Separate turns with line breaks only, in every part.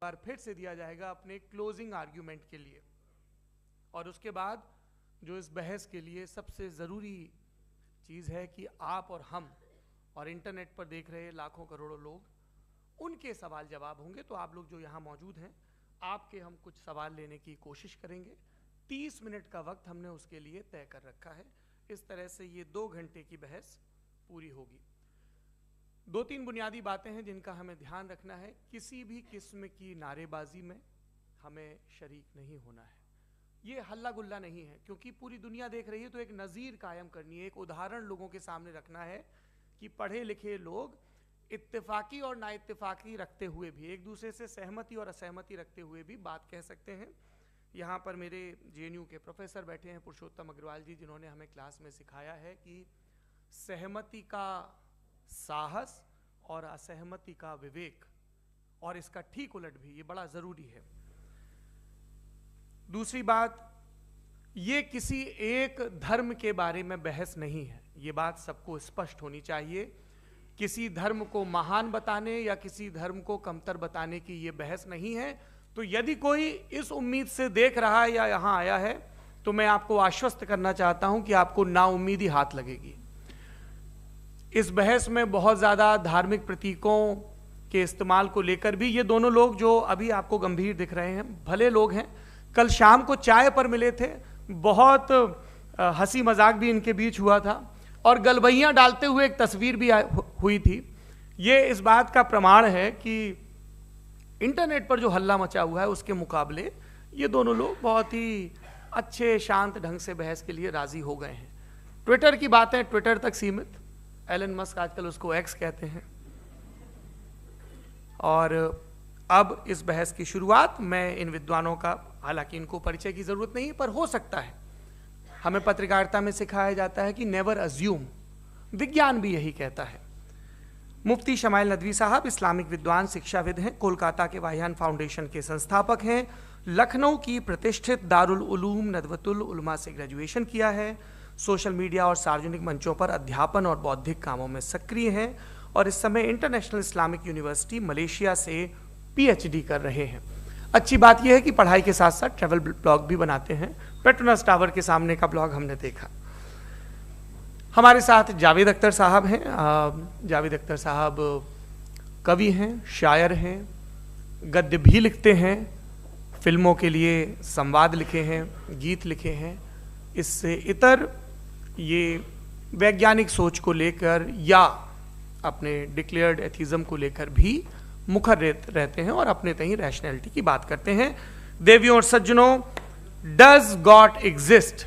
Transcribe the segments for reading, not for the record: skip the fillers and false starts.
बार फिर से दिया जाएगा अपने क्लोजिंग आर्ग्यूमेंट के लिए। और उसके बाद जो इस बहस के लिए सबसे ज़रूरी चीज़ है कि आप और हम और इंटरनेट पर देख रहे लाखों करोड़ों लोग, उनके सवाल जवाब होंगे। तो आप लोग जो यहाँ मौजूद हैं, आपके हम कुछ सवाल लेने की कोशिश करेंगे। 30 मिनट का वक्त हमने उसके लिए तय कर रखा है। इस तरह से ये 2 घंटे की बहस पूरी होगी। 2-3 बुनियादी बातें हैं जिनका हमें ध्यान रखना है। किसी भी किस्म की नारेबाजी में हमें शरीक नहीं होना है। ये हल्ला गुल्ला नहीं है, क्योंकि पूरी दुनिया देख रही है। तो एक नज़ीर कायम करनी है, एक उदाहरण लोगों के सामने रखना है कि पढ़े लिखे लोग इत्तेफाकी और नाइत्तेफाकी रखते हुए भी, एक दूसरे से सहमति और असहमति रखते हुए भी बात कह सकते हैं। यहाँ पर मेरे JNU के प्रोफेसर बैठे हैं, पुरुषोत्तम अग्रवाल जी, जिन्होंने हमें क्लास में सिखाया है कि सहमति का साहस और असहमति का विवेक, और इसका ठीक उलट भी, ये बड़ा जरूरी है। दूसरी बात, ये किसी एक धर्म के बारे में बहस नहीं है। ये बात सबको स्पष्ट होनी चाहिए। किसी धर्म को महान बताने या किसी धर्म को कमतर बताने की ये बहस नहीं है। तो यदि कोई इस उम्मीद से देख रहा है या यहाँ आया है, तो मैं आपको आश्वस्त करना चाहता हूं कि आपको नाउम्मीदी हाथ लगेगी। इस बहस में बहुत ज़्यादा धार्मिक प्रतीकों के इस्तेमाल को लेकर भी ये दोनों लोग जो अभी आपको गंभीर दिख रहे हैं, भले लोग हैं, कल शाम को चाय पर मिले थे, बहुत हंसी मजाक भी इनके बीच हुआ था और गलबैयाँ डालते हुए एक तस्वीर भी हुई थी। ये इस बात का प्रमाण है कि इंटरनेट पर जो हल्ला मचा हुआ है उसके मुकाबले ये दोनों लोग बहुत ही अच्छे शांत ढंग से बहस के लिए राजी हो गए हैं। ट्विटर की बातें ट्विटर तक सीमित, एलन मस्क आजकल उसको एक्स कहते हैं। और अब इस बहस की शुरुआत मैं इन विद्वानों का, हालांकि इनको परिचय की जरूरत नहीं, पर हो सकता है, हमें पत्रकारिता में सिखाया जाता है कि नेवर अज्यूम, विज्ञान भी यही कहता है। मुफ्ती शमाइल नदवी साहब इस्लामिक विद्वान, शिक्षाविद हैं, कोलकाता के वाहियान फाउंडेशन के संस्थापक हैं, लखनऊ की प्रतिष्ठित दारुल उलूम नदवतुल उलमा से ग्रेजुएशन किया है, सोशल मीडिया और सार्वजनिक मंचों पर अध्यापन और बौद्धिक कामों में सक्रिय हैं और इस समय इंटरनेशनल इस्लामिक यूनिवर्सिटी मलेशिया से PhD कर रहे हैं। अच्छी बात यह है कि पढ़ाई के साथ साथ ट्रैवल ब्लॉग भी बनाते हैं। पेट्रोनस टावर के सामने का ब्लॉग हमने देखा। हमारे साथ जावेद अख्तर साहब हैं। जावेद अख्तर साहब कवि हैं, शायर हैं, गद्य भी लिखते हैं, फिल्मों के लिए संवाद लिखे हैं, गीत लिखे हैं। इससे इतर ये वैज्ञानिक सोच को लेकर या अपने डिक्लेयर्ड एथिज्म को लेकर भी मुखर रहते हैं और अपने तहीं रैशनैलिटी की बात करते हैं। देवियों और सज्जनों, डज गॉड एग्जिस्ट?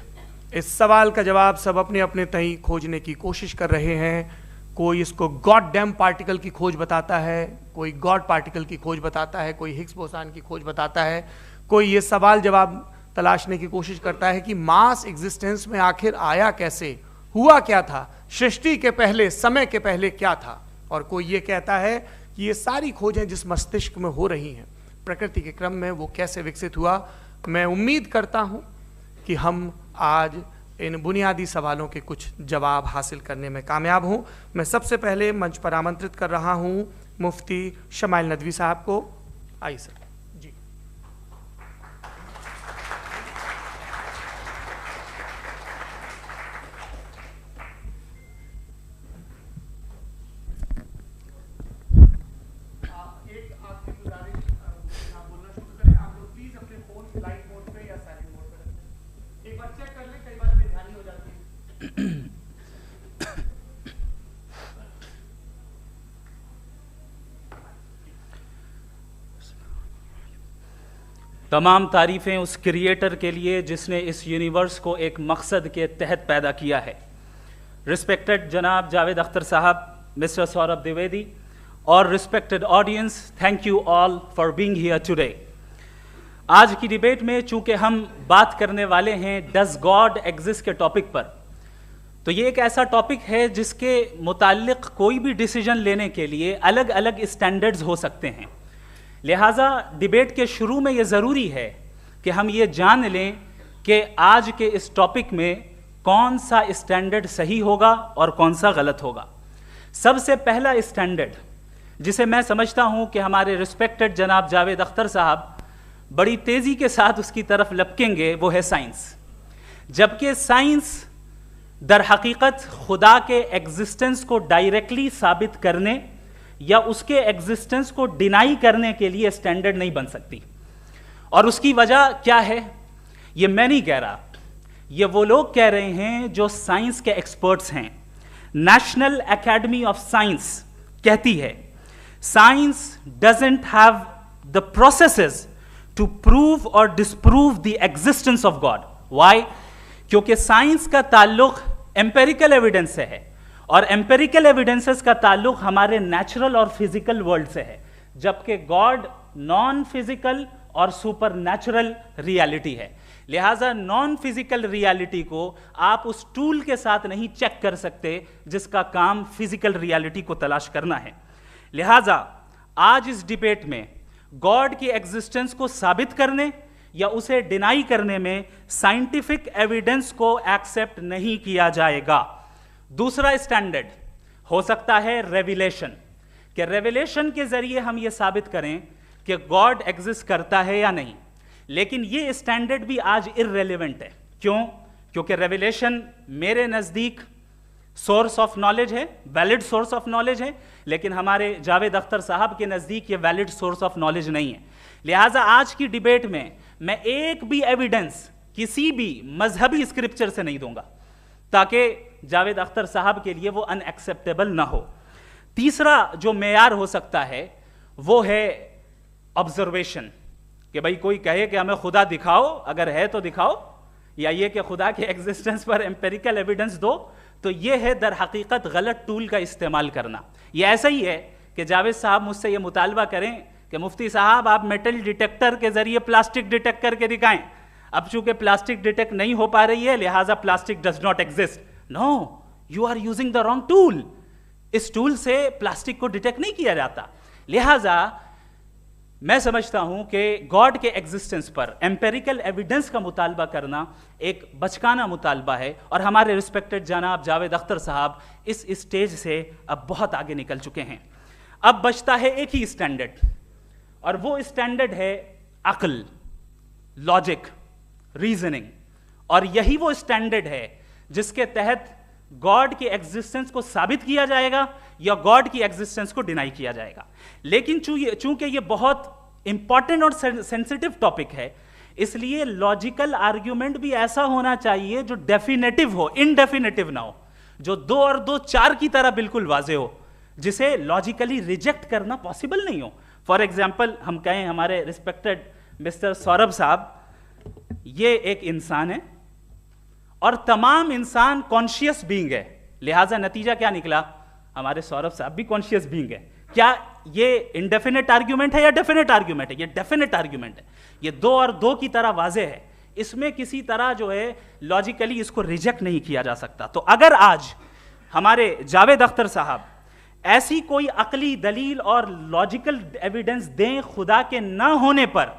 इस सवाल का जवाब सब अपने अपने तहीं खोजने की कोशिश कर रहे हैं। कोई इसको गॉड डैम पार्टिकल की खोज बताता है, कोई गॉड पार्टिकल की खोज बताता है, कोई हिग्स बोसान की खोज बताता है, कोई ये सवाल जवाब तलाशने की कोशिश करता है कि मास एग्जिस्टेंस में आखिर आया कैसे, हुआ क्या था, सृष्टि के पहले, समय के पहले क्या था। और कोई ये कहता है कि ये सारी खोजें जिस मस्तिष्क में हो रही हैं प्रकृति के क्रम में, वो कैसे विकसित हुआ। मैं उम्मीद करता हूं कि हम आज इन बुनियादी सवालों के कुछ जवाब हासिल करने में कामयाब हों। मैं सबसे पहले मंच पर आमंत्रित कर रहा हूं मुफ्ती शमाइल नदवी साहब को। आइए सर। जी,
तमाम तारीफ़ें उस क्रिएटर के लिए जिसने इस यूनिवर्स को एक मकसद के तहत पैदा किया है। रिस्पेक्टेड जनाब जावेद अख्तर साहब, मिस्टर सौरभ द्विवेदी और respected audience, thank you all for being here today. आज की डिबेट में चूंकि हम बात करने वाले हैं डज गॉड एग्जिस्ट के टॉपिक पर, तो ये एक ऐसा टॉपिक है जिसके मुताल्लिक कोई भी डिसीजन लेने के लिए अलग अलग स्टैंडर्ड्स हो सकते हैं। लिहाजा डिबेट के शुरू में ये ज़रूरी है कि हम ये जान लें कि आज के इस टॉपिक में कौन सा स्टैंडर्ड सही होगा और कौन सा गलत होगा। सबसे पहला स्टैंडर्ड जिसे मैं समझता हूं कि हमारे रिस्पेक्टेड जनाब जावेद अख्तर साहब बड़ी तेजी के साथ उसकी तरफ लपकेंगे, वो है साइंस। जबकि साइंस दर हकीकत खुदा के एग्जिस्टेंस को डायरेक्टली साबित करने या उसके एग्जिस्टेंस को डिनाई करने के लिए स्टैंडर्ड नहीं बन सकती। और उसकी वजह क्या है, ये मैं नहीं कह रहा, ये वो लोग कह रहे हैं जो साइंस के एक्सपर्ट्स हैं। नेशनल एकेडमी ऑफ साइंस कहती है science doesn't have the processes to prove और disprove the existence of God. Why? क्योंकि साइंस का ताल्लुक एम्पेरिकल एविडेंस से है और एम्पेरिकल एविडेंसेस का ताल्लुक हमारे नेचुरल और फिजिकल वर्ल्ड से है, जबकि गॉड नॉन फिजिकल और सुपर नेचुरल रियलिटी है। लिहाजा नॉन फिजिकल रियलिटी को आप उस टूल के साथ नहीं चेक कर सकते जिसका काम फिजिकल रियलिटी को तलाश करना है। लिहाजा आज इस डिबेट में गॉड की एग्जिस्टेंस को साबित करने या उसे डिनाई करने में साइंटिफिक एविडेंस को एक्सेप्ट नहीं किया जाएगा। दूसरा स्टैंडर्ड हो सकता है रेविलेशन, कि रेविलेशन के जरिए हम यह साबित करें कि गॉड एग्जिस्ट करता है या नहीं। लेकिन ये स्टैंडर्ड भी आज इररेलेवेंट है। क्यों? क्योंकि रेविलेशन मेरे नजदीक सोर्स ऑफ नॉलेज है, वैलिड सोर्स ऑफ नॉलेज है, लेकिन हमारे जावेद अख्तर साहब के नजदीक ये वैलिड सोर्स ऑफ नॉलेज नहीं है। लिहाजा आज की डिबेट में मैं एक भी एविडेंस किसी भी मजहबी स्क्रिप्चर से नहीं दूंगा ताकि जावेद अख्तर साहब के लिए वो अनएक्सेप्टेबल ना हो। तीसरा जो मेयार हो सकता है वो है ऑब्जर्वेशन, कि भाई कोई कहे कि हमें खुदा दिखाओ, अगर है तो दिखाओ, या ये कि खुदा के एग्जिस्टेंस पर एम्पेरिकल एविडेंस दो, तो ये है दर हकीकत गलत टूल का इस्तेमाल करना। ये ऐसा ही है कि जावेद साहब मुझसे ये मुतालबा करें कि मुफ्ती साहब आप मेटल डिटेक्टर के जरिए प्लास्टिक डिटेक्ट करके दिखाएं। अब चूंकि प्लास्टिक डिटेक्ट नहीं हो पा रही है लिहाजा plastic does not exist. No, you are using the wrong tool. इस टूल से प्लास्टिक को डिटेक्ट नहीं किया जाता। लिहाजा मैं समझता हूं कि गॉड के एग्जिस्टेंस पर एम्पेरिकल एविडेंस का मुतालबा करना एक बचकाना मुतालबा है और हमारे रिस्पेक्टेड जनाब जावेद अख्तर साहब इस स्टेज से अब बहुत आगे निकल चुके हैं। अब बचता है एक ही स्टैंडर्ड और वो स्टैंडर्ड है अक्ल, लॉजिक, रीजनिंग। और यही वो स्टैंडर्ड है जिसके तहत गॉड की एग्जिस्टेंस को साबित किया जाएगा या गॉड की एग्जिस्टेंस को डिनाई किया जाएगा। लेकिन चूंकि ये बहुत इंपॉर्टेंट और सेंसिटिव टॉपिक है, इसलिए लॉजिकल आर्ग्यूमेंट भी ऐसा होना चाहिए जो डेफिनेटिव हो, इनडेफिनेटिव ना हो, जो 2 और 2 4 की तरह बिल्कुल वाजे हो, जिसे लॉजिकली रिजेक्ट करना पॉसिबल नहीं हो। फॉर एग्जाम्पल हम कहें हमारे रिस्पेक्टेड मिस्टर सौरभ साहब, ये एक इंसान है और तमाम इंसान कॉन्शियस बीइंग है, लिहाजा नतीजा क्या निकला, हमारे सौरभ साहब भी कॉन्शियस बीइंग है। क्या ये इनडेफिनेट आर्ग्यूमेंट है या डेफिनेट आर्ग्यूमेंट है? ये डेफिनेट आर्ग्यूमेंट है। ये 2 और 2 की तरह वाजे है, इसमें किसी तरह जो है लॉजिकली इसको रिजेक्ट नहीं किया जा सकता। तो अगर आज हमारे जावेद अख्तर साहब ऐसी कोई अकली दलील और लॉजिकल एविडेंस दें खुदा के ना होने पर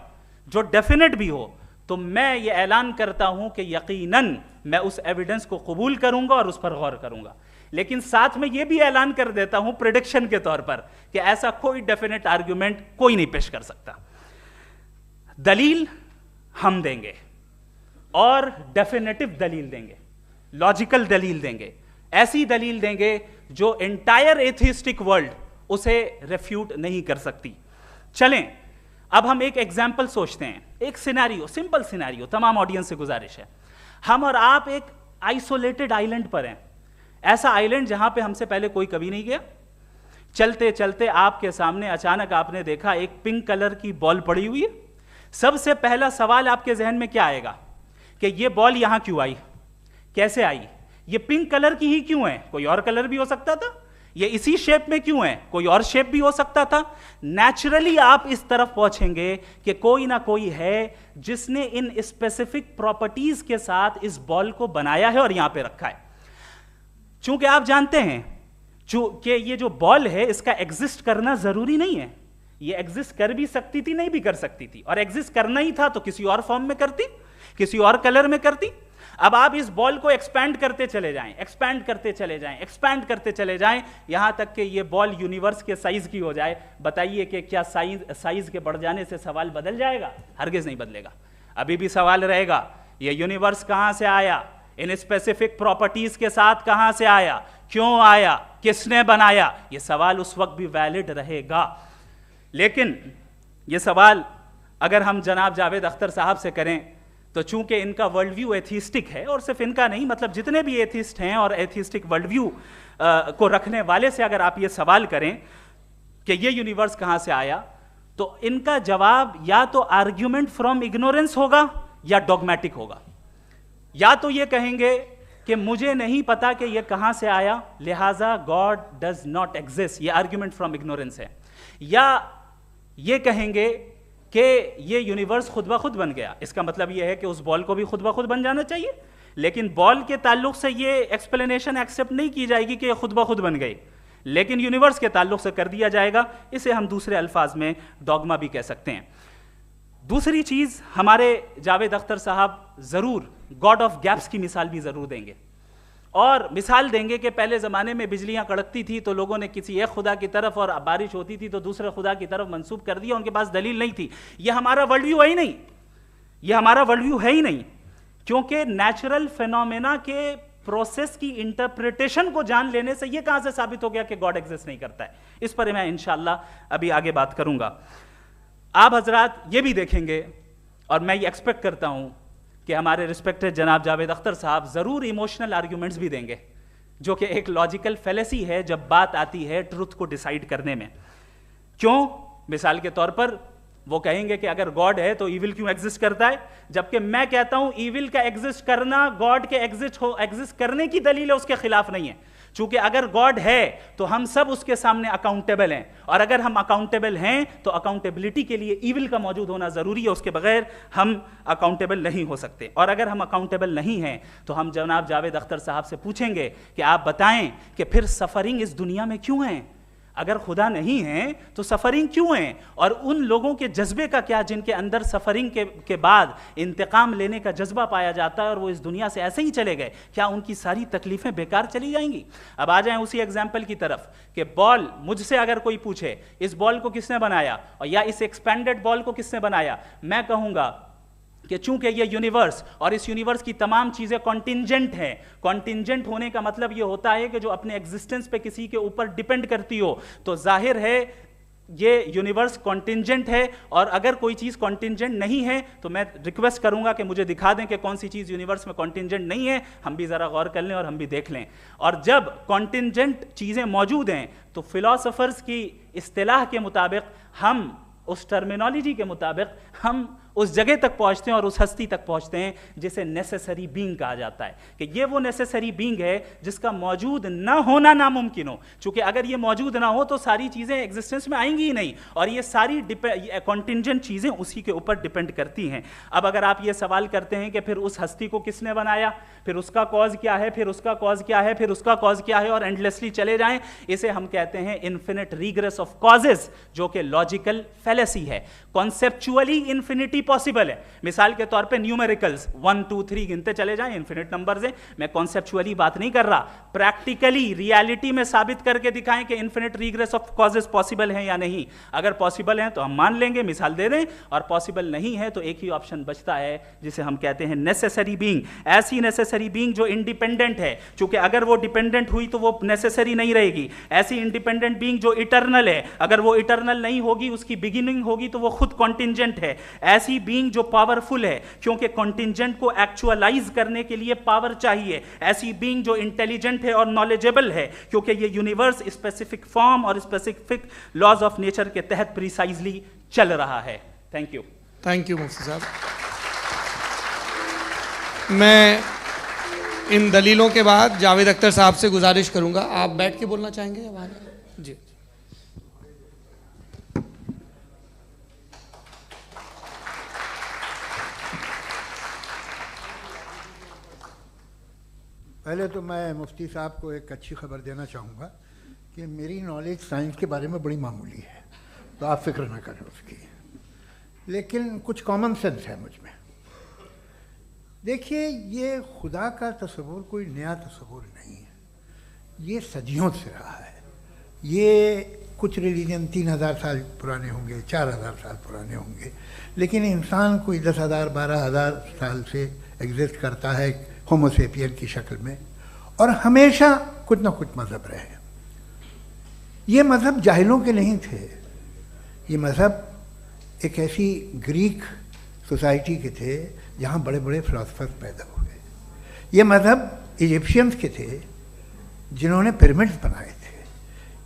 जो डेफिनेट भी हो, तो मैं ये ऐलान करता हूं कि यकीनन मैं उस एविडेंस को कबूल करूंगा और उस पर गौर करूंगा। लेकिन साथ में यह भी ऐलान कर देता हूं प्रेडिक्शन के तौर पर कि ऐसा कोई डेफिनेट आर्ग्यूमेंट कोई नहीं पेश कर सकता। दलील हम देंगे और डेफिनेटिव दलील देंगे, लॉजिकल दलील देंगे, ऐसी दलील देंगे जो एंटायर एथिस्टिक वर्ल्ड उसे रेफ्यूट नहीं कर सकती। चलें अब हम एक एग्जाम्पल सोचते हैं, एक सिनेरियो, सिंपल सिनेरियो, तमाम ऑडियंस से गुजारिश है, हम और आप एक आइसोलेटेड आइलैंड पर हैं, ऐसा आइलैंड जहां पे हमसे पहले कोई कभी नहीं गया। चलते चलते आपके सामने अचानक आपने देखा एक पिंक कलर की बॉल पड़ी हुई है। सबसे पहला सवाल आपके जहन में क्या आएगा कि ये बॉल यहां क्यों आई, कैसे आई, ये पिंक कलर की ही क्यों है, कोई और कलर भी हो सकता था, ये इसी शेप में क्यों है, कोई और शेप भी हो सकता था। नेचुरली आप इस तरफ पहुंचेंगे कि कोई ना कोई है जिसने इन स्पेसिफिक प्रॉपर्टीज के साथ इस बॉल को बनाया है और यहां पे रखा है। चूंकि आप जानते हैं कि ये जो बॉल है इसका एग्जिस्ट करना जरूरी नहीं है, ये एग्जिस्ट कर भी सकती थी, नहीं भी कर सकती थी, और एग्जिस्ट करना ही था तो किसी और फॉर्म में करती, किसी और कलर में करती। अब आप इस बॉल को एक्सपैंड करते चले जाएं, एक्सपैंड करते चले जाएं, एक्सपैंड करते चले जाएं, यहां तक कि ये बॉल यूनिवर्स के साइज की हो जाए। बताइए कि क्या साइज के बढ़ जाने से सवाल बदल जाएगा? हरगिज नहीं बदलेगा। अभी भी सवाल रहेगा, ये यूनिवर्स कहां से आया, इन स्पेसिफिक प्रॉपर्टीज के साथ कहां से आया, क्यों आया, किसने बनाया, ये सवाल उस वक्त भी वैलिड रहेगा। लेकिन ये सवाल अगर हम जनाब जावेद अख्तर साहब से करें तो चूंकि इनका वर्ल्ड व्यू एथिस्टिक है, और सिर्फ इनका नहीं, मतलब जितने भी एथिस्ट हैं और एथिस्टिक वर्ल्ड व्यू को रखने वाले से अगर आप ये सवाल करें कि ये यूनिवर्स कहां से आया, तो इनका जवाब या तो आर्ग्यूमेंट फ्रॉम इग्नोरेंस होगा या डॉगमेटिक होगा। या तो ये कहेंगे कि मुझे नहीं पता कि ये कहां से आया, लिहाजा गॉड डज नॉट एग्जिस्ट, ये आर्ग्यूमेंट फ्रॉम इग्नोरेंस है। या ये कहेंगे कि ये यूनिवर्स खुद ब खुद बन गया, इसका मतलब ये है कि उस बॉल को भी खुद ब खुद बन जाना चाहिए, लेकिन बॉल के ताल्लुक से ये एक्सप्लेनेशन एक्सेप्ट नहीं की जाएगी कि ये खुद ब खुद बन गई, लेकिन यूनिवर्स के ताल्लुक से कर दिया जाएगा। इसे हम दूसरे अल्फाज में डॉगमा भी कह सकते हैं। दूसरी चीज, हमारे जावेद अख्तर साहब जरूर गॉड ऑफ गैप्स की मिसाल भी जरूर देंगे, और मिसाल देंगे कि पहले ज़माने में बिजलियां कड़कती थी तो लोगों ने किसी एक खुदा की तरफ, और बारिश होती थी तो दूसरे खुदा की तरफ मंसूब कर दिया, उनके पास दलील नहीं थी। ये हमारा वर्ल्ड व्यू है ही नहीं, ये हमारा वर्ल्ड व्यू है ही नहीं, क्योंकि नेचुरल फिनोमेना के प्रोसेस की इंटरप्रिटेशन को जान लेने से ये कहां से साबित हो गया कि गॉड एग्जिस्ट नहीं करता है। इस पर मैं इंशाअल्लाह अभी आगे बात करूंगा। आप हजरात ये भी देखेंगे, और मैं ये एक्सपेक्ट करता हूं कि हमारे रिस्पेक्टेड जनाब जावेद अख्तर साहब जरूर इमोशनल आर्ग्यूमेंट्स भी देंगे, जो कि एक लॉजिकल फेलेसी है जब बात आती है ट्रुथ को डिसाइड करने में। क्यों? मिसाल के तौर पर वो कहेंगे कि अगर गॉड है तो ईविल क्यों एग्जिस्ट करता है, जबकि मैं कहता हूं ईविल का एग्जिस्ट करना गॉड के एग्जिस्ट करने की दलील है, उसके खिलाफ नहीं है। चूंकि अगर गॉड है तो हम सब उसके सामने अकाउंटेबल हैं, और अगर हम अकाउंटेबल हैं तो अकाउंटेबिलिटी के लिए ईविल का मौजूद होना जरूरी है, उसके बगैर हम अकाउंटेबल नहीं हो सकते। और अगर हम अकाउंटेबल नहीं हैं तो हम जनाब जावेद अख्तर साहब से पूछेंगे कि आप बताएं कि फिर सफरिंग इस दुनिया में क्यों है? अगर खुदा नहीं है तो सफरिंग क्यों है? और उन लोगों के जज्बे का क्या जिनके अंदर सफरिंग के बाद इंतकाम लेने का जज्बा पाया जाता है और वो इस दुनिया से ऐसे ही चले गए, क्या उनकी सारी तकलीफें बेकार चली जाएंगी? अब आ जाएं उसी एग्जाम्पल की तरफ कि बॉल, मुझसे अगर कोई पूछे इस बॉल को किसने बनाया और या इस एक्सपेंडेड बॉल को किसने बनाया, मैं कहूंगा कि चूंकि ये यूनिवर्स और इस यूनिवर्स की तमाम चीजें कॉन्टिंजेंट हैं। कॉन्टिंजेंट होने का मतलब ये होता है कि जो अपने एग्जिस्टेंस पे किसी के ऊपर डिपेंड करती हो, तो जाहिर है ये यूनिवर्स कॉन्टिंजेंट है। और अगर कोई चीज कॉन्टिंजेंट नहीं है तो मैं रिक्वेस्ट करूंगा कि मुझे दिखा दें कि कौन सी चीज यूनिवर्स में कॉन्टिंजेंट नहीं है, हम भी जरा गौर कर लें और हम भी देख लें। और जब कॉन्टिंजेंट चीजें मौजूद हैं तो फिलोसोफर्स की इस्तिलाह के मुताबिक, हम उस टर्मिनोलॉजी के मुताबिक हम उस जगह तक पहुंचते हैं और उस हस्ती तक पहुंचते हैं जिसे नेसेसरी बीइंग कहा जाता है, कि ये वो नेसेसरी बीइंग है जिसका मौजूद ना होना नामुमकिन हो। क्योंकि अगर ये मौजूद ना हो तो सारी चीजें एग्जिस्टेंस में आएंगी ही नहीं, और ये सारी कॉन्टिंजेंट चीजें उसी के ऊपर डिपेंड करती हैं। अब अगर आप ये सवाल करते हैं कि फिर उस हस्ती को किसने बनाया, फिर उसका कॉज क्या है, फिर उसका कॉज क्या है, फिर उसका कॉज क्या है, और एंडलेसली चले जाएं, इसे हम कहते हैं इन्फिनिट रिग्रेस ऑफ कॉजेज, जो कि लॉजिकल फेलेसी है। कॉन्सेप्चुअली इन्फिनिटी पॉसिबल है। मिसाल के तौर पे न्यूमेरिकल्स 1 2 3 गिनते चले जाएं, इन्फिनिट नंबर्स हैं। मैं कॉन्सेप्चुअली बात नहीं कर रहा, प्रैक्टिकली रियलिटी में साबित करके दिखाएं कि infinite regress of causes possible हैं या नहीं। अगर पॉसिबल हैं तो हम मान लेंगे, मिसाल दे दें, और पॉसिबल नहीं है तो एक ही ऑप्शन बचता है जिसे हम कहते हैं नेसेसरी बीइंग। ऐसी नेसेसरी बीइंग जो इंडिपेंडेंट है, क्योंकि अगर वो डिपेंडेंट हुई तो वो नेसेसरी नहीं रहेगी। ऐसी इंडिपेंडेंट बीइंग जो इटर्नल है, अगर वो इटर्नल नहीं होगी, उसकी बिगिनिंग होगी तो वो खुद कॉन्टिंजेंट है। ऐसी बीइंग जो पावरफुल है, क्योंकि कॉन्टिंजेंट को एक्चुअलाइज करने के लिए पावर चाहिए। ऐसी बीइंग जो इंटेलिजेंट है और नॉलेजेबल है, क्योंकि ये यूनिवर्स स्पेसिफिक फॉर्म और स्पेसिफिक लॉज ऑफ नेचर के तहत प्रिसाइजली चल रहा है। Thank you.
थैंक यू मुफ्ती साहब। मैं इन दलीलों के बाद जावेद अख्तर साहब से गुजारिश करूंगा, आप बैठ के बोलना चाहेंगे या बाहर? जी।
पहले तो मैं मुफ्ती साहब को एक अच्छी खबर देना चाहूँगा कि मेरी नॉलेज साइंस के बारे में बड़ी मामूली है, तो आप फिक्र ना करें उसकी, लेकिन कुछ कॉमन सेंस है मुझ में। देखिए, ये खुदा का तस्वुर कोई नया तस्वुर नहीं है, ये सदियों से रहा है। ये कुछ रिलीजन 3000 साल पुराने होंगे, 4000 साल पुराने होंगे, लेकिन इंसान कोई 10,000 12,000 साल से एग्जिस्ट करता है होमोसेपियन की शक्ल में, और हमेशा कुछ ना कुछ मज़हब रहे। ये मज़हब जाहिलों के नहीं थे, ये मज़हब एक ऐसी ग्रीक सोसाइटी के थे जहाँ बड़े बड़े फिलोसफर्स पैदा हुए। ये मज़हब इजिप्शियंस के थे जिन्होंने पिरामिड्स बनाए थे।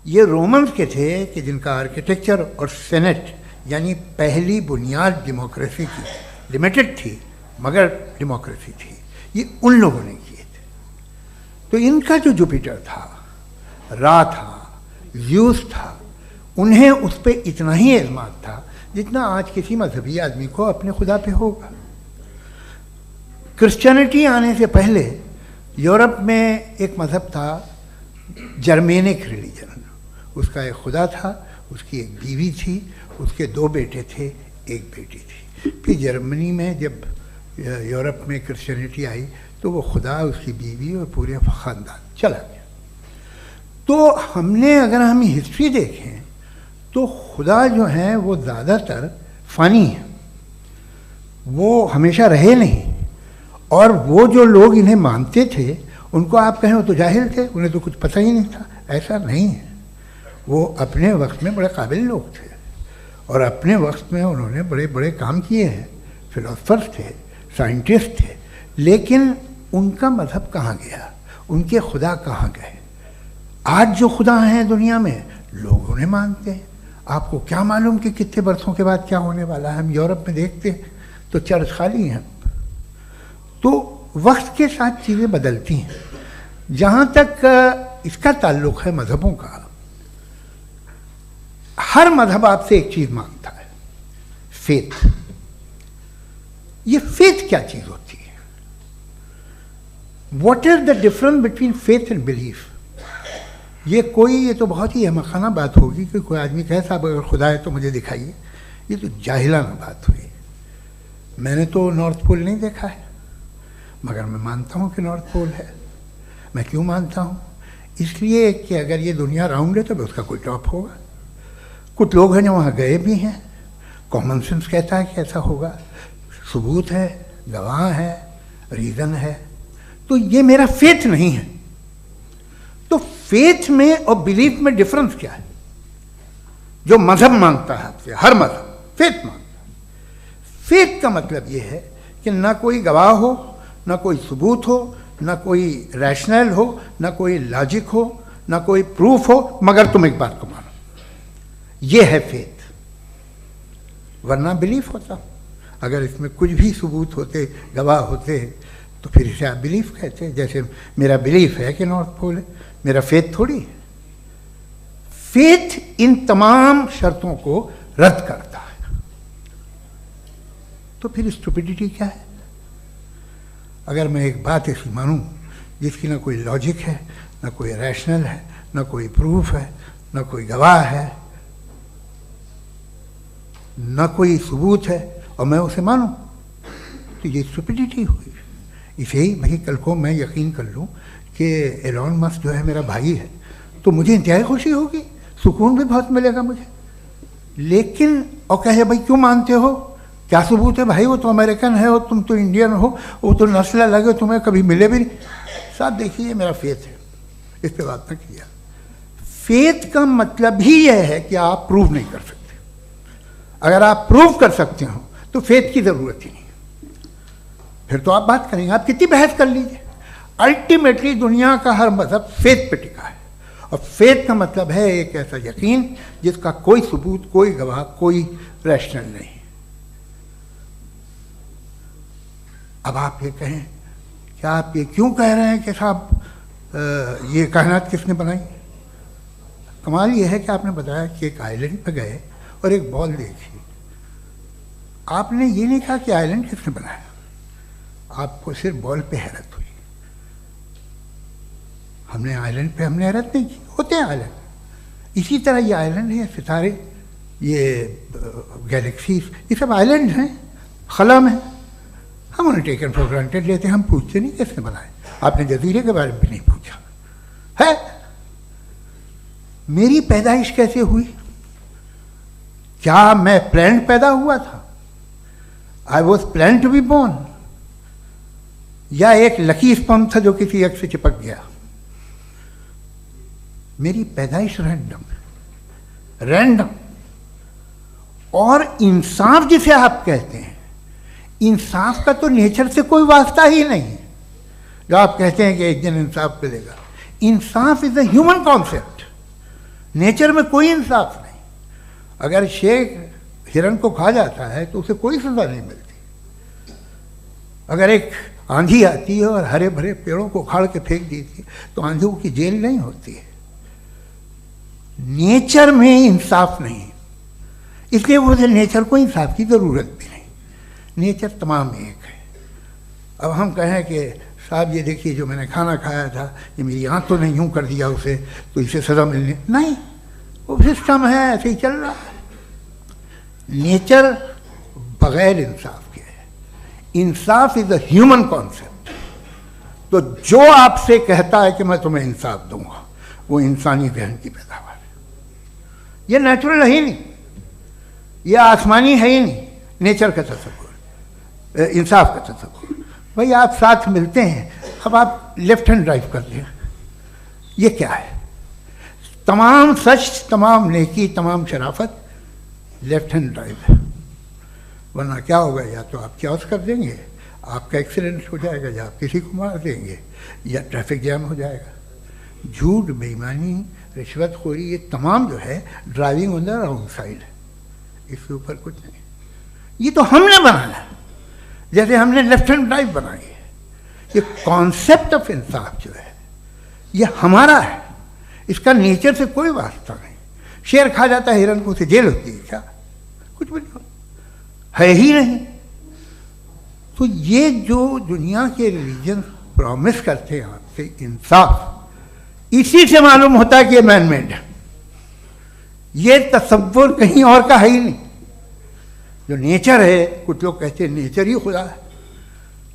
ये रोमन्स के थे कि जिनका आर्किटेक्चर और सेनेट यानी पहली बुनियाद डेमोक्रेसी की लिमिटेड थी मगर डेमोक्रेसी थी, ये उन लोगों ने किए थे। तो इनका जो जुपिटर था, रा था, ज़्यूस था, उन्हें उस पर इतना ही एतमाद था जितना आज किसी मजहबी आदमी को अपने खुदा पे होगा। क्रिश्चियनिटी आने से पहले यूरोप में एक मज़हब था जर्मेनिक रिलीजन। उसका एक खुदा था, उसकी एक बीवी थी, उसके 2 बेटे थे, एक बेटी थी। फिर जर्मनी में जब यूरोप में क्रिश्चियनिटी आई तो वो खुदा, उसकी बीवी और पूरे ख़ानदान चला गया। तो हमने अगर हम हिस्ट्री देखें तो खुदा जो हैं वो ज़्यादातर फ़नी हैं, वो हमेशा रहे नहीं। और वो जो लोग इन्हें मानते थे उनको आप कहें वो तो जाहिल थे, उन्हें तो कुछ पता ही नहीं था, ऐसा नहीं है। वो अपने वक्त में बड़े काबिल लोग थे और अपने वक्त में उन्होंने बड़े बड़े काम किए हैं, फिलोसफर्स थे, साइंटिस्ट थे, लेकिन उनका मज़हब कहाँ गया, उनके खुदा कहाँ गए? आज जो खुदा हैं दुनिया में लोग उन्हें मानते हैं। आपको क्या मालूम कि कितने बरसों के बाद क्या होने वाला है? हम यूरोप में देखते हैं तो चर्च खाली हैं। तो वक्त के साथ चीज़ें बदलती हैं। जहाँ तक इसका ताल्लुक़ है मज़हबों का, हर मज़हब आपसे एक चीज़ मांगता है, फेथ। ये फेथ क्या चीज़ होती है? What is the difference between faith and belief? ये तो बहुत ही अहमक़ाना बात होगी कि कोई आदमी कहे साहब अगर खुदा है तो मुझे दिखाइए। ये तो जाहिलाना बात हुई। मैंने तो नॉर्थ पोल नहीं देखा है, मगर मैं मानता हूँ कि नॉर्थ पोल है। मैं क्यों मानता हूँ? इसलिए कि अगर ये दुनिया राउंड है तो उसका कोई टॉप होगा। कुछ लोग हैं जो वहाँ गए भी हैं, कॉमन सेंस कहता है कि ऐसा होगा, सबूत है, गवाह है, रीज़न है। तो ये मेरा फेथ नहीं है। तो फेथ में और बिलीफ में डिफरेंस क्या है? जो मज़हब मांगता है आपसे, हर मज़हब फेथ मांगता है। फेथ का मतलब ये है कि ना कोई गवाह हो, ना कोई सबूत हो, ना कोई रैशनल हो, ना कोई लॉजिक हो, ना कोई प्रूफ हो, मगर तुम एक बात को मानो। ये है फेथ। वरना बिलीफ होता। अगर इसमें कुछ भी सबूत होते, गवाह होते, तो फिर इसे आप बिलीफ कहते। जैसे मेरा बिलीफ है कि नॉर्थ पोल है, मेरा फेथ थोड़ी है। फेथ इन तमाम शर्तों को रद्द करता है। तो फिर स्टुपिडिटी क्या है? अगर मैं एक बात ऐसी मानूं जिसकी ना कोई लॉजिक है, ना कोई रैशनल है, ना कोई प्रूफ है, ना कोई गवाह है, ना कोई सबूत है, और मैं उसे मानूं, तो ये स्टुपिडिटी हुई। इसे ही भाई कल को मैं यकीन कर लूं कि एलोन मस्क जो है मेरा भाई है, तो मुझे इंतहाई खुशी होगी, सुकून भी बहुत मिलेगा मुझे। लेकिन और कहे भाई क्यों मानते हो, क्या सबूत है? भाई वो तो अमेरिकन है और तुम तो इंडियन हो, वो तो नस्ल अलग है, तुम्हें कभी मिले भी नहीं। साहब देखिए मेरा फेथ है, इस पर बात न किया। फेथ का मतलब ही यह है कि आप प्रूव नहीं कर सकते। अगर आप प्रूव कर सकते हो तो फेथ की ज़रूरत ही नहीं, फिर तो आप बात करेंगे, आप कितनी बहस कर लीजिए। अल्टीमेटली दुनिया का हर मज़हब फेथ पे टिका है, और फेथ का मतलब है एक ऐसा यकीन जिसका कोई सबूत, कोई गवाह, कोई रैशनल नहीं। अब आप ये कहें, क्या आप ये क्यों कह रहे हैं कि साहब ये कायनात किसने बनाई? कमाल ये है कि आपने बताया कि एक आइलैंड पर गए और एक बॉल देखी। आपने ये नहीं कहा कि आइलैंड किसने बनाया, आपको सिर्फ बॉल पे हैरत हुई। हमने आइलैंड पे हमने हैरत नहीं की, होते हैं आइलैंड। इसी तरह ये आइलैंड है, सितारे, ये गैलेक्सीज, ये सब आइलैंड हैं, खला में। हम उन्हें टेकन फॉर ग्रांटेड लेते हैं, हम पूछते नहीं कैसे बनाए। आपने जजीरे के बारे में भी नहीं पूछा है। मेरी पैदाइश कैसे हुई? क्या मैं प्लान्ड पैदा हुआ था? I was plan to be born, या एक लकी स्पर्म था जो किसी एग से चिपक गया? मेरी पैदाइश रैंडम। और इंसाफ जिसे आप कहते हैं, इंसाफ का तो नेचर से कोई वास्ता ही नहीं है। जो आप कहते हैं कि एक दिन इंसाफ मिलेगा, इंसाफ is a human concept, nature में कोई इंसाफ नहीं। अगर शेर हिरन को खा जाता है तो उसे कोई सजा नहीं मिलती। अगर एक आंधी आती है और हरे भरे पेड़ों को उखाड़ के फेंक देती है तो आंधियों की जेल नहीं होती है। नेचर में इंसाफ नहीं, इसलिए मुझे नेचर को इंसाफ की जरूरत भी नहीं। नेचर तमाम एक है। अब हम कहें कि साहब ये देखिए जो मैंने खाना खाया था ये मेरी आंख तो नहीं यूं कर दिया उसे, तो इसे सजा मिलनी नहीं, वो सिस्टम है, ऐसे ही चल रहा है। नेचर बगैर इंसाफ के है। इंसाफ इज अ ह्यूमन कॉन्सेप्ट। तो जो आपसे कहता है कि मैं तुम्हें इंसाफ दूंगा, वो इंसानी जहन की पैदावार है। ये नेचुरल है ही नहीं, ये आसमानी है ही नहीं। नेचर का तसव्वुर, इंसाफ का तसव्वुर। भाई आप साथ मिलते हैं, अब आप लेफ्ट हैंड ड्राइव कर लें, ये क्या है? तमाम सच, तमाम नेकी, तमाम शराफत लेफ्ट हैंड ड्राइव है। वरना क्या होगा, या तो आप क्रॉस कर देंगे, आपका एक्सीडेंट हो जाएगा, या आप किसी को मार देंगे, या ट्रैफिक जैम हो जाएगा। झूठ, बेईमानी, रिश्वतखोरी, ये तमाम जो है driving on the wrong side है। इसके ऊपर कुछ नहीं। ये तो हमने बनाया, जैसे हमने लेफ्ट हैंड ड्राइव बनाई है। ये कॉन्सेप्ट ऑफ इंसाफ जो है ये हमारा है, इसका नेचर से कोई वास्ता नहीं। शेर खा जाता है हिरन को, उसे जेल होती है क्या? कुछ भी नहीं, है ही नहीं। तो ये जो दुनिया के रिलीजन प्रॉमिस करते हैं आपसे इंसाफ, इसी से मालूम होता है कि ये मैन मेड है। ये तसव्वुर कहीं और का है ही नहीं। जो नेचर है, कुछ लोग कहते हैं नेचर ही खुदा है,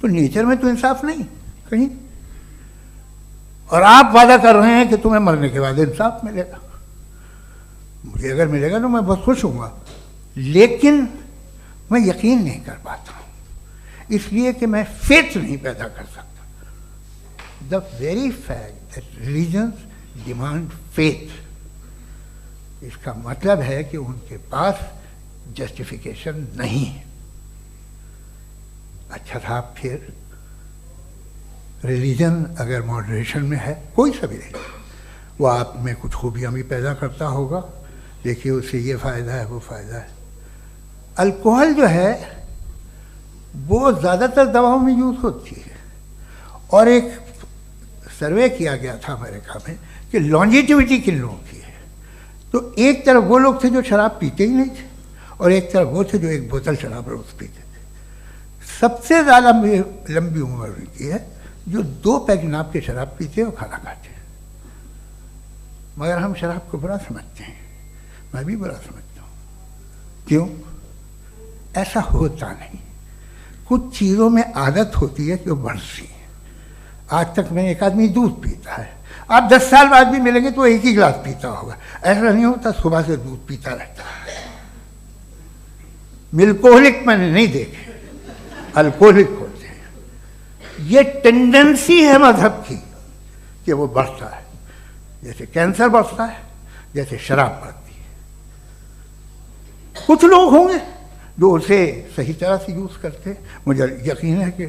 तो नेचर में तो इंसाफ नहीं कहीं। और आप वादा कर रहे हैं कि तुम्हें मरने के बाद इंसाफ मिलेगा। मुझे अगर मिलेगा तो मैं बहुत खुश हूँगा, लेकिन मैं यकीन नहीं कर पाता हूँ, इसलिए कि मैं फेथ नहीं पैदा कर सकता। The very fact that religions demand faith, इसका मतलब है कि उनके पास जस्टिफिकेशन नहीं है। अच्छा था, फिर रिलीजन अगर मॉडरेशन में है, कोई सा भी नहीं, वो आप में कुछ खूबियाँ भी पैदा करता होगा। देखिए उससे ये फ़ायदा है, वो फ़ायदा है। अल्कोहल जो है वो ज़्यादातर दवाओं में यूज़ होती है, और एक सर्वे किया गया था अमेरिका में कि लॉन्जिटिविटी किन लोगों की है। तो एक तरफ वो लोग थे जो शराब पीते ही नहीं थे, और एक तरफ वो थे जो एक बोतल शराब रोज़ पीते थे। सबसे ज़्यादा लंबी उम्र उनकी है जो 2 पैक नाप के शराब पीते हैं और खाना खाते हैं। मगर हम शराब को बुरा समझते हैं, मैं भी बुरा समझता हूँ। क्यों? ऐसा होता नहीं। कुछ चीज़ों में आदत होती है कि वो बढ़ती है। आज तक में एक आदमी दूध पीता है, आप 10 साल बाद भी मिलेंगे तो एक ही गिलास पीता होगा। ऐसा नहीं होता, सुबह से दूध पीता रहता है। मिल्कोहलिक मैंने नहीं देखे, अल्कोहलिक होते हैं। ये टेंडेंसी है मजहब की कि वो बढ़ता है, जैसे कैंसर बढ़ता है, जैसे शराब बढ़ती है। कुछ लोग होंगे जो उसे सही तरह से यूज़ करते हैं। मुझे यकीन है कि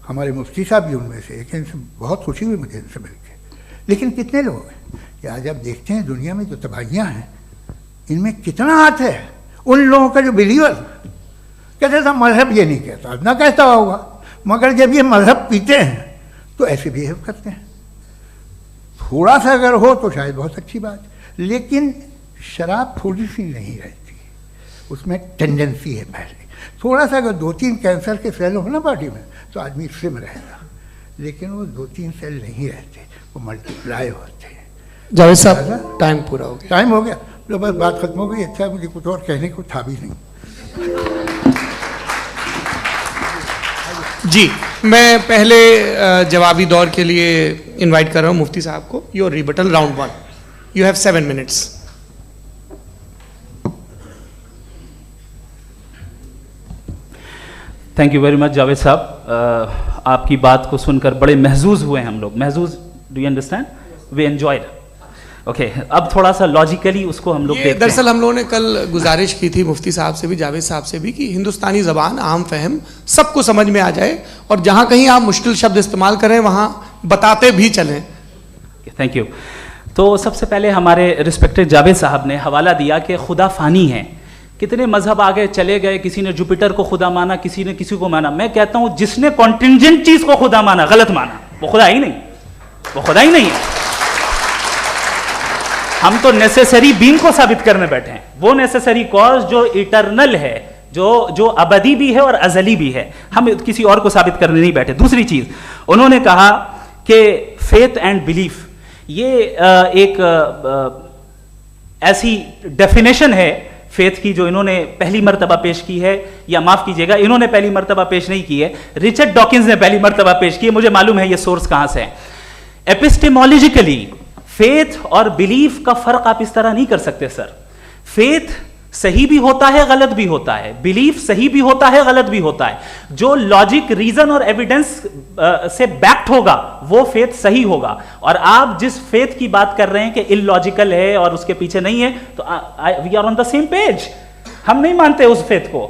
हमारे मुफ्ती साहब भी उनमें से एक, इनसे बहुत खुशी हुई मुझे इनसे मिलकर। लेकिन कितने लोग हैं कि आज आप देखते हैं दुनिया में जो तबाहियाँ हैं, इनमें कितना हाथ है उन लोगों का जो बिलीवर कहते था मजहब ये नहीं कहता, ना कहता होगा, मगर जब ये मजहब पीते हैं तो ऐसे बिहेव करते हैं। थोड़ा सा अगर हो तो शायद बहुत अच्छी बात, लेकिन शराब थोड़ी सी नहीं रहती, उसमें टेंडेंसी है पहले। थोड़ा सा अगर 2-3 कैंसर के सेल हो ना बॉडी में तो आदमी स्लिम रहेगा, लेकिन वो 2-3 सेल नहीं रहते, वो मल्टीप्लाई होते हैं।
जावेद साहब टाइम पूरा हो गया।
टाइम हो गया तो बस बात खत्म हो गई। अच्छा, मुझे कुछ और कहने को था भी नहीं।
जी, मैं पहले जवाबी दौर के लिए इनवाइट कर रहा हूँ मुफ्ती साहब को। Your rebuttal round 1, you have 7 minutes।
Thank you very much Javed साहब, आपकी बात को सुनकर बड़े महजूज हुए हम लोग। महजूज, do you understand? We enjoyed. Okay, अब थोड़ा सा लॉजिकली उसको हम लोग देखते हैं।
दरअसल हम लोगों ने कल गुजारिश की थी मुफ्ती साहब से भी, जावेद साहब से भी, कि हिंदुस्तानी ज़बान आम फहम सबको समझ में आ जाए और जहाँ कहीं आप मुश्किल शब्द इस्तेमाल करें वहाँ बताते भी चलें।
Thank you. तो सबसे पहले हमारे रिस्पेक्टेड जावेद साहब ने हवाला दिया कि खुदा फ़ानी है। कितने मजहब आगे चले गए, किसी ने जुपिटर को खुदा माना, किसी ने किसी को माना। मैं कहता हूँ जिसने कॉन्टिंजेंट चीज़ को खुदा माना, गलत माना, वो खुदा ही नहीं, वो खुदा ही नहीं है। हम तो नेसेसरी बीइंग को साबित करने बैठे हैं, वो नेसेसरी कॉज जो इटरनल है, जो अबदी भी है और अजली भी है। हम किसी और को साबित करने नहीं बैठे। दूसरी चीज उन्होंने कहा कि फेथ एंड बिलीफ, ये एक ऐसी डेफिनेशन है फेथ की जो इन्होंने पहली मर्तबा पेश की है, या माफ कीजिएगा इन्होंने पहली मर्तबा पेश नहीं की है, रिचर्ड डॉकिंस ने पहली मर्तबा पेश की है। मुझे मालूम है ये सोर्स कहां से है। एपिस्टेमोलॉजिकली फेथ और बिलीफ का फर्क आप इस तरह नहीं कर सकते सर। फेथ सही भी होता है, गलत भी होता है, बिलीफ सही भी होता है, गलत भी होता है। जो लॉजिक, रीजन और एविडेंस से बैक्ड होगा वो फेथ सही होगा। और आप जिस फेथ की बात कर रहे हैं कि इलॉजिकल है और उसके पीछे नहीं है, तो we are on the same page. हम नहीं मानते उस फेथ को,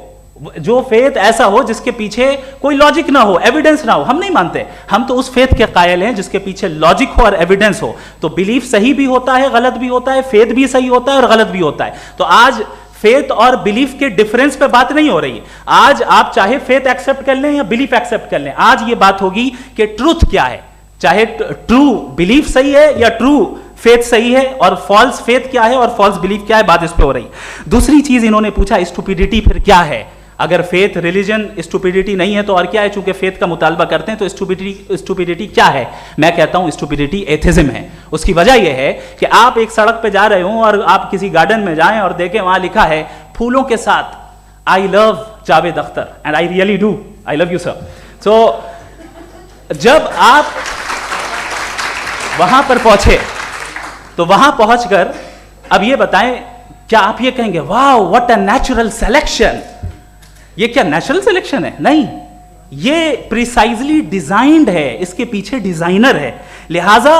जो फेथ ऐसा हो जिसके पीछे कोई लॉजिक ना हो, एविडेंस ना हो, हम नहीं मानते। हम तो उस फेथ के कायल हैं जिसके पीछे लॉजिक हो और एविडेंस हो। तो बिलीफ सही भी होता है, गलत भी होता है, फेथ भी सही होता है और गलत भी होता है। तो आज फेथ और बिलीफ के डिफरेंस पे बात नहीं हो रही है। आज आप चाहे फेथ एक्सेप्ट कर लें या बिलीफ एक्सेप्ट कर लें, आज ये बात होगी कि ट्रूथ क्या है, चाहे ट्रू बिलीफ सही है या ट्रू फेथ सही है, और फॉल्स फेथ क्या है और फॉल्स बिलीफ क्या है, बात इस पे हो रही। दूसरी चीज इन्होंने पूछा स्टुपिडिटी फिर क्या है। अगर फेथ रिलीजन स्टुपिडिटी नहीं है तो और क्या है? चूंकि फेथ का मुतालबा करते हैं तो स्टुपिडिटी क्या है? मैं कहता हूं स्टुपिडिटी एथिज्म है। उसकी वजह यह है कि आप एक सड़क पे जा रहे हो और आप किसी गार्डन में जाएं और देखें वहां लिखा है फूलों के साथ I love Javed Akhtar, and I really do, I love you sir. So जब आप वहां पर पहुंचे तो वहां पहुंचकर अब ये बताएं, क्या आप ये कहेंगे वाह व्हाट अ नेचुरल सिलेक्शन? ये क्या नेचुरल सिलेक्शन है? नहीं, ये प्रिसाइजली डिजाइंड है, इसके पीछे डिजाइनर है। लिहाजा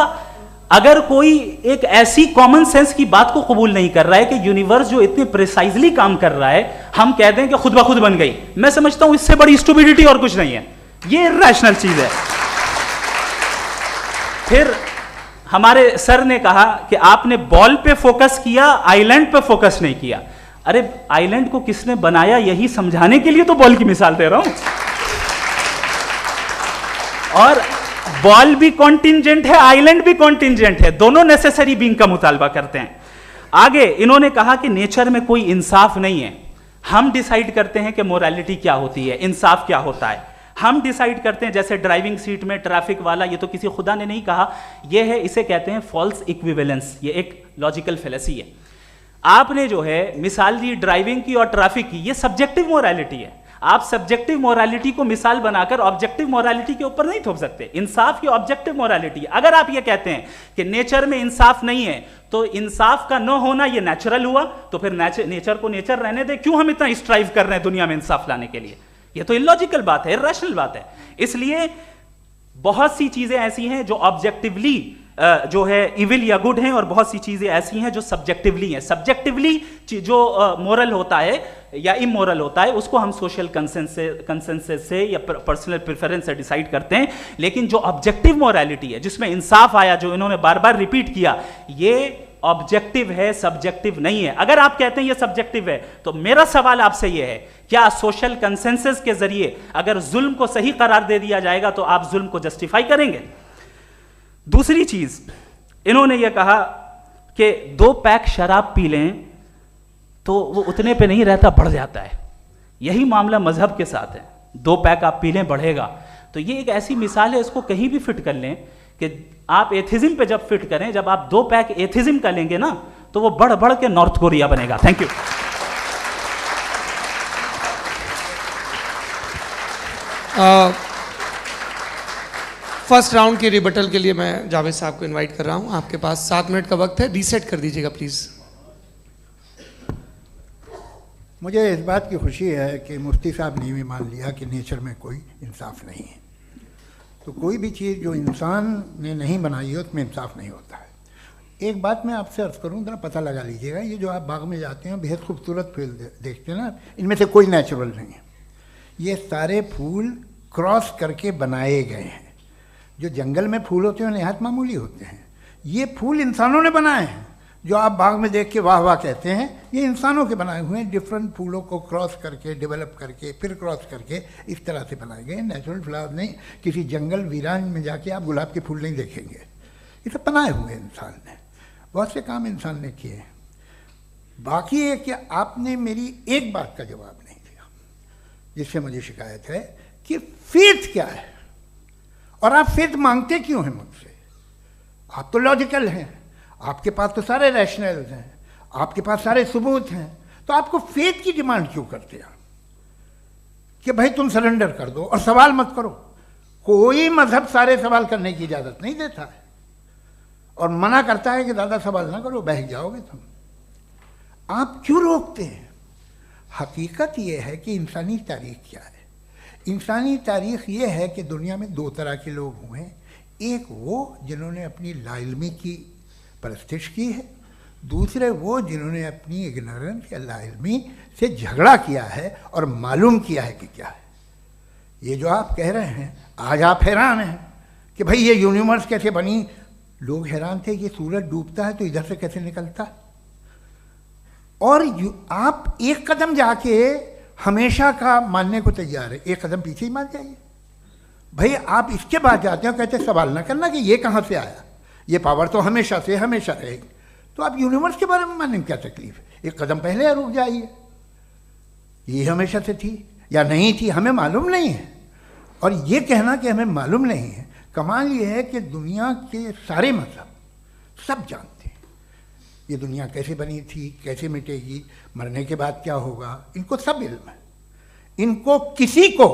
अगर कोई एक ऐसी कॉमन सेंस की बात को कबूल नहीं कर रहा है कि यूनिवर्स जो इतने प्रिसाइजली काम कर रहा है, हम कह दें कि खुद ब खुद बन गई, मैं समझता हूं इससे बड़ी स्टुपिडिटी और कुछ नहीं है। ये इर्रेशनल चीज है। फिर हमारे सर ने कहा कि आपने बॉल पे फोकस किया, आइलैंड पे फोकस नहीं किया। अरे आइलैंड को किसने बनाया यही समझाने के लिए तो बॉल की मिसाल दे रहा हूं। और बॉल भी कॉन्टिंजेंट है, आइलैंड भी कॉन्टिंजेंट है, दोनों नेसेसरी बीइंग का मुतालबा करते हैं। आगे इन्होंने कहा कि नेचर में कोई इंसाफ नहीं है। हम डिसाइड करते हैं कि मोरालिटी क्या होती है, इंसाफ क्या होता है। हम डिसाइड करते हैं, जैसे ड्राइविंग सीट में ट्रैफिक वाला, ये तो किसी खुदा ने नहीं कहा, ये है, इसे कहते हैं फॉल्स इक्विवेलेंस। ये एक लॉजिकल फेलेसी है। आपने जो है मिसाल दी ड्राइविंग की और ट्रैफिक की, ये सब्जेक्टिव मोरालिटी है। आप सब्जेक्टिव मोरालिटी को मिसाल बनाकर ऑब्जेक्टिव मोरालिटी के ऊपर नहीं थोप सकते। इंसाफ की ऑब्जेक्टिव मोरालिटी है। अगर आप ये कहते हैं कि नेचर में इंसाफ नहीं है तो इंसाफ का न होना ये नेचुरल हुआ, तो फिर नेचर को नेचर रहने दे, क्यों हम इतना स्ट्राइव कर रहे हैं दुनिया में इंसाफ लाने के लिए? ये तो इलॉजिकल बात है, इर्रेशनल बात है। इसलिए बहुत सी चीजें ऐसी हैं जो ऑब्जेक्टिवली जो है इविल या गुड हैं, और बहुत सी चीजें ऐसी हैं जो सब्जेक्टिवली हैं। सब्जेक्टिवली जो मोरल होता है या इमोरल होता है उसको हम सोशल कंसेंसस से या पर्सनल प्रेफरेंस से डिसाइड करते हैं। लेकिन जो ऑब्जेक्टिव मोरालिटी है जिसमें इंसाफ आया, जो इन्होंने बार बार रिपीट किया, ये ऑब्जेक्टिव है, सब्जेक्टिव नहीं है। अगर आप कहते हैं ये सब्जेक्टिव है तो मेरा सवाल आपसे ये है, क्या सोशल कंसेंसस के जरिए अगर जुल्म को सही करार दे दिया जाएगा तो आप जुल्म को जस्टिफाई करेंगे? दूसरी चीज इन्होंने ये कहा कि 2 पैक शराब पी लें तो वो उतने पे नहीं रहता, बढ़ जाता है। यही मामला मजहब के साथ है। 2 पैक आप पी लें, बढ़ेगा। तो ये एक ऐसी मिसाल है, इसको कहीं भी फिट कर लें कि आप एथिज्म पे जब फिट करें, जब आप 2 पैक एथिज्म का लेंगे ना तो वो बढ़ बढ़ के नॉर्थ कोरिया बनेगा। Thank you.
फर्स्ट राउंड के रिबटल के लिए मैं जावेद साहब को इनवाइट कर रहा हूं। आपके पास 7 मिनट का वक्त है, रीसेट कर दीजिएगा प्लीज।
मुझे इस बात की खुशी है कि मुफ्ती साहब ने भी मान लिया कि नेचर में कोई इंसाफ नहीं है। तो कोई भी चीज़ जो इंसान ने नहीं बनाई है उसमें इंसाफ नहीं होता है। एक बात मैं आपसे अर्ज़ करूँ, जरा पता लगा लीजिएगा, ये जो आप बाग में जाते हैं बेहद खूबसूरत फूल देखते हैं ना, इनमें से कोई नेचुरल नहीं है। ये सारे फूल क्रॉस करके बनाए गए हैं। जो जंगल में फूल होते हैं नहायत मामूली होते हैं, ये फूल इंसानों ने बनाए हैं। जो आप बाग में देख के वाह वाह कहते हैं, ये इंसानों के बनाए हुए हैं। डिफरेंट फूलों को क्रॉस करके, डेवलप करके, फिर क्रॉस करके इस तरह से बनाए गए। नेचुरल फ्लावर नहीं। किसी जंगल वीरान में जाके आप गुलाब के फूल नहीं देखेंगे। ये सब बनाए हुए इंसान ने, बहुत से काम इंसान ने किए हैं। बाकी है कि आपने मेरी एक बात का जवाब नहीं दिया, जिससे मुझे शिकायत है कि फेथ क्या है और आप फेथ मांगते क्यों हैं मुझसे। आप तो लॉजिकल हैं, आपके पास तो सारे रैशनल्स हैं, आपके पास सारे सबूत हैं, तो आपको फेथ की डिमांड क्यों करते हैं कि भाई तुम सरेंडर कर दो और सवाल मत करो। कोई मजहब सारे सवाल करने की इजाज़त नहीं देता है और मना करता है कि ज़्यादा सवाल ना करो, बहक जाओगे तुम। आप क्यों रोकते हैं? हकीकत यह है कि इंसानी तारीख क्या है। इंसानी तारीख ये है कि दुनिया में 2 तरह के लोग हुए हैं। एक वो जिन्होंने अपनी लाइल्मी की परस्तिश की है, दूसरे वो जिन्होंने अपनी इग्नोरेंस या लाइल्मी से झगड़ा किया है और मालूम किया है कि क्या है। ये जो आप कह रहे हैं, आज आप हैरान हैं कि भाई ये यूनिवर्स कैसे बनी। लोग हैरान थे कि सूरज डूबता है तो इधर से कैसे निकलता। और आप एक कदम जाके हमेशा का मानने को तैयार है, एक कदम पीछे ही मान जाइए। भाई आप इसके बाद जाते हो, कहते सवाल ना करना कि ये कहाँ से आया, ये पावर तो हमेशा से हमेशा रहेगी। तो आप यूनिवर्स के बारे में मानने में क्या तकलीफ है? एक कदम पहले रुक जाइए, ये हमेशा से थी या नहीं थी हमें मालूम नहीं है। और ये कहना कि हमें मालूम नहीं है, कमाल ये है कि दुनिया के सारे मजहब सब जानते हैं ये दुनिया कैसे बनी थी, कैसे मिटेगी, मरने के बाद क्या होगा, इनको सब इल्म है। इनको किसी को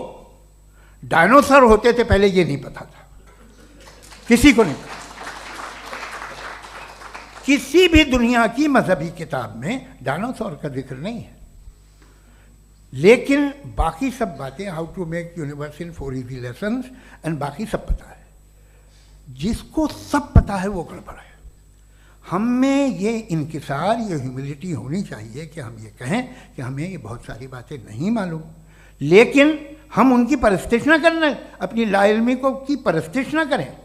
डायनासोर होते थे पहले ये नहीं पता था, किसी को नहीं पता। किसी भी दुनिया की मजहबी किताब में डायनासोर का जिक्र नहीं है। लेकिन बाकी सब बातें, how to make universe in 4 easy lessons and बाकी सब पता है। जिसको सब पता है वो गड़बड़ है। हम में ये इनकिसार, ये ह्यूमिलिटी होनी चाहिए कि हम ये कहें कि हमें ये बहुत सारी बातें नहीं मालूम, लेकिन हम उनकी परस्तिश ना करें, अपनी लाइल्मी को की परस्तिश ना करें,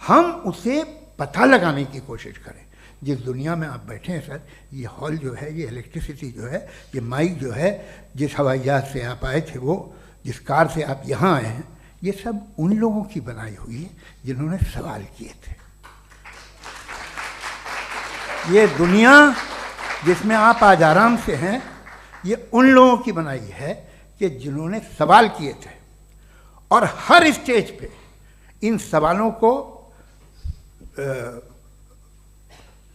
हम उसे पता लगाने की कोशिश करें। जिस दुनिया में आप बैठे हैं सर, ये हॉल जो है, ये इलेक्ट्रिसिटी जो है, ये माइक जो है, जिस हवाई जहाज से आप आए थे, वो जिस कार से आप यहाँ आए हैं, ये सब उन लोगों की बनाई हुई है जिन्होंने सवाल किए थे। ये दुनिया जिसमें आप आज आराम से हैं, ये उन लोगों की बनाई है कि जिन्होंने सवाल किए थे। और हर स्टेज पे इन सवालों को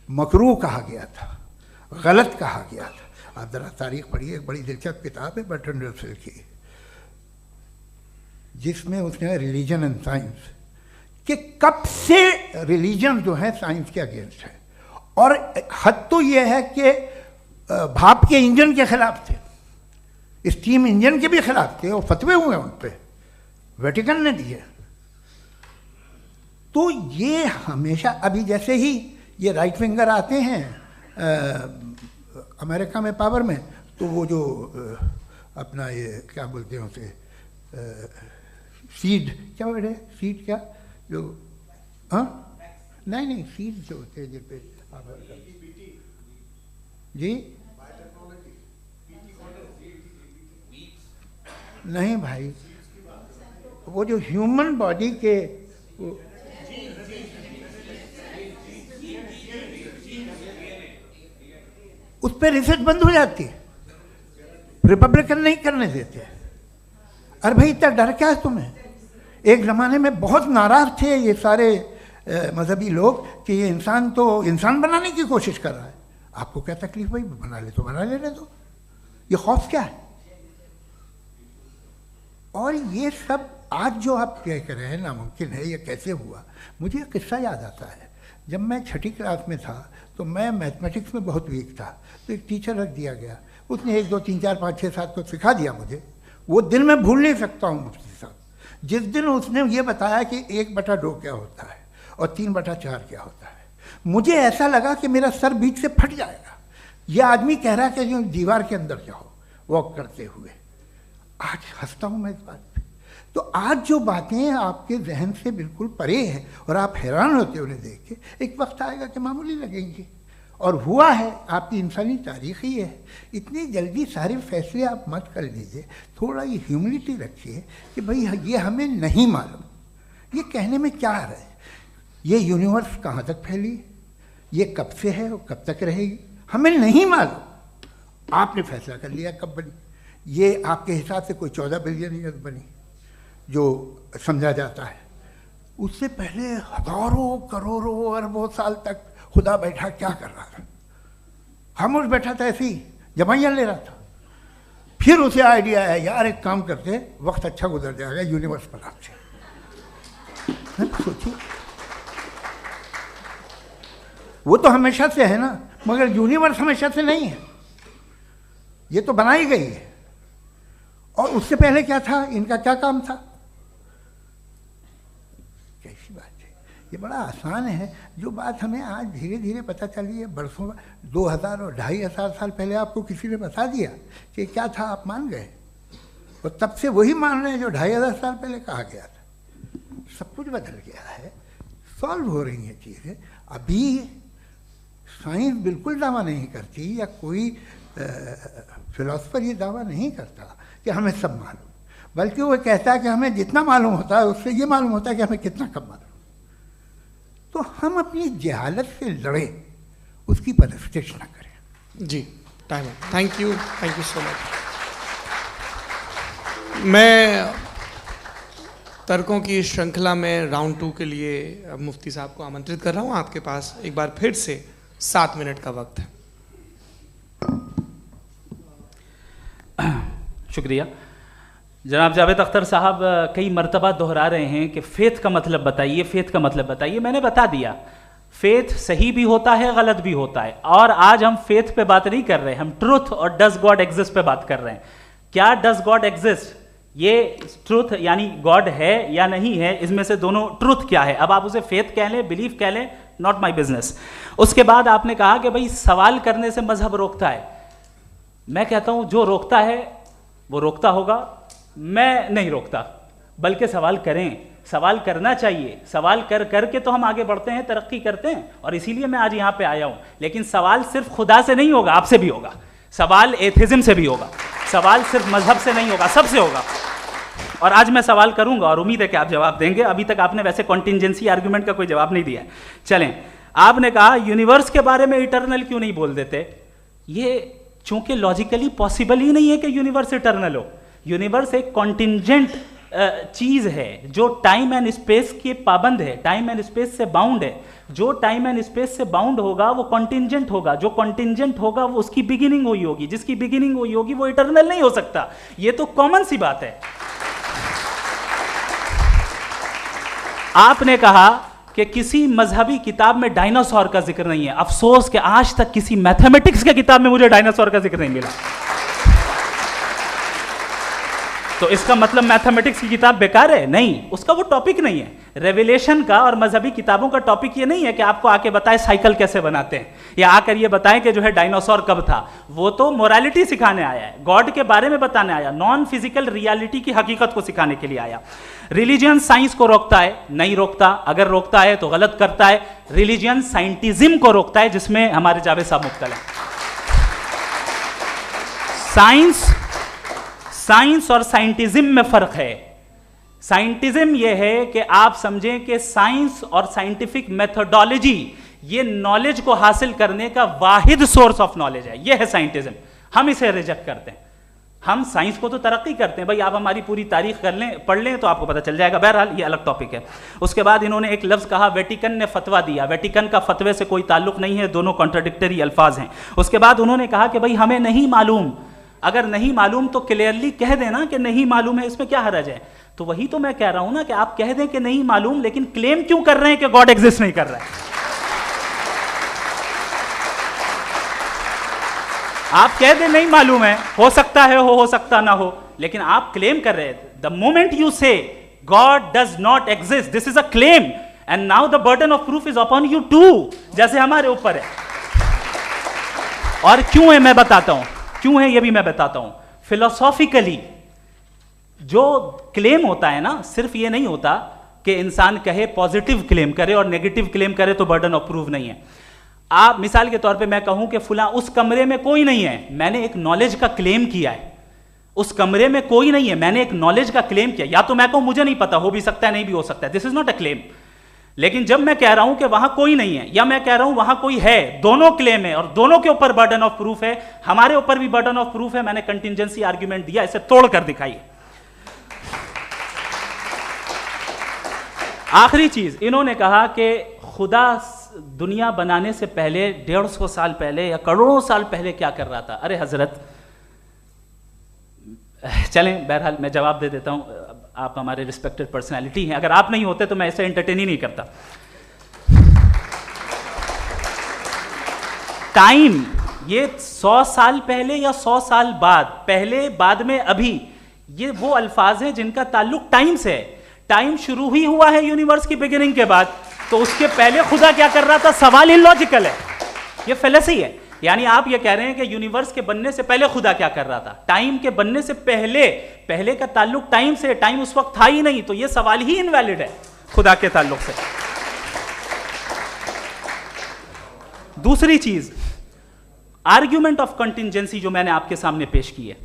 मकरूह कहा गया था, गलत कहा गया था। आप ज़रा तारीख पढ़िए, एक बड़ी दिलचस्प किताब है बर्ट्रैंड रसेल की, जिसमें उसने रिलीजन एंड साइंस कि कब से रिलीजन जो है साइंस के अगेंस्ट है। और हद तो यह है कि भाप के इंजन के खिलाफ थे, स्टीम इंजन के भी खिलाफ थे, और फतवे हुए उन पर, वेटिकन ने दिए। तो ये हमेशा, अभी जैसे ही ये राइट विंगर आते हैं अमेरिका में पावर में, तो वो जो अपना ये क्या बोलते हैं उसे, सीड क्या बोलते हैं, सीड क्या जो, हाँ नहीं सीड जो होते हैं जिन पे जी नहीं भाई, वो जो ह्यूमन बॉडी के उस पर रिसर्च बंद हो जाती है, रिपब्लिकन नहीं करने देते। अरे भाई इतना डर क्या है तुम्हें? एक ज़माने में बहुत नाराज़ थे ये सारे मजहबी लोग कि ये इंसान तो इंसान बनाने की कोशिश कर रहा है। आपको क्या तकलीफ भाई, बना ले तो बना लेने दो, ये खौफ क्या है? और ये सब आज जो आप कह रहे हैं नामुमकिन है, ये कैसे हुआ, मुझे एक किस्सा याद आता है। जब मैं 6ठी क्लास में था तो मैं मैथमेटिक्स में बहुत वीक था, तो एक टीचर रख दिया गया, उसने 1 2 3 4 5 6 7 को सिखा दिया मुझे। वो दिन मैं भूल नहीं सकता हूँ मुफ्ती साहब, जिस दिन उसने ये बताया कि 1/2 क्या होता है और 3/4 क्या होता है, मुझे ऐसा लगा कि मेरा सर बीच से फट जाएगा। ये आदमी कह रहा है कि जो दीवार के अंदर जाओ वॉक करते हुए। आज हंसता हूँ मैं इस बात पे। तो आज जो बातें आपके जहन से बिल्कुल परे हैं और आप हैरान होते उन्हें देख के, एक वक्त आएगा कि मामूली लगेंगे। और हुआ है, आपकी इंसानी तारीख ही है। इतनी जल्दी सारे फैसले आप मत कर लीजिए, थोड़ा ये ह्यूमिलिटी रखिए कि भाई ये हमें नहीं मालूम। ये कहने में क्या है, ये यूनिवर्स कहाँ तक फैली, ये कब से है और कब तक रहेगी, हमें नहीं मालूम। आपने फैसला कर लिया कब बनी, ये आपके हिसाब से कोई 14 बिलियन ईयर बनी जो समझा जाता है। उससे पहले हजारों करोड़ों अरबों साल तक खुदा बैठा क्या कर रहा था, खामोश बैठा था, ऐसे ही जमाइयाँ ले रहा था। फिर उसे आइडिया आया, यार एक काम करते, वक्त अच्छा गुजर जाएगा, यूनिवर्स पर आपसे सोचिए। वो तो हमेशा से है ना, मगर यूनिवर्स हमेशा से नहीं है, ये तो बनाई गई है। और उससे पहले क्या था, इनका क्या काम था, कैसी बात है। ये बड़ा आसान है, जो बात हमें आज धीरे धीरे पता चली है। बरसों 2000 और 2500 साल पहले आपको किसी ने बता दिया कि क्या था, आप मान गए, और तब से वही मान रहे हैं जो 2500 साल पहले कहा गया था। सब कुछ बदल गया है, सॉल्व हो रही हैं चीज़ें। अभी साइंस बिल्कुल दावा नहीं करती, या कोई फिलोसफर ये दावा नहीं करता कि हमें सब मालूम, बल्कि वो कहता है कि हमें जितना मालूम होता है उससे ये मालूम होता है कि हमें कितना कम मालूम। तो हम अपनी जहालत से लड़ें, उसकी परस्तिश न करें।
जी, टाइम है। Thank you so much. मैं तर्कों की श्रृंखला में राउंड 2 के लिए मुफ्ती साहब को आमंत्रित कर रहा हूँ। आपके पास एक बार फिर से 7 मिनट का वक्त है।
शुक्रिया। जनाब जावेद अख्तर साहब कई मर्तबा दोहरा रहे हैं कि फ़ेथ का मतलब बताइए, फ़ेथ का मतलब बताइए। मैंने बता दिया, फ़ेथ सही भी होता है, गलत भी होता है। और आज हम फ़ेथ पे बात नहीं कर रहे, हम ट्रुथ और डज गॉड एग्जिस्ट पे बात कर रहे हैं। क्या डज गॉड एग्जिस्ट, ये ट्रुथ यानी गॉड है या नहीं है, इसमें से दोनों ट्रुथ क्या है। अब आप उसे फेथ कह लें, बिलीफ कह लें, नॉट माई बिजनेस। उसके बाद आपने कहा कि भाई सवाल करने से मजहब रोकता है। मैं कहता हूं जो रोकता है वो रोकता होगा, मैं नहीं रोकता, बल्कि सवाल करें, सवाल करना चाहिए। सवाल कर करके तो हम आगे बढ़ते हैं, तरक्की करते हैं, और इसीलिए मैं आज यहां पे आया हूं। लेकिन सवाल सिर्फ खुदा से नहीं होगा, आपसे भी होगा। सवाल एथिज्म से भी होगा, सवाल सिर्फ मजहब से नहीं होगा, सबसे होगा। और आज मैं सवाल करूंगा और उम्मीद है कि आप जवाब देंगे। अभी तक आपने वैसे कॉन्टिंजेंसी आर्गुमेंट का कोई जवाब नहीं दिया है। चलें, आपने कहा यूनिवर्स के बारे में इटर्नल क्यों नहीं बोल देते। ये चूंकि लॉजिकली पॉसिबल ही नहीं है कि यूनिवर्स इटर्नल हो। यूनिवर्स एक कॉन्टिंजेंट चीज है जो टाइम एंड स्पेस के पाबंद है, टाइम एंड स्पेस से बाउंड है। जो टाइम एंड स्पेस से बाउंड होगा वो कॉन्टिंजेंट होगा, जो कॉन्टिंजेंट होगा वो उसकी बिगिनिंग हुई होगी, जिसकी बिगिनिंग हुई होगी वो इटर्नल नहीं हो सकता। ये तो कॉमन सी बात है। आपने कहा कि किसी मजहबी किताब में डायनासोर का जिक्र नहीं है। अफसोस कि आज तक किसी मैथमेटिक्स के किताब में मुझे डायनासोर का जिक्र नहीं मिला। तो इसका मतलब मैथमेटिक्स की किताब बेकार है? नहीं, उसका वो टॉपिक नहीं है। रेवलेशन का और मजहबी किताबों का टॉपिक ये नहीं है कि आपको आके बताए साइकिल कैसे बनाते हैं, या आकर ये बताएं कि जो है डायनासोर कब था। वो तो मोरालिटी सिखाने आया है, गॉड के बारे में बताने आया, नॉन फिजिकल रियलिटी की हकीकत को सिखाने के लिए आया। रिलीजियन साइंस को रोकता है? नहीं रोकता। अगर रोकता है तो गलत करता है। रिलीजियन साइंटिज्म को रोकता है, जिसमें हमारे जावेद साहब मुब्तला हैं। साइंस और साइंटिज्म में फर्क है। साइंटिज्म यह है कि आप समझें कि साइंस और साइंटिफिक मेथोडोलॉजी ये नॉलेज को हासिल करने का वाहिद सोर्स ऑफ नॉलेज है। यह है साइंटिज्म। हम इसे रिजेक्ट करते हैं। हम साइंस को तो तरक्की करते हैं, भाई आप हमारी पूरी तारीख कर लें, पढ़ लें तो आपको पता चल जाएगा। बहरहाल ये अलग टॉपिक है। उसके बाद इन्होंने एक लफ्ज़ कहा, वेटिकन ने फतवा दिया। वेटिकन का फतवे से कोई ताल्लुक नहीं है, दोनों कॉन्ट्राडिक्टरी अल्फाज हैं। उसके बाद उन्होंने कहा कि भाई हमें नहीं मालूम। अगर नहीं मालूम तो क्लियरली कह देना कि नहीं मालूम है, इसमें क्या हरज है। तो वही तो मैं कह रहा हूं ना कि आप कह दें कि नहीं मालूम, लेकिन क्लेम क्यों कर रहे हैं कि गॉड एग्जिस्ट नहीं कर रहा है? आप कह दें नहीं मालूम है, हो सकता है हो सकता ना हो, लेकिन आप क्लेम कर रहे हैं। The moment you say God does not exist, this is a claim, and now the burden of proof is upon you too, जैसे हमारे ऊपर है। और क्यों है मैं बताता हूं, क्यों है ये भी मैं बताता हूं। फिलोसॉफिकली जो क्लेम होता है ना, सिर्फ ये नहीं होता कि इंसान कहे पॉजिटिव क्लेम करे और नेगेटिव क्लेम करे तो बर्डन ऑफ प्रूफ नहीं है। आप मिसाल के तौर पे मैं कहूं कि फुला उस कमरे में कोई नहीं है, मैंने एक नॉलेज का क्लेम किया है। उस कमरे में कोई नहीं है, मैंने एक नॉलेज का क्लेम किया। या तो मैं कहूं मुझे नहीं पता, हो भी सकता है नहीं भी हो सकता है, this is not a claim. लेकिन जब मैं कह रहा हूं कि वहां कोई नहीं है या मैं कह रहा हूं वहां कोई है, दोनों क्लेम है और दोनों के ऊपर बर्डन ऑफ प्रूफ है। हमारे ऊपर भी बर्डन ऑफ प्रूफ है, मैंने कंटिजेंसी आर्ग्यूमेंट दिया, इसे तोड़कर दिखाइए। आखिरी चीज, इन्होंने कहा कि खुदा दुनिया बनाने से पहले 150 साल पहले या करोड़ों साल पहले क्या कर रहा था। अरे हजरत, चलें बहरहाल मैं जवाब दे देता हूं, आप हमारे रिस्पेक्टेड पर्सनालिटी हैं, अगर आप नहीं होते तो मैं ऐसे एंटरटेन ही नहीं करता। टाइम, ये 100 साल पहले या 100 साल बाद, पहले बाद में अभी, ये वो अल्फाज हैं जिनका ताल्लुक टाइम से है। टाइम शुरू ही हुआ है यूनिवर्स की बिगिनिंग के बाद, तो उसके पहले खुदा क्या कर रहा था? सवाल इलॉजिकल है, ये फेलेसी है। यानी आप ये कह रहे हैं कि यूनिवर्स के बनने से पहले खुदा क्या कर रहा था? टाइम के बनने से पहले, पहले का ताल्लुक टाइम से, टाइम उस वक्त था ही नहीं, तो ये सवाल ही इनवैलिड है खुदा के ताल्लुक से। दूसरी चीज, आर्ग्यूमेंट ऑफ कंटिजेंसी जो मैंने आपके सामने पेश की है,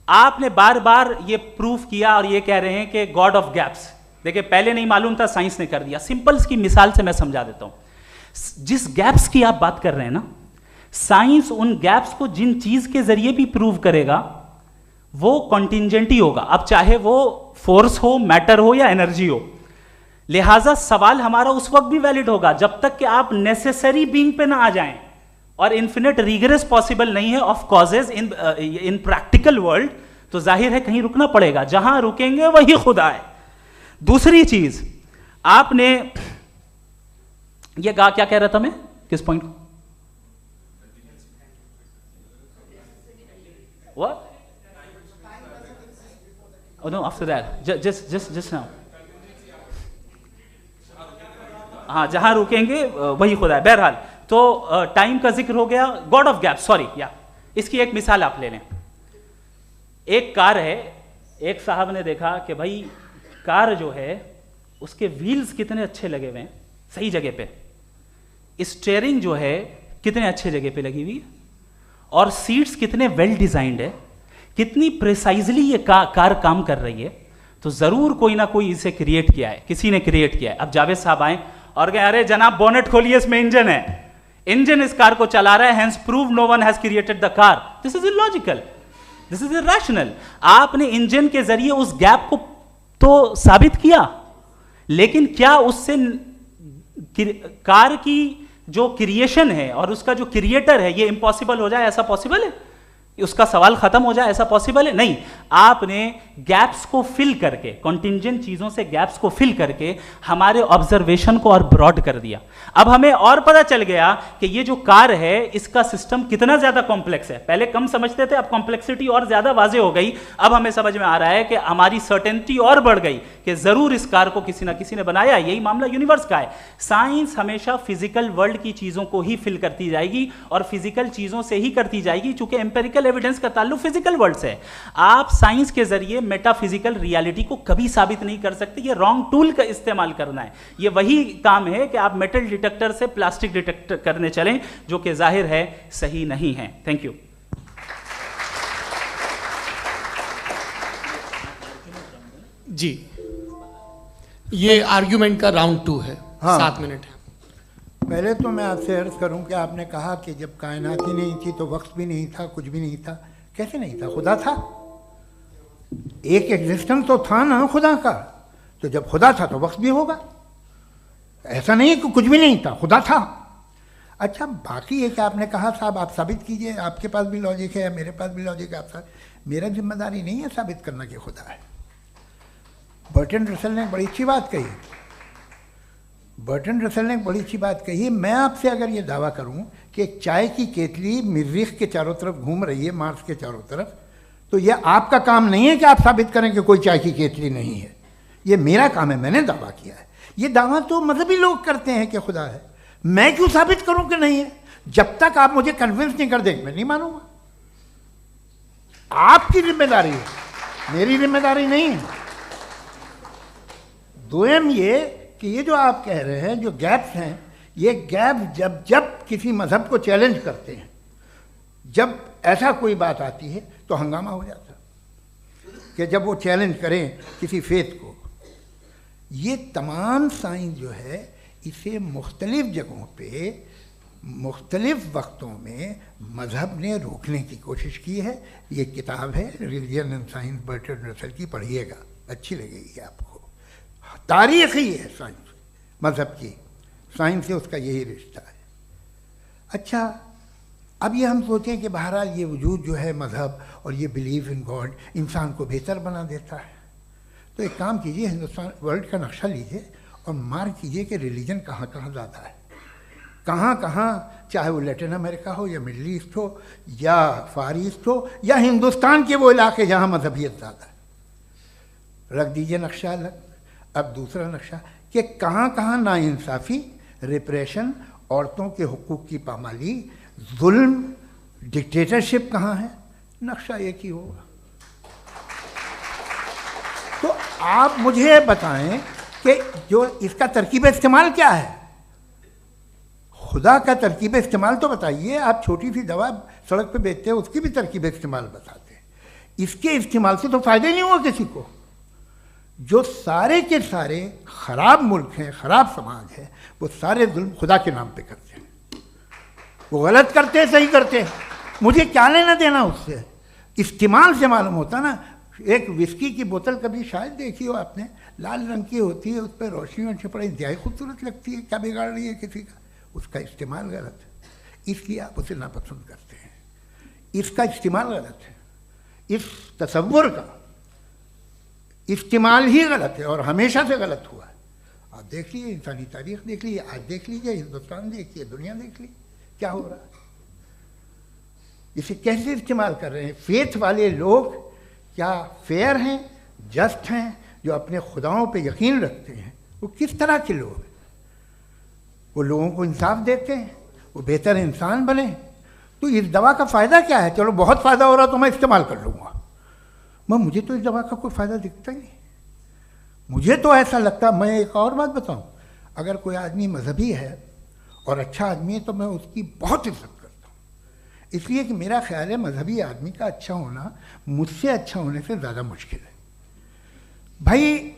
आपने बार बार ये प्रूफ किया और ये कह रहे हैं कि गॉड ऑफ गैप्स। देखिए, पहले नहीं मालूम था, साइंस ने कर दिया। सिंपल्स की मिसाल से मैं समझा देता हूं। जिस गैप्स की आप बात कर रहे हैं ना, साइंस उन गैप्स को जिन चीज के जरिए भी प्रूव करेगा वो कॉन्टिंजेंट ही होगा, अब चाहे वो फोर्स हो, मैटर हो या एनर्जी हो। लिहाजा सवाल हमारा उस वक्त भी वैलिड होगा जब तक कि आप नेसेसरी बीइंग पे ना आ जाएं, और इन्फिनिट रिग्रेस पॉसिबल नहीं है of causes in practical world, तो जाहिर है कहीं रुकना पड़ेगा, जहां रुकेंगे वही खुदा है। दूसरी चीज, आपने ये कहा, क्या कह रहा था मैं, किस पॉइंट को? What? Oh no, after that, just now. हाँ, जहां रुकेंगे वही खुदा है। बहरहाल, तो टाइम का जिक्र हो गया, गॉड ऑफ गैप, सॉरी, या इसकी एक मिसाल आप ले लें। एक कार है, एक साहब ने देखा कि भाई कार जो है उसके व्हील्स कितने अच्छे लगे हुए हैं, सही जगह पे, स्टीयरिंग जो है कितने अच्छे जगह पे लगी हुई है, और सीट्स कितने वेल डिजाइंड है, कितनी प्रिसाइजली ये कार काम कर रही है, तो जरूर कोई ना कोई इसे क्रिएट किया है, किसी ने क्रिएट किया है। अब जावेद साहब आए और कहे, अरे जनाब बोनेट खोलिए, इसमें इंजन है, इंजन इस कार को चला रहा है, hence prove no one has created the car. This is illogical, this is irrational. आपने इंजन के जरिए उस गैप को तो साबित किया, लेकिन क्या उससे कार की जो क्रिएशन है और उसका जो क्रिएटर है ये इम्पॉसिबल हो जाए? ऐसा पॉसिबल है? उसका सवाल खत्म हो जाए, ऐसा पॉसिबल है? नहीं। आपने गैप्स को फिल करके, कॉन्टिंजेंट चीजों से गैप्स को फिल करके हमारे ऑब्जर्वेशन को और ब्रॉड कर दिया। अब हमें और पता चल गया कि ये जो कार है इसका सिस्टम कितना ज्यादा कॉम्प्लेक्स है। पहले कम समझते थे, अब कॉम्प्लेक्सिटी और ज्यादा वाजे हो गई। अब हमें समझ में आ रहा है कि हमारी सर्टेनिटी और बढ़ गई कि जरूर इस कार को किसी ना किसी ने बनाया। यही मामला यूनिवर्स का है। साइंस हमेशा फिजिकल वर्ल्ड की चीजों को ही फिल करती जाएगी और फिजिकल चीजों से ही करती जाएगी, चूंकि एम्पेरिकल एविडेंस का ताल्लुक फिजिकल वर्ल्ड से है। आप साइंस के जरिए मेटाफिजिकल रियलिटी को कभी साबित नहीं कर सकते। ये रॉन्ग टूल का इस्तेमाल करना है। ये वही काम है कि आप मेटल डिटेक्टर से प्लास्टिक डिटेक्टर करने चलें, जो कि जाहिर है सही नहीं है। Thank you.
जी, ये आर्ग्यूमेंट का राउंड 2 है।
हाँ।
7 मिनट है।
पहले तो मैं आपसे अर्ज करूं कि आपने कहा कि जब कायनात ही नहीं थी तो वक्त भी नहीं था, कुछ भी नहीं था। कैसे नहीं था? खुदा था, एक एग्जिस्टेंस तो था ना खुदा का। तो जब खुदा था तो वक्त भी होगा। ऐसा नहीं है कि कुछ भी नहीं था, खुदा था। अच्छा, बाकी एक आपने कहा साहब आप साबित कीजिए, आपके पास भी लॉजिक है या मेरे पास भी लॉजिक है। आप मेरा जिम्मेदारी नहीं है साबित करना कि खुदा है। बर्टन रसल ने बड़ी अच्छी बात कही, बर्टन रसल ने बड़ी अच्छी बात कही। मैं आपसे अगर ये दावा करूं कि एक चाय की केतली मरीख के चारों तरफ घूम रही है, मार्स के चारों तरफ, तो ये आपका काम नहीं है कि आप साबित करें कि कोई चाय की केतली नहीं है। ये मेरा काम है, मैंने दावा किया है। ये दावा तो मजहबी लोग करते हैं कि खुदा है, मैं क्यों साबित करूं कि नहीं है? जब तक आप मुझे कन्विंस नहीं कर देंगे मैं नहीं मानूंगा। आपकी जिम्मेदारी है, मेरी जिम्मेदारी नहीं है। दोयम ये कि ये जो आप कह रहे हैं, जो गैप्स हैं, ये गैप जब जब किसी मजहब को चैलेंज करते हैं, जब ऐसा कोई बात आती है तो हंगामा हो जाता है कि जब वो चैलेंज करें किसी फेथ को। ये तमाम साइंस जो है इसे मुख्तलिफ जगहों पे मुख्तलिफ वक्तों में मजहब ने रोकने की कोशिश की है। ये किताब है religion and science, Burton Russell की, पढ़िएगा, अच्छी लगेगी आपको। तारीख ही है साइंस, मजहब की साइंस से उसका यही रिश्ता है। अच्छा, अब ये हम सोचें कि बहरहाल ये वजूद जो है मजहब और ये बिलीव इन गॉड इंसान को बेहतर बना देता है, तो एक काम कीजिए, हिंदुस्तान वर्ल्ड का नक्शा लीजिए और मार्क कीजिए कि रिलीजन कहाँ कहाँ ज़्यादा है, कहाँ कहाँ, चाहे वो लैटिन अमेरिका हो या मिडल ईस्ट हो या फार ईस्ट हो या हिंदुस्तान के वो इलाके जहाँ मजहबियत ज़्यादा है। रख दीजिए नक्शा अलग। अब दूसरा नक्शा कि कहाँ कहाँ नाइंसाफ़ी, रिप्रेशन, औरतों के हुकूक की पामाली, जुल्म, डिक्टेटरशिप कहाँ है, नक्शा एक ही होगा। तो आप मुझे बताएं कि जो इसका तरकीब इस्तेमाल क्या है, खुदा का तरकीब इस्तेमाल तो बताइए। आप छोटी सी दवा सड़क पे बेचते हैं, उसकी भी तरकीब इस्तेमाल बताते हैं। इसके इस्तेमाल से तो फ़ायदा ही नहीं हुआ किसी को। जो सारे के सारे ख़राब मुल्क हैं, ख़राब समाज है, वो सारे जुल्म खुदा के नाम पे करते हैं। वो गलत करते हैं, सही करते हैं, मुझे क्या लेना देना उससे। इस्तेमाल से मालूम होता ना। एक विस्की की बोतल कभी शायद देखी हो आपने, लाल रंग की होती है, उस पर रोशनी और छिपड़े, इंतहाई खूबसूरत लगती है, क्या बिगाड़ रही है किसी का? उसका इस्तेमाल गलत है, इसलिए आप उसे नापसंद करते हैं। इसका इस्तेमाल गलत है, इस तसव्वुर का इस्तेमाल ही गलत है और हमेशा से गलत हुआ है। आप देख लीजिए, इंसानी तारीख देख लीजिए, आज देख लीजिए, हिंदुस्तान देखिए, दुनिया देख लीजिए, क्या हो रहा है। इसे कैसे इस्तेमाल कर रहे हैं? फेथ वाले लोग क्या फेयर हैं, जस्ट हैं, जो अपने खुदाओं पे यकीन रखते हैं, वो किस तरह के लोग हैं? वो लोगों को इंसाफ देते हैं, वो बेहतर इंसान बने। तो इस दवा का फ़ायदा क्या है? चलो बहुत फ़ायदा हो रहा तो मैं इस्तेमाल कर लूँगा, मैं मुझे तो इस दवा का कोई फ़ायदा दिखता ही नहीं। मुझे तो ऐसा लगता, मैं एक और बात बताऊँ, अगर कोई आदमी मजहबी है और अच्छा आदमी है तो मैं उसकी बहुत इज्जत करता हूँ, इसलिए कि मेरा ख्याल है मजहबी आदमी का अच्छा होना मुझसे अच्छा होने से ज़्यादा मुश्किल है। भाई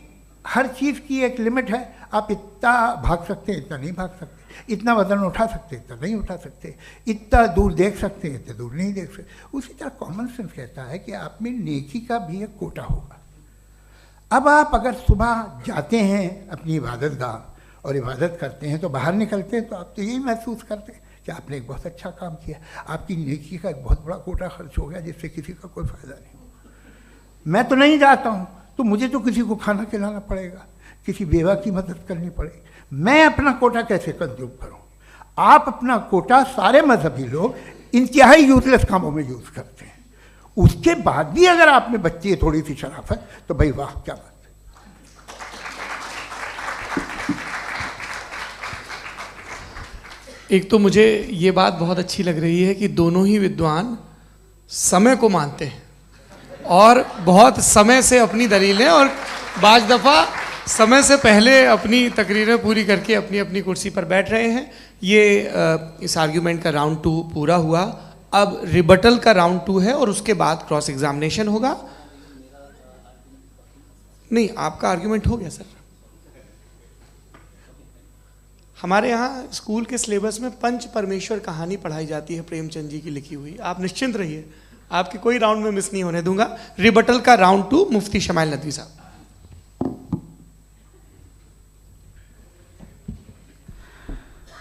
हर चीज़ की एक लिमिट है। आप इतना भाग सकते हैं, इतना नहीं भाग सकते, इतना वजन उठा सकते, इतना नहीं उठा सकते, इतना दूर देख सकते हैं, इतना दूर नहीं देख सकते। उसी तरह कॉमन सेंस कहता है कि आप में नेकी का भी एक कोटा होगा। अब आप अगर सुबह जाते हैं अपनी इबादत गाह और इबादत करते हैं तो बाहर निकलते हैं तो आप तो यही महसूस करते हैं कि आपने एक बहुत अच्छा काम किया, आपकी नेकी का एक बहुत बड़ा कोटा खर्च हो गया जिससे किसी का कोई फ़ायदा नहीं। मैं तो नहीं जाता हूँ तो मुझे तो किसी को खाना खिलाना पड़ेगा, किसी बेवा की मदद करनी पड़ेगी, मैं अपना कोटा कैसे कंज्यूम करूँ? आप अपना कोटा सारे मजहबी लोग इंतहाई यूजलेस कामों में यूज़ करते हैं। उसके बाद भी अगर आप में बच्ची है थोड़ी सी शराफत तो भाई वाह क्या बात है।
एक तो मुझे ये बात बहुत अच्छी लग रही है कि दोनों ही विद्वान समय को मानते हैं और बहुत समय से अपनी दलीलें और बाज़ दफ़ा समय से पहले अपनी तकरीरें पूरी करके अपनी अपनी कुर्सी पर बैठ रहे हैं। ये इस आर्ग्यूमेंट का राउंड 2 पूरा हुआ। अब रिबटल का राउंड 2 है और उसके बाद क्रॉस एग्जामिनेशन होगा। नहीं, आपका आर्ग्यूमेंट हो गया सर। हमारे यहाँ स्कूल के सिलेबस में पंच परमेश्वर कहानी पढ़ाई जाती है, प्रेमचंद जी की लिखी हुई। आप निश्चिंत रहिए, आपके कोई राउंड में मिस नहीं होने दूंगा। रिबटल का राउंड 2 मुफ्ती शमाइल नदवी साहब।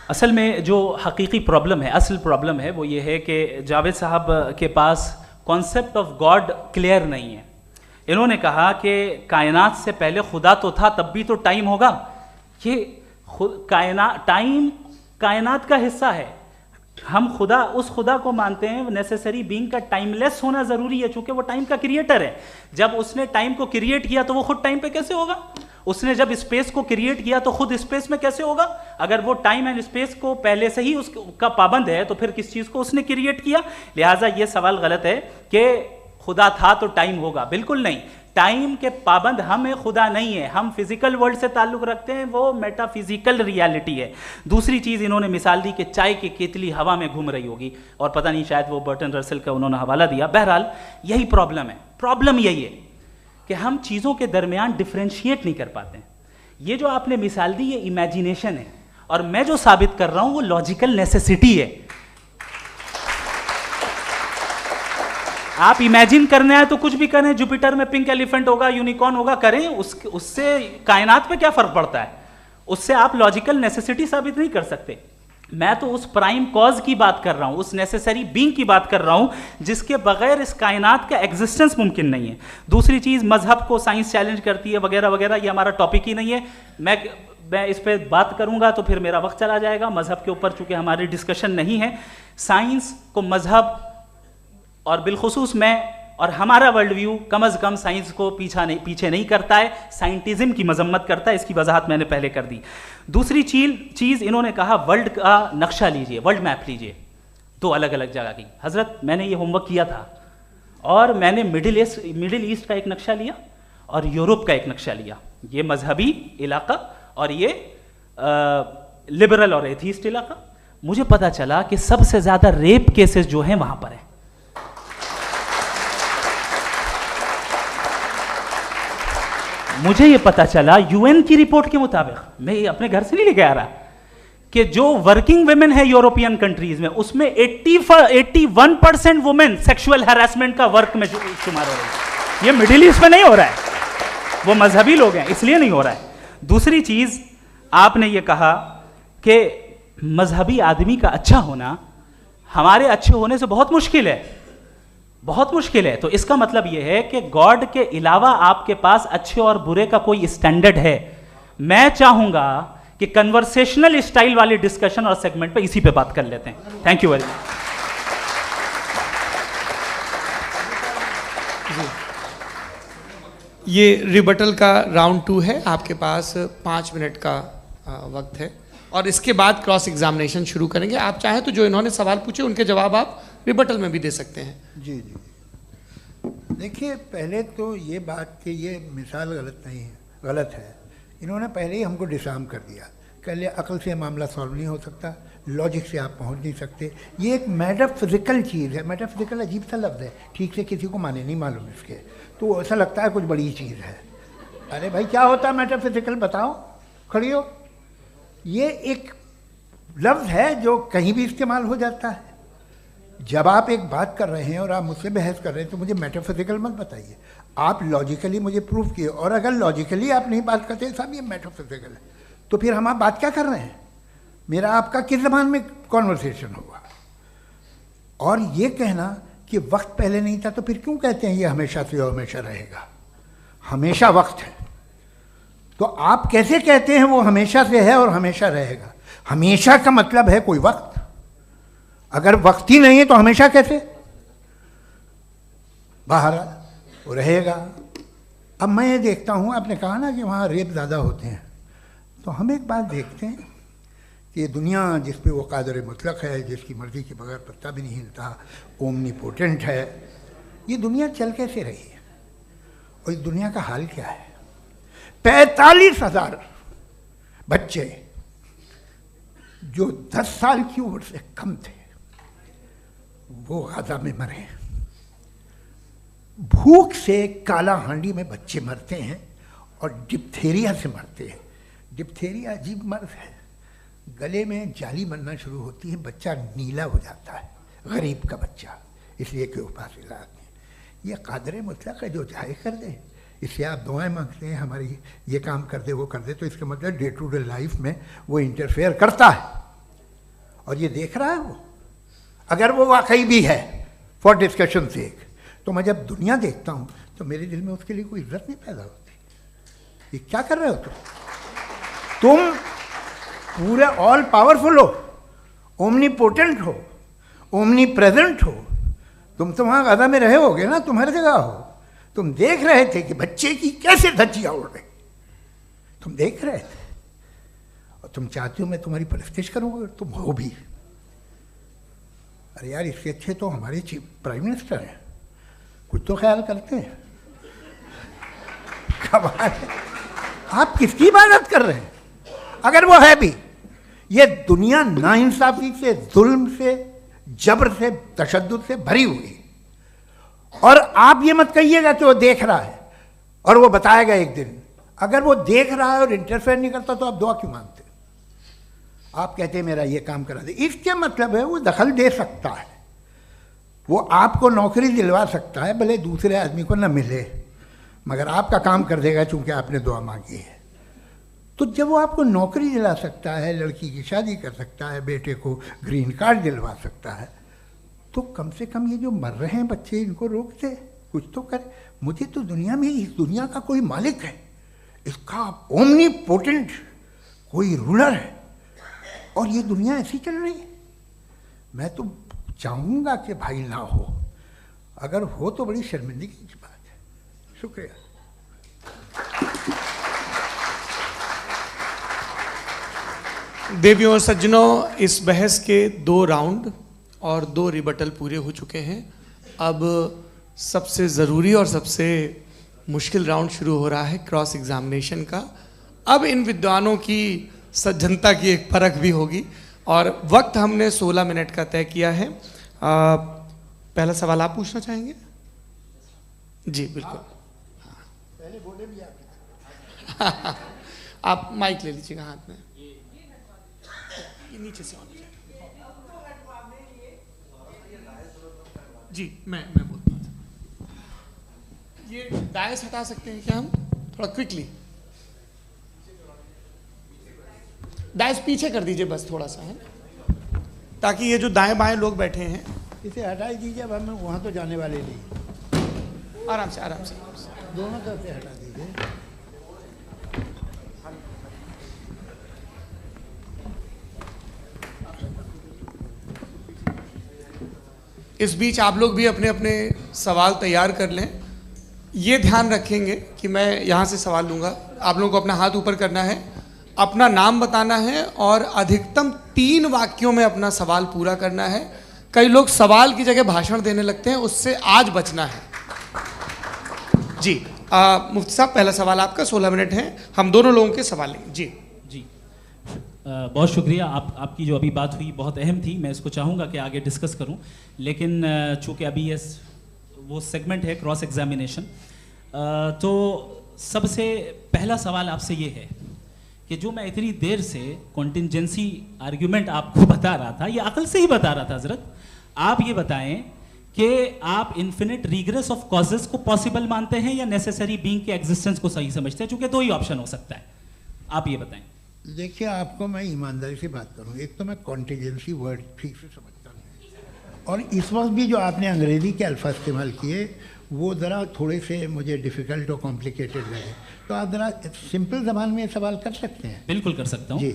असल में जो हकीकी प्रॉब्लम है, असल प्रॉब्लम है वो ये है कि जावेद साहब के पास कॉन्सेप्ट ऑफ गॉड क्लियर नहीं है। इन्होंने कहा कि कायनात से पहले खुदा तो था, तब भी तो टाइम होगा। ये टाइम कायनात का हिस्सा है। हम खुदा, उस खुदा को मानते हैं, नेसेसरी बीइंग का टाइमलेस होना जरूरी है, चूंकि वो टाइम का क्रिएटर है। जब उसने टाइम को क्रिएट किया तो वो खुद टाइम पे कैसे होगा? उसने जब स्पेस को क्रिएट किया तो खुद स्पेस में कैसे होगा? अगर वो टाइम एंड स्पेस को पहले से ही उसका पाबंद है तो फिर किस चीज को उसने क्रिएट किया? लिहाजा ये सवाल गलत है कि खुदा था तो टाइम होगा। बिल्कुल नहीं, टाइम के पाबंद हम हैं, खुदा नहीं है। हम फिजिकल वर्ल्ड से ताल्लुक रखते हैं, वो मेटाफिजिकल रियलिटी है। दूसरी चीज इन्होंने मिसाल दी कि चाय की केतली हवा में घूम रही होगी, और पता नहीं शायद वो बर्टन रसल का उन्होंने हवाला दिया। बहरहाल यही प्रॉब्लम है। प्रॉब्लम यही है कि हम चीजों के दरमियान डिफरेंशिएट नहीं कर पाते। ये जो आपने मिसाल दी ये इमेजिनेशन है, और मैं जो साबित कर रहा हूं वो लॉजिकल नेसेसिटी है। आप इमेजिन करने आए तो कुछ भी करें, जुपिटर में पिंक एलिफेंट होगा, यूनिकॉर्न होगा, करें, उससे कायनात पे क्या फर्क पड़ता है? उससे आप लॉजिकल नेसेसिटी साबित नहीं कर सकते। मैं तो उस प्राइम कॉज की बात कर रहा हूं, उस नेसेसरी बीइंग की बात कर रहा हूं जिसके बगैर इस कायनात का एग्जिस्टेंस मुमकिन नहीं है। दूसरी चीज, मजहब को साइंस चैलेंज करती है वगैरह वगैरह, ये हमारा टॉपिक ही नहीं है। मैं इस पे बात करूंगा तो फिर मेरा वक्त चला जाएगा। मजहब के ऊपर चूंकि हमारी डिस्कशन नहीं है, साइंस को मजहब और बिलखुसूस मैं और हमारा वर्ल्ड व्यू कम अज कम साइंस को पीछे नहीं करता है, साइंटिज्म की मजम्मत करता है। इसकी वजाहत मैंने पहले कर दी। दूसरी चीज इन्होंने कहा वर्ल्ड का नक्शा लीजिए, वर्ल्ड मैप लीजिए, दो अलग अलग जगह की। हजरत मैंने ये होमवर्क किया था, और मैंने मिडिल ईस्ट का एक नक्शा लिया और यूरोप का एक नक्शा लिया। ये मजहबी इलाका और ये लिबरल और एथीस्ट इलाका। मुझे पता चला कि सबसे ज्यादा रेप केसेस जो हैं वहां पर है। मुझे ये पता चला यूएन की रिपोर्ट के मुताबिक, मैं ये अपने घर से नहीं लेके आ रहा, कि जो वर्किंग वुमेन है यूरोपियन कंट्रीज में, उसमें 81% वुमेन सेक्सुअल हैरेसमेंट का वर्क में शुमार हो रही है। ये मिडिल ईस्ट में नहीं हो रहा है, वो मजहबी लोग हैं इसलिए नहीं हो रहा है। दूसरी चीज, आपने ये कहा कि मजहबी आदमी का अच्छा होना हमारे अच्छे होने से बहुत मुश्किल है, बहुत मुश्किल है। तो इसका मतलब यह है कि गॉड के अलावा आपके पास अच्छे और बुरे का कोई स्टैंडर्ड है। मैं चाहूंगा कि कन्वर्सेशनल स्टाइल वाली डिस्कशन और सेगमेंट पे इसी पे बात कर लेते हैं। Thank you very much.
ये रिबटल का राउंड 2 है। आपके पास 5 मिनट का वक्त है, और इसके बाद क्रॉस एग्जामिनेशन शुरू करेंगे। आप चाहें तो जो इन्होंने सवाल पूछे उनके जवाब आप रिबटल में भी दे सकते हैं।
जी जी, देखिए, पहले तो ये बात कि ये मिसाल गलत नहीं है, गलत है। इन्होंने पहले ही हमको डिसार्म कर दिया। कह लिया अकल से मामला सॉल्व नहीं हो सकता, लॉजिक से आप पहुंच नहीं सकते। ये एक मेटाफिजिकल चीज़ है। मेटाफिजिकल अजीब सा लफ्ज़ है, ठीक से किसी को माने नहीं मालूम इसके, तो ऐसा लगता है कुछ बड़ी चीज़ है। अरे भाई, क्या होता है मेटाफिजिकल, बताओ, खड़ी हो। ये एक लफ्ज़ है जो कहीं भी इस्तेमाल हो जाता है। जब आप एक बात कर रहे हैं और आप मुझसे बहस कर रहे हैं तो मुझे मेटाफिजिकल मत बताइए, आप लॉजिकली मुझे प्रूफ किए। और अगर लॉजिकली आप नहीं बात करते साहब ये मेटाफिजिकल है, तो फिर हम आप बात क्या कर रहे हैं? मेरा आपका किस ज़बान में कॉन्वर्सेशन होगा? और ये कहना कि वक्त पहले नहीं था, तो फिर क्यों कहते हैं ये हमेशा से और हमेशा रहेगा? हमेशा वक्त है, तो आप कैसे कहते हैं वो हमेशा से है और हमेशा रहेगा? हमेशा का मतलब है कोई वक्त, अगर वक्त ही नहीं है तो हमेशा कैसे? बाहर वो रहेगा। अब मैं ये देखता हूँ, आपने कहा ना कि वहाँ रेप ज़्यादा होते हैं, तो हम एक बात देखते हैं कि ये दुनिया जिस पे वो कादर मुतलक है, जिसकी मर्ज़ी के बगैर पत्ता भी नहीं हिलता, ओमनीपोटेंट है, ये दुनिया चल कैसे रही है? और इस दुनिया का हाल क्या है? 45,000 बच्चे जो 10 साल की उम्र से कम थे वो गाजा में मरे। भूख से काला हांडी में बच्चे मरते हैं और डिप्थेरिया से मरते हैं। डिप्थेरिया अजीब मर्ज है, गले में जाली बनना शुरू होती है, बच्चा नीला हो जाता है, गरीब का बच्चा, इसलिए कि उपास इलाज में। ये कादर मुतलक है, जो चाहे कर दे। इससे आप दुआएं मांगते हैं हमारी ये काम कर दे वो कर दे, तो इसका मतलब डे टू डे लाइफ में वो इंटरफेयर करता है और ये देख रहा है वो। अगर वो वाकई भी है फॉर डिस्कशन सेक, तो मैं जब दुनिया देखता हूँ तो मेरे दिल में उसके लिए कोई इज्जत नहीं पैदा होती। ये क्या कर रहे हो तुम पूरे ऑल पावरफुल हो, ओमनीपोटेंट हो, ओमनी प्रेजेंट हो। तुम तो वहाँ गादा में रहे होगे ना, तुम हर जगह हो। तुम देख रहे थे कि बच्चे की कैसे धज्जियाँ उड़ रही, तुम देख रहे थे, और तुम चाहते हो मैं तुम्हारी परस्तिश करूँगा, तुम हो भी। अरे यार, इसके अच्छे तो हमारे चीफ प्राइम मिनिस्टर हैं, कुछ तो ख्याल करते हैं। कमाल है, आप किसकी इबादत कर रहे हैं? अगर वो है भी, ये दुनिया नाइंसाफी से, जुल्म से, जबर से, तशद्दुद से भरी हुई। और आप ये मत कहिएगा कि वो देख रहा है और वो बताएगा एक दिन। अगर वो देख रहा है और इंटरफेयर नहीं करता तो आप दुआ क्यों मांगते? आप कहते हैं मेरा ये काम करा दे, इसके मतलब है वो दखल दे सकता है, वो आपको नौकरी दिलवा सकता है, भले दूसरे आदमी को न मिले, मगर आपका काम कर देगा चूंकि आपने दुआ मांगी है। तो जब वो आपको नौकरी दिला सकता है, लड़की की शादी कर सकता है, बेटे को ग्रीन कार्ड दिलवा सकता है, तो कम से कम ये जो मर रहे हैं बच्चे, इनको रोक दे, कुछ तो करे। मुझे तो दुनिया में, इस दुनिया का कोई मालिक है, इसका ओमनीपोटेंट कोई रूलर है, और ये दुनिया ऐसी चल रही है। मैं तो चाहूँगा कि भाई ना हो, अगर हो तो बड़ी शर्मिंदगी की बात है। शुक्रिया।
देवियों और सज्जनों, इस बहस के 2 राउंड और 2 रिबटल पूरे हो चुके हैं। अब सबसे ज़रूरी और सबसे मुश्किल राउंड शुरू हो रहा है, क्रॉस एग्जामिनेशन का। अब इन विद्वानों की सज्जनता की एक परख भी होगी, और वक्त हमने 16 मिनट का तय किया है। पहला सवाल आप पूछना चाहेंगे? जी बिल्कुल।
पहले बोले भी आप।
आप माइक ले लीजिएगा हाथ में, ये नीचे से ऑन कीजिए। जी मैं बोलता था, ये डायस हटा सकते हैं क्या हम थोड़ा क्विकली? डायस पीछे कर दीजिए बस थोड़ा सा, है, ताकि ये जो दाएं बाएं लोग बैठे हैं,
इसे हटा ही दीजिए। अब हम वहाँ तो जाने वाले नहीं।
आराम से आराम से
दोनों तरफ से हटा दीजिए।
इस बीच आप लोग भी अपने अपने सवाल तैयार कर लें। ये ध्यान रखेंगे कि मैं यहाँ से सवाल लूँगा, आप लोगों को अपना हाथ ऊपर करना है, अपना नाम बताना है, और अधिकतम 3 वाक्यों में अपना सवाल पूरा करना है। कई लोग सवाल की जगह भाषण देने लगते हैं, उससे आज बचना है। जी मुफ्ती साहब, पहला सवाल आपका, 16 मिनट हैं, हम दोनों लोगों के सवाल लेंगे। जी
जी बहुत शुक्रिया। आपकी जो अभी बात हुई बहुत अहम थी, मैं इसको चाहूँगा कि आगे डिस्कस करूँ, लेकिन चूँकि अभी वो सेगमेंट है क्रॉस एग्जामिनेशन, तो सबसे पहला सवाल आपसे ये है कि जो मैं इतनी देर से कॉन्टिंजेंसी आर्ग्यूमेंट आपको बता रहा था, ये अकल से ही बता रहा था हजरत, आप ये बताएं कि आप इन्फिनिट रिग्रेस ऑफ कॉजेस को पॉसिबल मानते हैं या नेसेसरी बीइंग के एग्जिस्टेंस को सही समझते हैं, चूंकि 2 ही ऑप्शन हो सकता है, आप ये बताएं।
देखिए, आपको मैं ईमानदारी से बात करूँ, एक तो मैं कॉन्टिजेंसी वर्ड ठीक से समझता नहीं, और इस वक्त भी जो आपने अंग्रेज़ी के अल्फाज इस्तेमाल किए वो ज़रा थोड़े से मुझे डिफ़िकल्ट और कॉम्प्लिकेटेड लगे, तो आप ज़रा सिंपल ज़बान में सवाल कर सकते हैं?
बिल्कुल कर सकता हूँ
जी।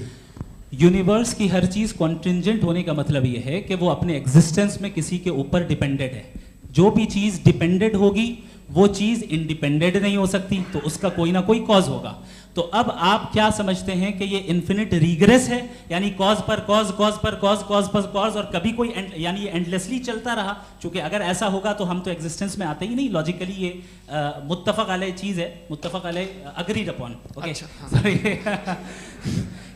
यूनिवर्स की हर चीज़ कॉन्टिंजेंट होने का मतलब ये है कि वो अपने एग्जिस्टेंस में किसी के ऊपर डिपेंडेड है। जो भी चीज़ डिपेंडेड होगी वो चीज़ इंडिपेंडेंट नहीं हो सकती, तो उसका कोई ना कोई कॉज होगा। तो अब आप क्या समझते हैं कि ये इन्फिनिट रिग्रेस है, यानी कॉज पर कॉज, कॉज पर कॉज, कॉज पर कॉज, और कभी कोई यानी ये एंडलेसली चलता रहा? क्योंकि अगर ऐसा होगा तो हम तो एग्जिस्टेंस में आते ही नहीं, लॉजिकली ये मुत्तफक अलैह चीज़ है, मुत्तफक अलैह अग्रीड अपॉन। ओके,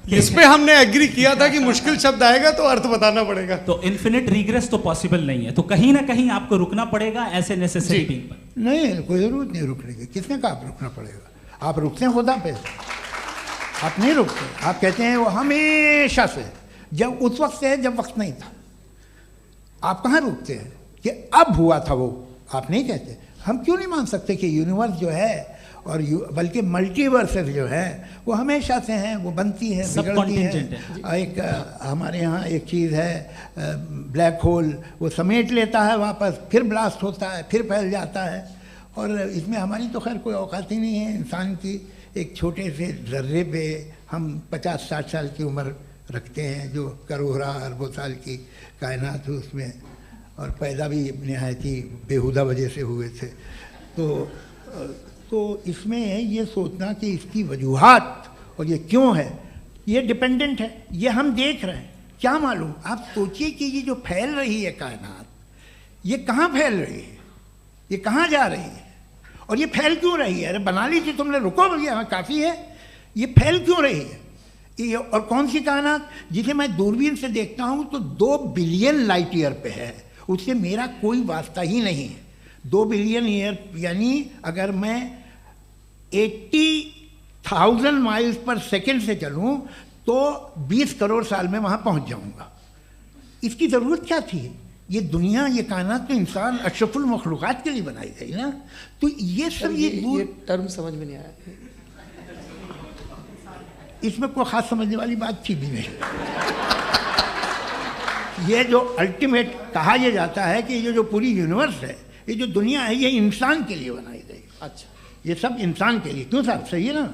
इस पे हमने एग्री किया था कि मुश्किल शब्द आएगा तो अर्थ बताना पड़ेगा।
तो इन्फिनिट रिग्रेस तो पॉसिबल नहीं है, तो कहीं ना कहीं आपको रुकना पड़ेगा ऐसे नेसेसरी बीइंग पर।
नहीं, कोई ज़रूरत नहीं रुकने की। किसने कहा आप रुकना पड़ेगा? आप रुकते हैं खुदा पे, आप नहीं रुकते। आप कहते हैं वो हमेशा से, जब उस वक्त से है जब वक्त नहीं था। आप कहाँ रुकते हैं कि अब हुआ था वो? आप नहीं कहते। हम क्यों नहीं मान सकते कि यूनिवर्स जो है और बल्कि मल्टीवर्सेस जो है वो हमेशा से हैं, वो बनती है, बिगड़ती है। एक हमारे यहाँ एक चीज़ है ब्लैक होल, वो समेट लेता है वापस, फिर ब्लास्ट होता है, फिर फैल जाता है। और इसमें हमारी तो खैर कोई औकात ही नहीं है। इंसान की एक छोटे से ज़र्रे पे हम 50-60 साल की उम्र रखते हैं, जो करोड़ों अरबों साल की कायनात है उसमें, और पैदा भी नहायत ही बेहुदा वजह से हुए थे। तो इसमें ये सोचना कि इसकी वजूहात और ये क्यों है, ये डिपेंडेंट है, ये हम देख रहे हैं, क्या मालूम। आप सोचिए कि ये जो फैल रही है कायनात, ये कहाँ फैल रही है, ये कहाँ जा रही है, और ये फैल क्यों रही है। अरे बना ली थी तुमने, रुको भैया, काफ़ी है। ये फैल क्यों रही है, ये और कौन सी कायनात जिसे मैं दूरबीन से देखता हूँ तो 2 बिलियन लाइट ईयर पे है, उससे मेरा कोई वास्ता ही नहीं है। 2 बिलियन ईयर यानी अगर मैं 80,000 माइल्स पर सेकेंड से चलूँ तो 20 करोड़ साल में वहाँ पहुँच जाऊँगा। इसकी ज़रूरत क्या थी। ये दुनिया, ये कायनात तो इंसान अशरफुल मखलूक़ात के लिए बनाई गई ना। तो ये सब ये
टर्म समझ में नहीं आया।
इसमें कोई ख़ास समझने वाली बात थी भी नहीं। ये जो अल्टीमेट कहा यह जाता है कि ये जो पूरी यूनिवर्स है, ये जो दुनिया है, ये इंसान के लिए बनाई गई।
अच्छा,
ये सब इंसान के लिए। क्यों साहब, सही है ना।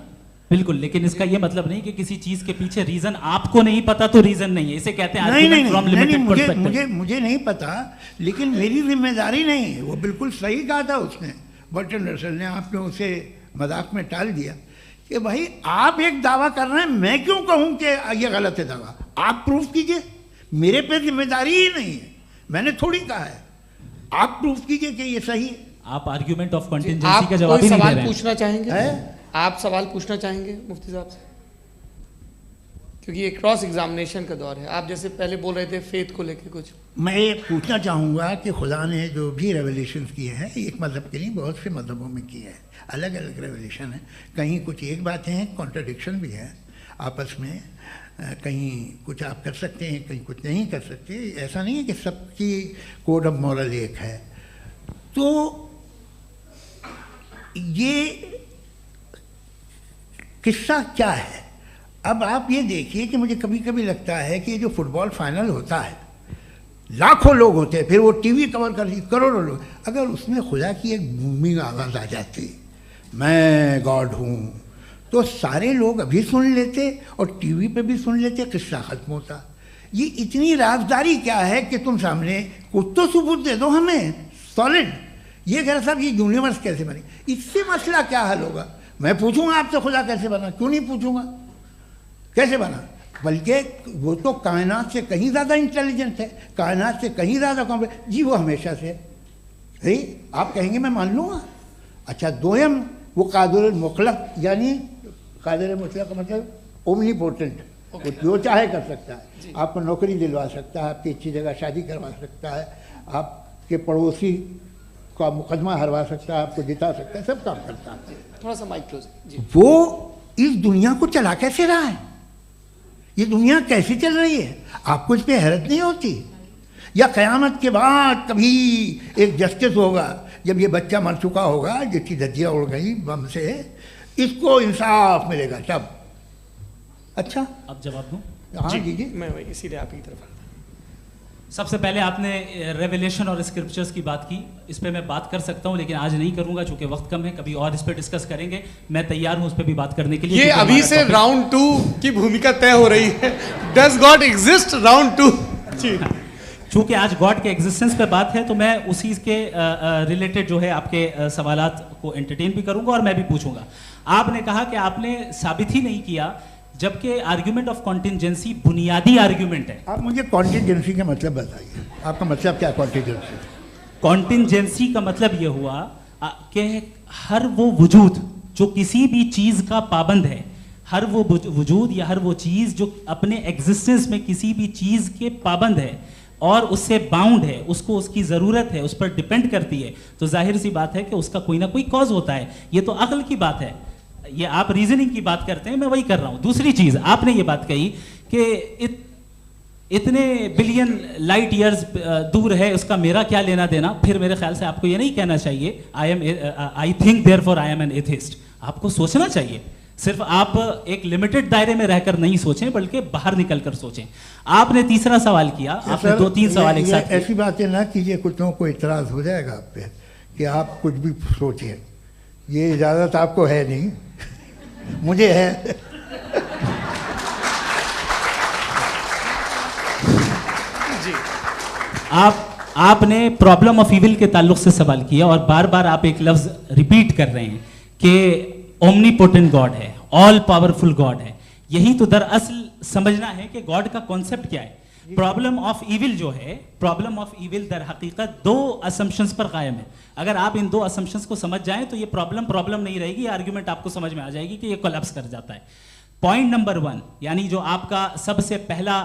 बिल्कुल, लेकिन इसका ये मतलब नहीं कि किसी चीज के पीछे रीजन आपको नहीं पता तो रीजन नहीं है, इसे कहते हैं
नहीं, मुझे नहीं पता, लेकिन मेरी जिम्मेदारी नहीं है। वो बिल्कुल सही कहा था उसने, बर्टन रसल ने। आपने उसे मजाक में टाल दिया कि भाई आप एक दावा कर रहे हैं, मैं क्यों कहूं कि ये गलत है दावा, आप प्रूफ कीजिए, मेरे पे जिम्मेदारी ही नहीं है, मैंने थोड़ी कहा है, आप प्रूफ कीजिए कि ये सही है।
आप आर्ग्यूमेंट ऑफ कंटिजेंसी का जवाब ही नहीं दे
सवाल
रहे हैं।
पूछना चाहेंगे? आप सवाल पूछना चाहेंगे मुफ्ती साहब से, क्योंकि ये क्रॉस एग्जामिनेशन का दौर है। आप जैसे पहले बोल रहे थे फेथ को लेके कुछ।
मैं ये पूछना चाहूँगा कि खुदा ने जो भी रेवलेशन किए हैं, एक मज़हब के लिए बहुत से मज़हबों में किए हैं, अलग अलग रेवलेशन है। कहीं कुछ एक बातें हैं, कॉन्ट्रडिक्शन भी है आपस में, कहीं कुछ आप कर सकते हैं, कहीं कुछ नहीं कर सकते। ऐसा नहीं है कि सबकी कोड ऑफ मॉरल एक है। तो ये किस्सा क्या है। अब आप ये देखिए कि मुझे कभी कभी लगता है कि जो फुटबॉल फाइनल होता है, लाखों लोग होते हैं, फिर वो टीवी कवर कर, करोड़ों लोग, अगर उसमें खुदा की एक बूमिंग आवाज़ आ जाती, मैं गॉड हूँ, तो सारे लोग अभी सुन लेते और टीवी पे भी सुन लेते, किस्सा ख़त्म होता। ये इतनी राजदारी क्या है कि तुम सामने कुछ तो सबूत दे दो हमें सॉलिड। ये कह साहब ये यूनिवर्स कैसे बनी, इससे मसला क्या हल होगा। मैं पूछूंगा आपसे खुदा कैसे बना, क्यों नहीं पूछूंगा कैसे बना, बल्कि वो तो कायनात से कहीं ज़्यादा इंटेलिजेंट है, कायनात से कहीं ज़्यादा कॉम्प्लेक्स। जी वो हमेशा से है, आप कहेंगे मैं मान लूँगा। अच्छा, दोयम वो कादिर मुतलक, यानी कादिर मुतलक का मतलब ओमनीपोटेंट, वो जो चाहे कर सकता है। आपको नौकरी दिलवा सकता है, आपकी अच्छी जगह शादी करवा सकता है, आपके पड़ोसी का मुकदमा हरवा सकता है, आपको जिता सकता है, सब काम करता है।
थोड़ा सा माइक क्लोज जी।
वो इस दुनिया को चला कैसे रहा है, ये दुनिया कैसे चल रही है, आपको इस पर हैरत नहीं होती। या क़यामत के बाद कभी एक जस्टिस होगा, जब ये बच्चा मर चुका होगा, जिसकी धज्जियाँ उड़ गई बम से, इसको इंसाफ मिलेगा तब। अच्छा,
अब जवाब दूं?
हाँ जी,
मैं इसीलिए आप की तरफ।
सबसे पहले आपने रेवलेशन और स्क्रिप्चर्स की बात की, इस पे मैं बात कर सकता हूं, लेकिन आज नहीं करूंगा चूंकि वक्त कम है, कभी और इस पे डिस्कस करेंगे। मैं तैयार हूं उस पे भी बात करने के लिए।
ये अभी से राउंड 2 की भूमिका तय हो रही है। डज गॉड एग्जिस्ट राउंड 2 जी।
चूंकि आज गॉड के एग्जिस्टेंस पे बात है, तो मैं उसी के रिलेटेड जो है आपके सवालात को एंटरटेन भी करूंगा और मैं भी पूछूंगा। आपने कहा कि आपने साबित ही नहीं किया, जबकि आर्ग्यूमेंट ऑफ कॉन्टिजेंसी बुनियादी आर्ग्यूमेंट है।
आप मुझे कॉन्टिजेंसी का मतलब बताइए, आपका मतलब क्या है कॉन्टिजेंसी?
कॉन्टिजेंसी का मतलब यह हुआ कि हर वो वजूद जो किसी भी चीज का पाबंद है, हर वो वजूद या हर वो चीज जो अपने एग्जिस्टेंस में किसी भी चीज के पाबंद है और उससे बाउंड है, उसको उसकी ज़रूरत है, उस पर डिपेंड करती है, तो जाहिर सी बात है कि उसका कोई ना कोई कॉज होता है। ये तो अक्ल की बात है। ये आप रीजनिंग की बात करते हैं, मैं वही कर रहा हूं। दूसरी चीज आपने ये बात कही कि इतने बिलियन लाइट ईयर्स दूर है, उसका मेरा क्या लेना देना। फिर मेरे ख्याल से आपको ये नहीं कहना चाहिए I think therefore I am an atheist. आपको सोचना चाहिए, सिर्फ आप एक लिमिटेड दायरे में रहकर नहीं सोचें, बल्कि बाहर निकलकर सोचें। आपने तीसरा सवाल किया, आपने 2-3 सवाल एक साथ।
ऐसी बातें ना कीजिए, कुछ लोगों को इतराज हो जाएगा आप पे कि आप कुछ भी सोचें, ये इजाज़त आपको है नहीं, मुझे है।
आपने प्रॉब्लम ऑफ इविल के ताल्लुक से सवाल किया और बार बार आप एक लफ्ज रिपीट कर रहे हैं कि ओमनीपोटेंट गॉड है, ऑल पावरफुल गॉड है। यही तो दरअसल समझना है कि गॉड का कॉन्सेप्ट क्या है। प्रॉब्लम ऑफ इविल जो है, प्रॉब्लम ऑफ इविल दर हकीकत दो असम्पशंस पर कायम है। अगर आप इन दो असम्पशंस को समझ जाएं तो ये प्रॉब्लम नहीं रहेगी, आर्ग्यूमेंट आपको समझ में आ जाएगी कि ये कोलैप्स कर जाता है। पॉइंट नंबर 1, यानी जो आपका सबसे पहला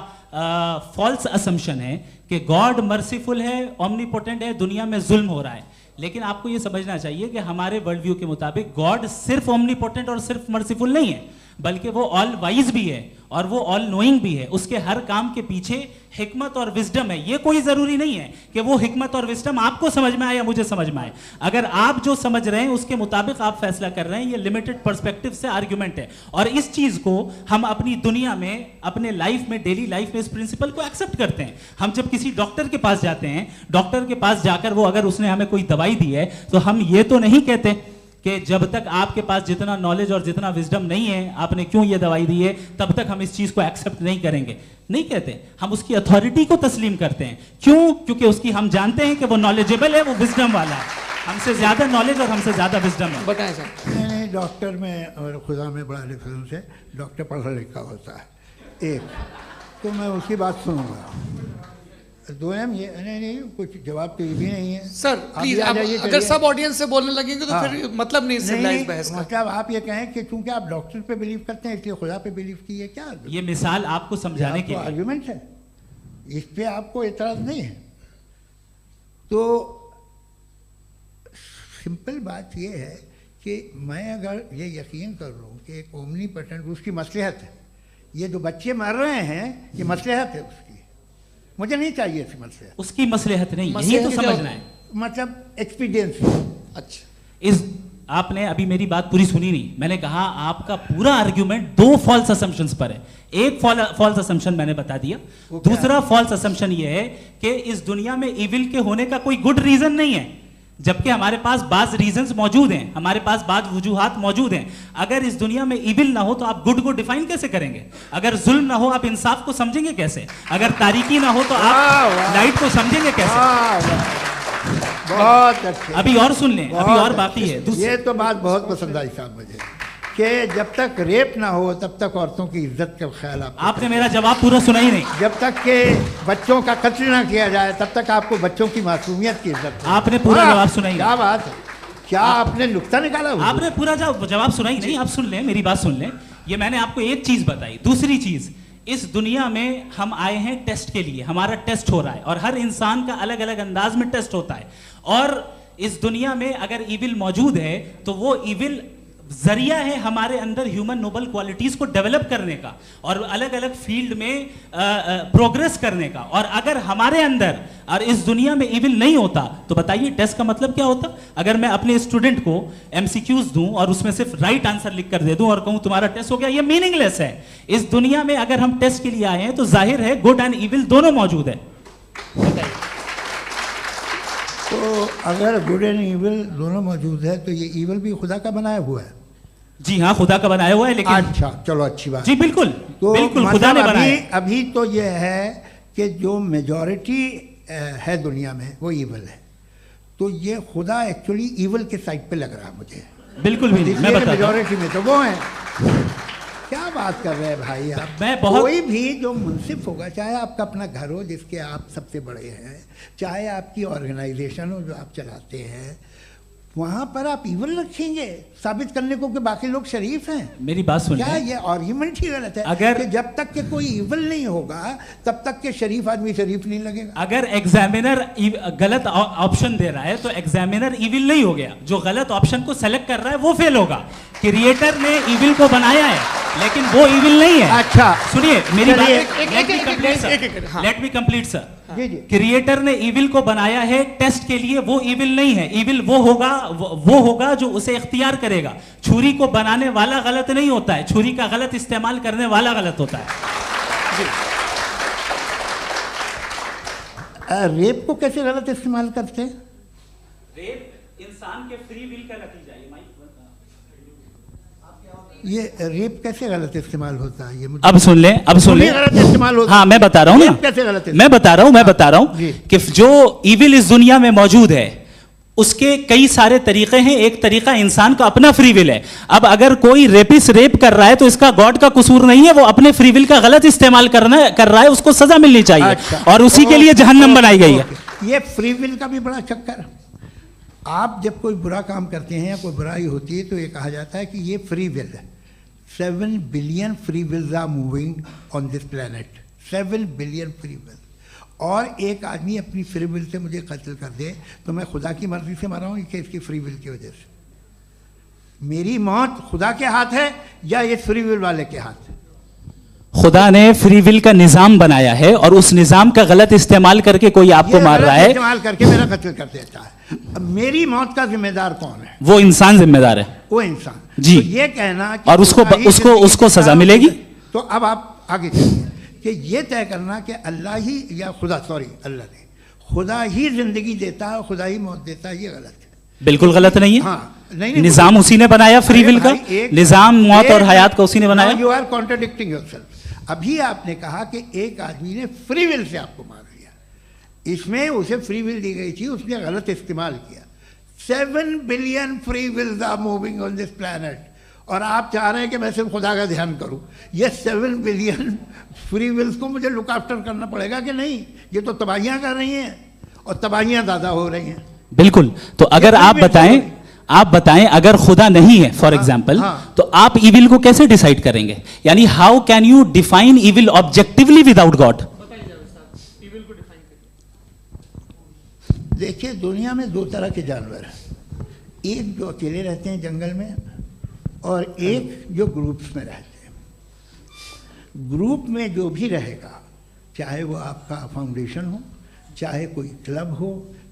फॉल्स असम्पशन है कि गॉड मर्सीफुल है, ओमनीपोटेंट है, दुनिया में जुल्म हो रहा है। लेकिन आपको ये समझना चाहिए कि हमारे वर्ल्ड व्यू के मुताबिक गॉड सिर्फ ओमनीपोटेंट और सिर्फ मर्सीफुल नहीं है, बल्कि वो ऑल वाइज भी है और वो ऑल नोइंग भी है। उसके हर काम के पीछे हिकमत और विजडम है। ये कोई जरूरी नहीं है कि वो हिकमत और विजडम आपको समझ में आए या मुझे समझ में आए। अगर आप जो समझ रहे हैं उसके मुताबिक आप फैसला कर रहे हैं, ये लिमिटेड पर्सपेक्टिव से आर्ग्यूमेंट है। और इस चीज को हम अपनी दुनिया में, अपने लाइफ में, डेली लाइफ में इस प्रिंसिपल को एक्सेप्ट करते हैं। हम जब किसी डॉक्टर के पास जाते हैं, डॉक्टर के पास जाकर वो अगर उसने हमें कोई दवाई दी है तो हम ये तो नहीं कहते कि जब तक आपके पास जितना नॉलेज और जितना विजडम नहीं है, आपने क्यों ये दवाई दी है, तब तक हम इस चीज को एक्सेप्ट नहीं करेंगे। नहीं कहते, हम उसकी अथॉरिटी को तस्लीम करते हैं। क्यों? क्योंकि उसकी हम जानते हैं कि वो नॉलेजेबल है, वो विजडम वाला है, हमसे ज्यादा नॉलेज और हमसे ज्यादा विजडम है।
बताएं सर।
नहीं, डॉक्टर में और खुदा में बड़ा डिफरेंस है। डॉक्टर पढ़ा लिखा होता है एक, तो मैं उसकी बात सुनूंगा। दो ये नहीं कुछ जवाब तो ये भी नहीं है।
सर प्लीज, आप अगर सब ऑडियंस से बोलने लगेंगे तो फिर मतलब नहीं सिविलाइज बहस का।
मतलब आप ये कहें कि चूंकि आप डॉक्टर पे बिलीव करते हैं इसलिए खुदा पे बिलीव कीजिए, क्या
ये मिसाल आपको समझाने के लिए
आर्ग्यूमेंट है, इस पे आपको एतराज नहीं है। तो सिंपल बात ये है कि मैं अगर ये यकीन कर लूँ कि एक ओमनीपोटेंट, उसकी मसलहत है, ये जो बच्चे मर रहे हैं ये मसलहत है उसकी, मुझे नहीं चाहिए इसकी मसलहत।
उसकी मसलहत नहीं, यही तो समझना है,
मतलब एक्सपीरियंस।
अच्छा,
इस आपने अभी मेरी बात पूरी सुनी नहीं। मैंने कहा आपका पूरा आर्ग्यूमेंट दो फॉल्स असम्पशंस पर है। एक फॉल्स असम्पशन मैंने बता दिया, दूसरा फॉल्स असम्पशन ये है कि इस दुनिया में इविल के होने का कोई गुड रीजन नहीं है, जबकि हमारे पास बाज रीजंस मौजूद हैं, हमारे पास बाज वजूहात मौजूद हैं। अगर इस दुनिया में इविल ना हो तो आप गुड को डिफाइन कैसे करेंगे? अगर जुल्म ना हो आप इंसाफ को समझेंगे कैसे? अगर तारीकी ना हो तो आप लाइट को समझेंगे कैसे?
बहुत अच्छे।
अभी और सुन लें, अभी और बाकी है।
ये तो बात बहुत पसंद आई साहब मुझे, कि जब तक रेप ना हो तब तक औरतों की इज्जत का ख्याल
आपने मेरा जवाब पूरा सुना ही नहीं।
जब तक के बच्चों का कत्ल ना किया जाए तब तक आपको बच्चों की मासूमियत की इज्जत।
आपने पूरा जवाब सुना ही नहीं।
क्या बात है, क्या आपने नुक्ता निकाला?
आपने पूरा जवाब सुना ही नहीं। आप सुन लें, मेरी बात सुन लें। ये मैंने आपको एक चीज बताई। दूसरी चीज, इस दुनिया में हम आए हैं टेस्ट के लिए, हमारा टेस्ट हो रहा है और हर इंसान का अलग अलग अंदाज में टेस्ट होता है। और इस दुनिया में अगर इविल मौजूद है तो वो इविल जरिया है हमारे अंदर ह्यूमन नोबल क्वालिटीज को डेवलप करने का और अलग अलग फील्ड में प्रोग्रेस करने का। और अगर हमारे अंदर और इस दुनिया में इविल नहीं होता तो बताइए टेस्ट का मतलब क्या होता? अगर मैं अपने स्टूडेंट को एमसीक्यूज दूं और उसमें सिर्फ राइट आंसर लिख कर दे दूं और कहूं तुम्हारा टेस्ट हो गया, ये मीनिंगलेस है। इस दुनिया में अगर हम टेस्ट के लिए आए हैं तो जाहिर है गुड एंड इविल दोनों मौजूद है। बताइए।
तो अगर गुड एंड इविल दोनों मौजूद है तो ये इविल भी खुदा का बनाया हुआ है?
जी हाँ, खुदा का बनाया हुआ है। लेकिन
अच्छा, चलो अच्छी बात।
जी बिल्कुल,
तो
बिल्कुल खुदा ने बनाया।
अभी तो ये है कि जो मेजॉरिटी है दुनिया में वो इविल है, तो ये खुदा एक्चुअली इविल के साइड पे लग रहा है मुझे।
बिल्कुल भी नहीं, मैं बताता हूं।
मेजॉरिटी में तो वो है। क्या बात कर रहे हैं भाई आप? कोई भी जो मुंसिफ होगा, चाहे आपका अपना घर हो जिसके आप सबसे बड़े हैं, चाहे आपकी ऑर्गेनाइजेशन हो जो आप चलाते हैं, वहां पर आप इविल रखेंगे साबित करने को कि बाकी लोग शरीफ हैं?
मेरी बात सुन,
क्या ये आर्ग्यूमेंट ही गलत है?
अगर
कि जब तक के कोई इविल नहीं होगा तब तक के शरीफ आदमी शरीफ नहीं लगेगा।
अगर एग्जामिनर गलत ऑप्शन दे रहा है तो एग्जामिनर इविल नहीं हो गया, जो गलत ऑप्शन को सेलेक्ट कर रहा है वो फेल होगा। क्रिएटर ने इविल को बनाया है लेकिन वो इविल नहीं है।
अच्छा
सुनिए मेरी बात,
लेट
मी कंप्लीट सर।
जी जी।
क्रिएटर ने इविल को बनाया है टेस्ट के लिए, वो इविल नहीं है। इविल वो होगा जो उसे इख्तियार करेगा। छुरी को बनाने वाला गलत नहीं होता है, छुरी का गलत इस्तेमाल करने वाला गलत होता है।
रेप को कैसे गलत इस्तेमाल करते हैं?
इंसान के फ्री विल का नतीजा
ये रेप कैसे गलत इस्तेमाल होता है? ये मुझे
अब सुन लें, अब सुन लें।
गलत इस्तेमाल होता
हाँ, मैं बता रहा हूँ ना,
कैसे गलत
मैं बता रहा हूँ
जी।
कि जो इविल इस दुनिया में मौजूद है उसके कई सारे तरीके हैं। एक तरीका इंसान का अपना फ्री विल है। अब अगर कोई रेपिस्ट रेप कर रहा है तो इसका गॉड का कसूर नहीं है, वो अपने फ्री विल का गलत इस्तेमाल कर रहा है, उसको सजा मिलनी चाहिए।
अच्छा।
और उसी के लिए जहन्नम बनाई गई है।
ये फ्री विल का भी बड़ा चक्कर। आप जब कोई बुरा काम करते हैं या कोई बुराई होती है तो ये कहा जाता है कि ये फ्री विल है। 7 billion free wills are moving on this planet. 7 billion free will. और एक आदमी अपनी फ्री विल से मुझे कत्ल कर दे तो मैं खुदा की मर्जी से मरा हूँ कि इसकी फ्री विल की वजह से? मेरी मौत खुदा के हाथ है या ये फ्री विल वाले के हाथ है?
खुदा ने फ्री विल का निजाम बनाया है और उस निजाम का गलत इस्तेमाल करके कोई आपको मार रहा है,
इस्तेमाल करके मेरा कत्ल कर देता है। अब मेरी मौत का जिम्मेदार कौन है?
वो इंसान जिम्मेदार है।
वो इंसान
जी।
तो ये कहना कि
और उसको
खुदा ही
उसको
जिंदगी
उसको सजा
का-
मिलेगी।
तो अब आप आगे चलिए कि ये तय करना कि अल्लाह ही या खुदा, सॉरी अल्लाह ने, खुदा ही जिंदगी देता है, खुदा ही मौत देता है, ये गलत है।
बिल्कुल गलत नहीं है।
हाँ, नहीं,
निजाम उसी ने बनाया फ्री विल का। निजाम मौत और हयात का उसी ने बनाया।
You are contradicting yourself. अभी आपने कहा कि एक आदमी ने फ्री विल से आपको मार दिया, इसमें उसे फ्री विल दी गई थी, उसने गलत इस्तेमाल किया। 7 billion free wills are moving on this planet और आप चाह रहे हैं कि मैं सिर्फ खुदा का ध्यान करूं। ये 7 बिलियन फ्री विल्स को मुझे लुक आफ्टर करना पड़ेगा कि नहीं? ये तो तबाहियां कर रही हैं और तबाहियां ज़्यादा हो रही हैं।
बिल्कुल। तो अगर आप बताएं अगर खुदा नहीं है फॉर एग्जाम्पल,
हाँ।
तो आप इविल को कैसे डिसाइड करेंगे? यानी how can you define evil objectively without God?
देखिए, दुनिया में 2 तरह के जानवर हैं। एक जो अकेले रहते हैं जंगल में और एक जो ग्रुप्स में रहते हैं। ग्रुप में जो भी रहेगा, चाहे वो आपका फाउंडेशन हो, चाहे कोई क्लब हो,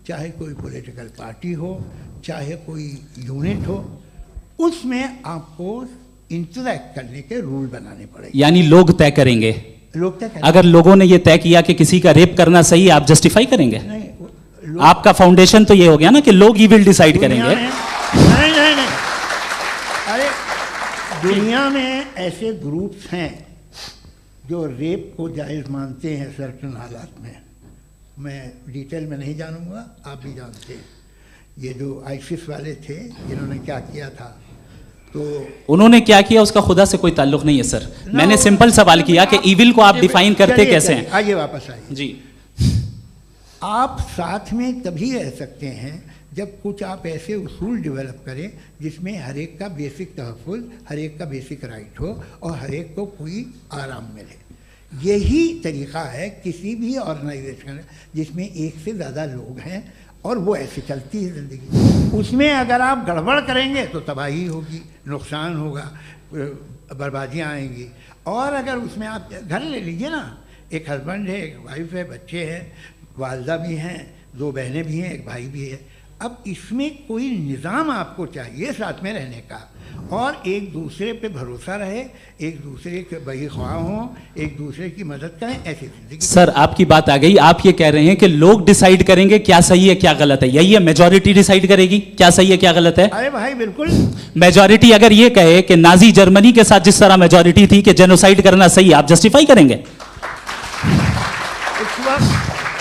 चाहे कोई पॉलिटिकल पार्टी हो, चाहे कोई यूनिट हो, उसमें आपको इंटरैक्ट करने के रूल बनाने पड़ेंगे।
यानी लोग तय करेंगे।
लोग तय करेंगे।
अगर लोगों ने यह तय किया कि किसी का रेप करना सही है, आप जस्टिफाई करेंगे?
नहीं,
आपका फाउंडेशन तो ये हो गया ना कि लोग ही विल डिसाइड करेंगे।
नहीं, अरे दुनिया में ऐसे ग्रुप्स हैं जो रेप को जायज़ मानते हैं सर्टन हालात में। मैं डिटेल में नहीं जानूंगा, आप भी जानते हैं। ये जो आईसिस वाले थे, इन्होंने क्या किया था, तो
उन्होंने क्या किया उसका खुदा से कोई ताल्लुक नहीं है सर। मैंने सिंपल सवाल किया कि इविल को आप डिफाइन करते कैसे हैं?
आइए वापस आइए
जी।
आप साथ में तभी रह सकते हैं जब कुछ आप ऐसे उसूल डेवलप करें जिसमें हर एक का बेसिक तहफ़्फ़ुज़, हर एक का बेसिक राइट हो और हर एक को कोई आराम मिले। यही तरीक़ा है किसी भी ऑर्गेनाइजेशन जिसमें एक से ज़्यादा लोग हैं और वो ऐसे चलती है ज़िंदगी। उसमें अगर आप गड़बड़ करेंगे तो तबाही होगी, नुकसान होगा, बर्बादियाँ आएंगी। और अगर उसमें आप घर ले लीजिए ना, एक हस्बैंड है, एक वाइफ है, बच्चे हैं, वालदा भी हैं, 2 बहनें भी हैं, एक भाई भी है। अब इसमें कोई निज़ाम आपको चाहिए साथ में रहने का और एक दूसरे पे भरोसा रहे, एक दूसरे के बहीख्वाह हों, एक दूसरे की मदद करें, ऐसी जिंदगी।
सर आपकी बात आ गई। आप ये कह रहे हैं कि लोग डिसाइड करेंगे क्या सही है क्या गलत है, यही है? मेजॉरिटी डिसाइड करेगी क्या सही है क्या गलत है?
अरे भाई बिल्कुल।
मेजॉरिटी अगर ये कहे कि नाजी जर्मनी के साथ जिस तरह मेजॉरिटी थी कि जेनोसाइड करना सही, आप जस्टिफाई करेंगे?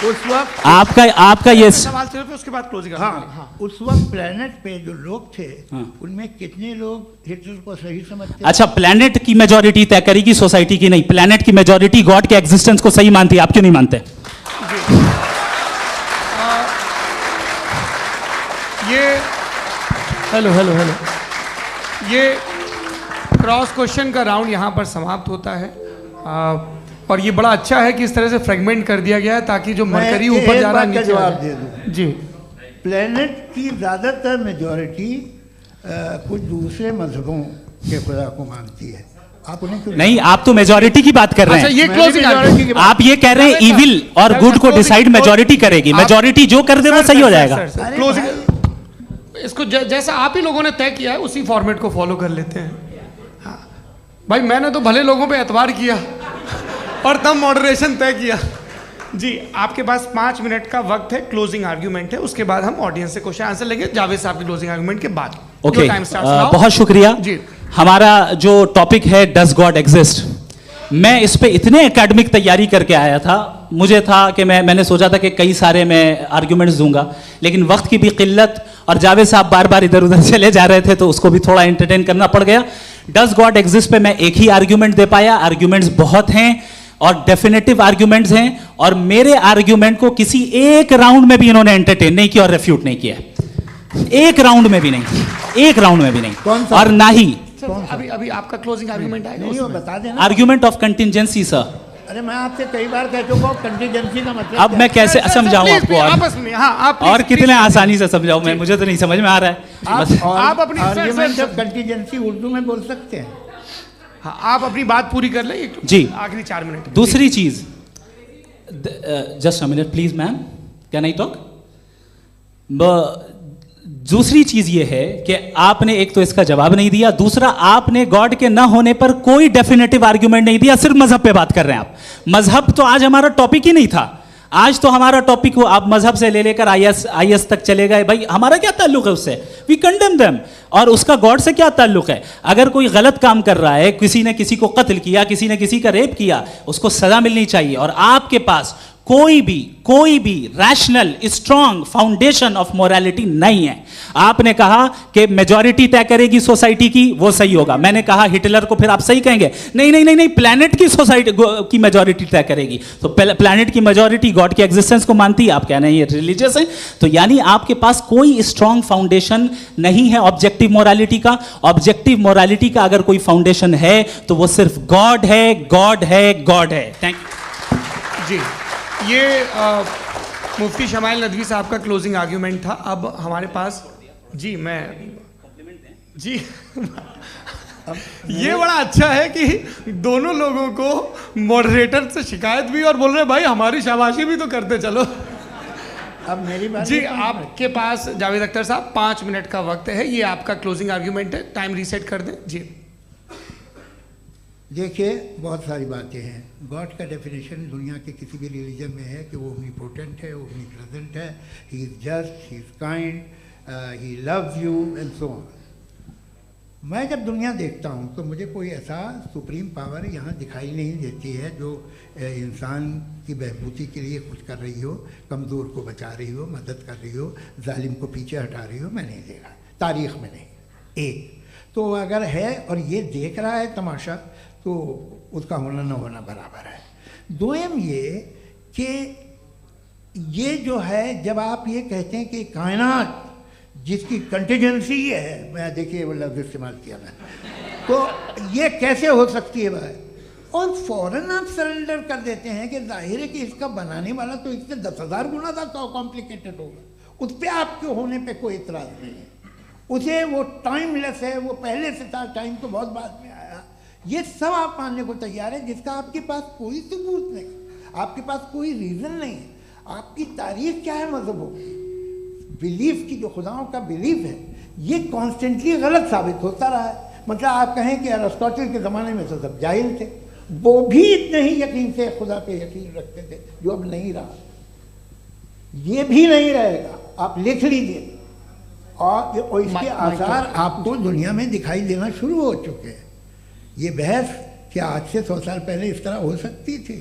उस वक्त
आपका ये
सवाल सिर्फ उसके बाद क्लोजिंग।
हाँ, उस वक्त प्लेनेट पे जो लोग थे,
हाँ।
उनमें कितने लोग हिटलर को सही समझते?
अच्छा, प्लेनेट की मेजॉरिटी तय करेगी, सोसाइटी की नहीं। प्लेनेट की मेजॉरिटी गॉड के एग्जिस्टेंस को सही मानती है, आप क्यों नहीं मानते?
हेलो ये क्रॉस क्वेश्चन का राउंड यहाँ पर समाप्त होता है। और ये बड़ा अच्छा है कि इस तरह से फ्रेगमेंट कर दिया गया है ताकि जो मरकरी ऊपर जा रहा है नीचे
जवाब
आ
दे
जाए।
दूं।
जी।
प्लेनेट की ज़्यादातर मेजॉरिटी कुछ दूसरे मजहबों के खुदा को मानती है। आप उन्हें क्यों
नहीं, आप तो मेजॉरिटी की बात कर रहे
अच्छा,
हैं।
ये
मैंने
क्लोजिंग
majority की बात-
आप ये कह रहे हैं इविल और गुड को डिसाइड मेजॉरिटी करेगी। मेजॉरिटी जो कर दे वो सही हो जाएगा।
अरे
क्लोजिंग इसको जैसा आप ही लोगों ने तय किया है उसी फॉर्मेट को फॉलो कर लेते हैं। हाँ भाई, मैंने तो भले लोगों पे एतबार किया और तब मॉडरेशन तय किया,
जी, आपके पास 5 मिनट का वक्त है, क्लोजिंग आर्ग्यूमेंट है, उसके बाद हम ऑडियंस से क्वेश्चन आंसर लेंगे जावेद साहब के क्लोजिंग आर्ग्यूमेंट के बाद।
ओके,
टाइम स्टार्ट्स
बहुत शुक्रिया
जी।
हमारा जो टॉपिक है डज गॉड एग्जिस्ट, मैं इस पे इतने एकेडमिक तैयारी करके आया था, मुझे था कि मैंने सोचा था कि कई सारे मैं आर्ग्यूमेंट्स दूंगा, लेकिन वक्त की भी किल्लत और जावेद साहब बार बार इधर उधर चले जा रहे थे तो उसको भी थोड़ा एंटरटेन करना पड़ गया। डज गॉड एग्जिस्ट पे मैं एक ही आर्ग्यूमेंट दे पाया, आर्ग्यूमेंट्स बहुत हैं और डेफिनेटिव आर्ग्यूमेंट्स हैं, और मेरे आर्ग्यूमेंट को किसी एक राउंड में भी इन्होंने एंटरटेन नहीं किया और रेफ्यूट नहीं किया, एक राउंड में भी नहीं, एक राउंड में भी नहीं, और ना ही
अभी आपका क्लोजिंग आर्ग्यूमेंट आएगा,
नहीं वो बता देना।
Argument of contingency sir.
अरे मैं आपसे कई बार कह चुका हूँ कंटीजेंसी का मतलब
अब मैं कैसे समझाऊं आपको,
आपस में हाँ, आप
और कितने आसानी से समझाऊं मैं, मुझे तो नहीं समझ में आ रहा है।
आप
अपनी
आर्ग्यूमेंट ऑफ कंटीजेंसी उर्दू में बोल सकते हैं।
हाँ, आप अपनी बात पूरी कर लें
जी,
आखिरी 4 मिनट।
दूसरी चीज, just a minute please ma'am, can I talk? दूसरी चीज ये है कि आपने एक तो इसका जवाब नहीं दिया, दूसरा आपने गॉड के ना होने पर कोई डेफिनेटिव आर्ग्यूमेंट नहीं दिया, सिर्फ मजहब पे बात कर रहे हैं आप। मजहब तो आज हमारा टॉपिक ही नहीं था, आज तो हमारा टॉपिक हो, आप मजहब से ले लेकर आईएस तक चले गए, भाई हमारा क्या ताल्लुक है उससे, वी कंडेम देम, और उसका गॉड से क्या ताल्लुक है? अगर कोई गलत काम कर रहा है, किसी ने किसी को कत्ल किया, किसी ने किसी का रेप किया, उसको सजा मिलनी चाहिए, और आपके पास कोई भी rational strong foundation of morality नहीं है। आपने कहा कि मेजॉरिटी तय करेगी सोसाइटी की, वो सही होगा, मैंने कहा हिटलर को फिर आप सही कहेंगे, नहीं नहीं नहीं नहीं, प्लैनेट की सोसाइटी की मेजॉरिटी तय करेगी, तो प्लैनेट की मेजॉरिटी गॉड के एग्जिस्टेंस को मानती है, आप कह रहे हैं ये रिलीजियस है, तो यानी आपके पास कोई स्ट्रॉन्ग फाउंडेशन नहीं है ऑब्जेक्टिव मोरालिटी का। ऑब्जेक्टिव मोरालिटी का अगर कोई फाउंडेशन है तो वो सिर्फ गॉड है, गॉड है, गॉड है। थैंक यू
जी। ये मुफ्ती शमाइल नदवी साहब का क्लोजिंग आर्ग्यूमेंट था। अब हमारे पास जी, मैं जी ये बड़ा अच्छा है कि दोनों लोगों को मॉडरेटर से शिकायत भी और बोल रहे हैं भाई हमारी शाबाशी भी तो करते चलो।
अब मेरी बात
जी, आपके पास जावेद अख्तर साहब 5 मिनट का वक्त है, ये आपका क्लोजिंग आर्ग्यूमेंट है, टाइम रीसेट कर दें जी।
देखिए, बहुत सारी बातें हैं। गॉड का डेफिनेशन दुनिया के किसी भी रिलीजन में है कि वो ओमनीपोटेंट है, ओमनीप्रेजेंट है, he is just, he is kind, he loves you and so on. मैं जब दुनिया देखता हूँ तो मुझे कोई ऐसा सुप्रीम पावर यहाँ दिखाई नहीं देती है जो इंसान की बहबूदी के लिए कुछ कर रही हो, कमज़ोर को बचा रही हो, मदद कर रही हो, जालिम को पीछे हटा रही हो। मैं नहीं देखा, तारीख़ में नहीं। एक तो अगर है और ये देख रहा है तमाशा, तो उसका होना न होना बराबर है। दोयम ये कि ये जो है, जब आप ये कहते हैं कि कायनात जिसकी कंटीजेंसी है, मैं देखिए वो लफ्ज़ इस्तेमाल किया मैं, तो ये कैसे हो सकती है भाई? और फ़ौरन आप सरेंडर कर देते हैं कि जाहिर है कि इसका बनाने वाला तो इससे 10,000 गुना ज़्यादा कॉम्प्लिकेटेड होगा, उस पर आपके होने पे कोई इतराज़ नहीं है। उसे वो टाइमलेस है, वो पहले से था, टाइम तो बहुत बाद में आया, ये सब आप मानने को तैयार है, जिसका आपके पास कोई सबूत नहीं, आपके पास कोई रीज़न नहीं है। आपकी तारीख क्या है मज़हबों की? बिलीफ की, जो खुदाओं का बिलीफ है, ये कॉन्स्टेंटली गलत साबित होता रहा है। मतलब आप कहें कि अरिस्टोटल के ज़माने में तो सब जाहिल थे, वो भी इतने ही यकीन से खुदा पे यकीन रखते थे, जो अब नहीं रहा, ये भी नहीं रहेगा। आप लिख लीजिए, और इसके आसार आपको दुनिया में दिखाई देना शुरू हो चुके हैं। ये बहस क्या आज से 100 साल पहले इस तरह हो सकती थी?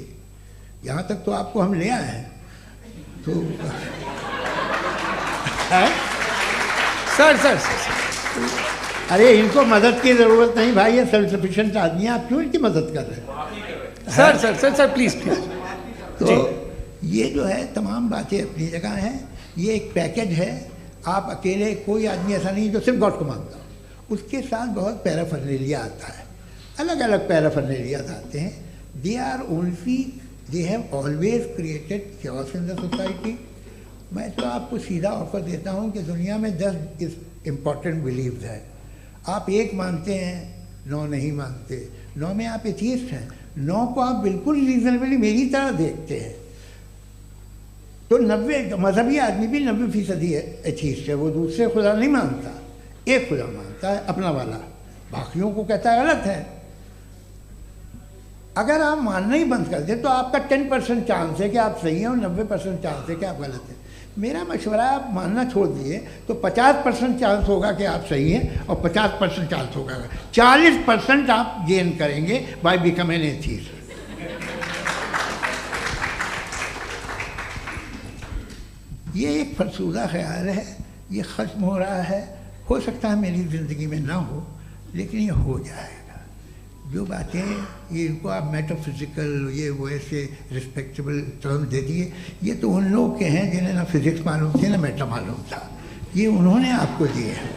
यहाँ तक तो आपको हम ले आए हैं। तो
सर
अरे इनको मदद की ज़रूरत नहीं भाई, ये सेल्फ सफिशिएंट आदमी है, आप क्यों इनकी मदद कर रहे हैं?
Sir please.
तो ये जो है तमाम बातें अपनी जगह हैं, ये एक पैकेज है। आप अकेले, कोई आदमी ऐसा नहीं जो सिर्फ गॉड को मानता हो, उसके साथ बहुत पैराफर्नेलिया आता है, अलग अलग पैराफर्नेलियाज आते हैं। They have always created chaos in the society. मैं तो आपको सीधा ऑफर देता हूँ कि दुनिया में 10 इम्पॉर्टेंट बिलीव्स हैं, आप 1 मानते हैं, 9 नहीं मानते, 9 में आप एथियस्ट हैं, 9 को आप बिल्कुल रीजनेबली मेरी तरह देखते हैं। तो 90 मजहबी आदमी भी 90% एथियस्ट है, वो दूसरे खुदा नहीं मानता, एक खुदा मानता है अपना वाला, बाकियों को कहता है गलत है। अगर आप मानना ही बंद कर दें तो आपका 10% चांस है कि आप सही हैं और 90% चांस है कि आप गलत हैं। मेरा मशवरा है आप मानना छोड़ दिए तो 50% चांस होगा कि आप सही हैं और 50% चांस होगा, 40% आप गेन करेंगे बाय बिकमिंग एन एथीस्ट। ये एक फरसूदा ख्याल है, ये ख़त्म हो रहा है। हो सकता है मेरी ज़िंदगी में ना हो, लेकिन ये हो जाएगा। जो बातें ये इनको आप मेटाफिज़िकल ये वो ऐसे रिस्पेक्टेबल टर्म दे दिए, ये तो उन लोग के हैं जिन्हें ना फिज़िक्स मालूम थी ना मेटा मालूम था, ये उन्होंने आपको दिए हैं।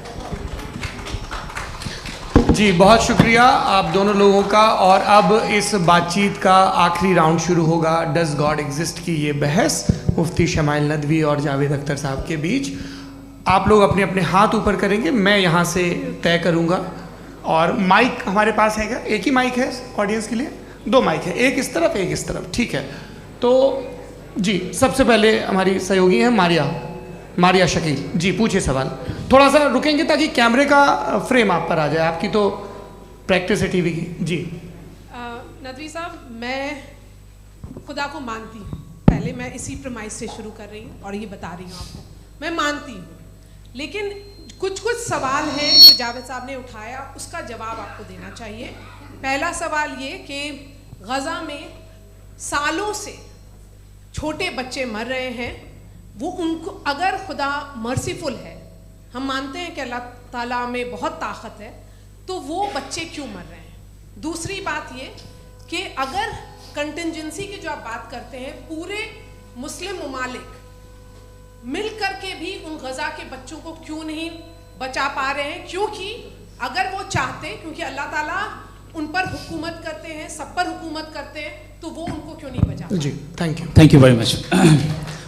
जी बहुत शुक्रिया आप दोनों लोगों का। और अब इस बातचीत का आखिरी राउंड शुरू होगा, डज गॉड एग्जिस्ट की ये बहस मुफ्ती शमाइल नदवी और जावेद अख्तर साहब के बीच। आप लोग अपने अपने हाथ ऊपर करेंगे, मैं यहाँ से तय करूँगा। और माइक हमारे पास है क्या? एक ही माइक है ऑडियंस के लिए? 2 माइक है, एक इस तरफ एक इस तरफ, ठीक है। तो जी सबसे पहले हमारी सहयोगी हैं मारिया शकील जी, पूछिए सवाल। थोड़ा सा रुकेंगे ताकि कैमरे का फ्रेम आप पर आ जाए, आपकी तो प्रैक्टिस है टीवी की। जी
नदवी साहब, मैं खुदा को मानती हूँ, पहले मैं इसी प्रमाइस से शुरू कर रही हूँ और ये बता रही हूँ आपको, मैं मानती हूँ। लेकिन कुछ सवाल हैं जो जावेद साहब ने उठाया, उसका जवाब आपको देना चाहिए। पहला सवाल ये कि गज़ा में सालों से छोटे बच्चे मर रहे हैं, वो उनको अगर खुदा मर्सीफुल है, हम मानते हैं कि अल्लाह ताला में बहुत ताकत है, तो वो बच्चे क्यों मर रहे हैं? दूसरी बात ये कि अगर कंटिजेंसी की जो आप बात करते हैं, पूरे मुस्लिम ममालिक मिल कर के भी उन गज़ा के बच्चों को क्यों नहीं बचा पा रहे हैं? क्योंकि अगर वो चाहते, क्योंकि अल्लाह ताला उन पर हुकूमत करते हैं, सब पर हुकूमत करते हैं, तो वो उनको क्यों नहीं बचा?
जी थैंक यू
वेरी मच।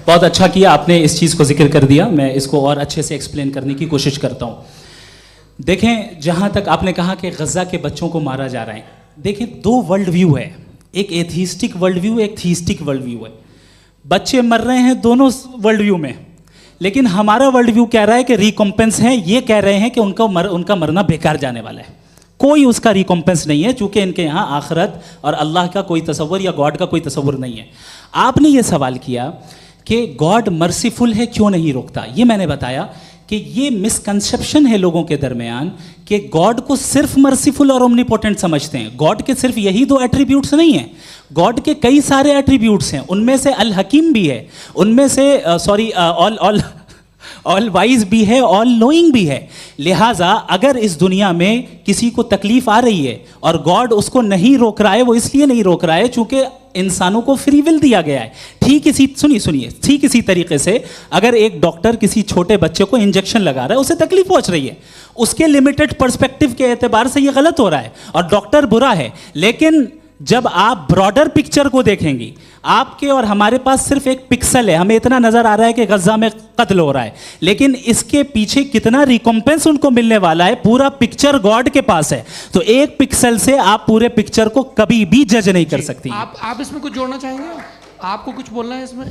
बहुत अच्छा किया आपने इस चीज़ को जिक्र कर दिया, मैं इसको और अच्छे से एक्सप्लेन करने की कोशिश करता हूँ। देखें, जहाँ तक आपने कहा कि गज़ा के बच्चों को मारा जा रहा है, देखें 2 वर्ल्ड व्यू है, एक एथीस्टिक वर्ल्ड व्यू, एक थीस्टिक वर्ल्ड व्यू है। बच्चे मर रहे हैं दोनों वर्ल्ड व्यू में, लेकिन हमारा वर्ल्ड व्यू कह रहा है कि रिकॉम्पेंस है, ये कह रहे हैं कि उनका मरना बेकार जाने वाला है, कोई उसका रिकॉम्पेंस नहीं है, चूंकि इनके यहाँ आखिरत और अल्लाह का कोई तसव्वुर या गॉड का कोई तसव्वुर नहीं है। आपने ये सवाल किया कि गॉड मर्सीफुल है, क्यों नहीं रोकता? ये मैंने बताया कि ये मिसकंसेप्शन है लोगों के दरमियान कि गॉड को सिर्फ मर्सीफुल और ओमनीपोटेंट समझते हैं। गॉड के सिर्फ यही 2 एट्रीब्यूट्स नहीं हैं, गॉड के कई सारे एट्रीब्यूट्स हैं, उनमें से अल हकीम भी है, उनमें से ऑल वाइज भी है, ऑल नोइंग भी है। लिहाजा अगर इस दुनिया में किसी को तकलीफ आ रही है और गॉड उसको नहीं रोक रहा है, वो इसलिए नहीं रोक रहा है चूंकि इंसानों को फ्री विल दिया गया है। ठीक इसी तरीके से अगर एक डॉक्टर किसी छोटे बच्चे को इंजेक्शन लगा रहा है, उसे तकलीफ पहुंच रही है, उसके लिमिटेड पर्सपेक्टिव के एतबार से ये गलत हो रहा है और डॉक्टर बुरा है। लेकिन जब आप ब्रॉडर पिक्चर को देखेंगी, आपके और हमारे पास सिर्फ एक पिक्सल है, हमें इतना नजर आ रहा है कि गज़ा में कत्ल हो रहा है, लेकिन इसके पीछे कितना रिकॉम्पेंस उनको मिलने वाला है, पूरा पिक्चर गॉड के पास है। तो एक पिक्सल से आप पूरे पिक्चर को कभी भी जज नहीं कर सकती।
आप इसमें कुछ जोड़ना चाहेंगे? आपको कुछ बोलना है इसमें?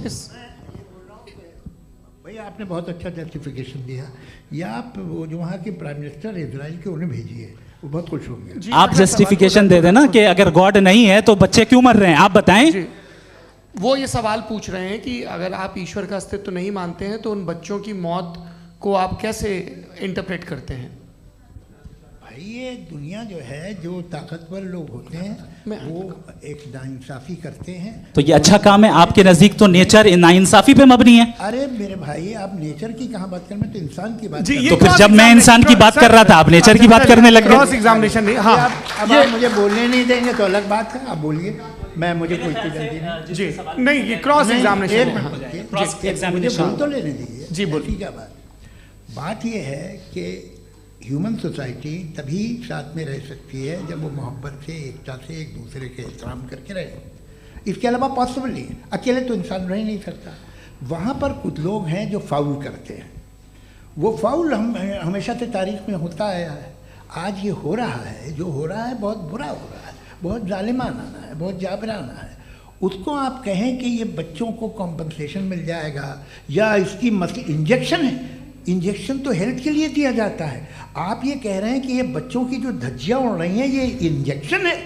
भैया आपने बहुत अच्छा जस्टिफिकेशन दिया, या आप वो जो वहाँ के प्राइम मिनिस्टर इजराइल के उन्हें भेजिए, वो बहुत खुश होंगे।
आप जस्टिफिकेशन दे देना कि अगर गॉड नहीं है तो बच्चे क्यों मर रहे हैं, आप बताएं।
वो ये सवाल पूछ रहे हैं कि अगर आप ईश्वर का अस्तित्व नहीं मानते हैं तो उन बच्चों की मौत को आप कैसे इंटरप्रेट करते हैं?
भाई ये दुनिया जो है, जो ताकतवर लोग होते हैं वो एक नाइंसाफ़ी करते हैं।
तो ये अच्छा काम है आपके नज़दीक, तो नेचर नाइंसाफ़ी पे मबनी है।
अरे मेरे भाई, आप नेचर की कहाँ बात कर रहे हैं, तो इंसान की बात।
तो फिर जब मैं इंसान की बात कर रहा था, आप नेचर की बात करने लग गए।
क्रॉस एग्जामिनेशन नहीं। हाँ,
अब आप मुझे बोलने नहीं देंगे तो अलग बात है, आप बोलिए, मुझे कोई जल्दी नहीं।
जी नहीं, ये क्रॉस एग्जामिनेशन
मुझे बोल तो लेने दीजिए।
जी बोलिए।
क्या बात ये है कि ह्यूमन सोसाइटी तभी साथ में रह सकती है जब वो मोहब्बत से, एकता से, एक दूसरे के एहतराम करके रहे। इसके अलावा पॉसिबल नहीं है, अकेले तो इंसान रह ही नहीं सकता। वहाँ पर कुछ लोग हैं जो फाउल करते हैं, वो फाउल हमेशा से तारीख में होता आया है। आज ये हो रहा है, जो हो रहा है बहुत बुरा हो रहा है, बहुत जालिमाना है, बहुत जाबराना है। उसको आप कहें कि ये बच्चों को कॉम्पनसेशन मिल जाएगा या इसकी इंजेक्शन है, इंजेक्शन तो हेल्थ के लिए दिया जाता है। आप ये कह रहे हैं कि ये बच्चों की जो धज्जियाँ उड़ रही हैं ये इंजेक्शन है,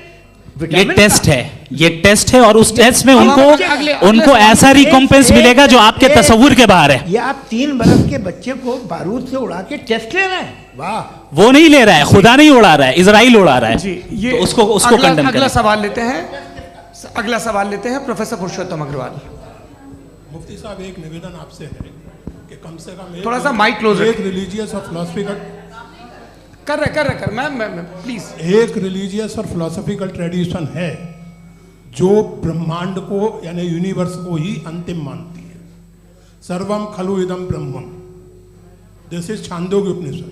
ये टेस्ट है, ये टेस्ट है, और उस टेस्ट में उनको
अगले
ऐसा रिकॉम्पेंस मिलेगा जो आपके तस्वुर के बाहर है।
ये आप 3 बरस के बच्चे को बारूद से उड़ा के टेस्ट ले रहे हैं, वाह।
वो नहीं ले रहा है, खुदा नहीं उड़ा रहा है, इजराइल उड़ा रहा है।
जी, ये
तो उसको कंडेम
अगला
करें।
सवाल लेते हैं, अगला सवाल लेते हैं प्रोफेसर पुरुषोत्तम अग्रवाल।
मुफ्ती साहब, एक निवेदन आपसे है कि कम से कम
थोड़ा सा माइक क्लोज
एक रिलीजियस और फिलोसफिकल
कर मैं प्लीज।
एक रिलीजियस और फिलोसफिकल ट्रेडिशन है जो ब्रह्मांड को यानी यूनिवर्स को ही अंतिम मानती है। सर्वम खलु इदम ब्रह्मम, this is Chandogya Upanishad,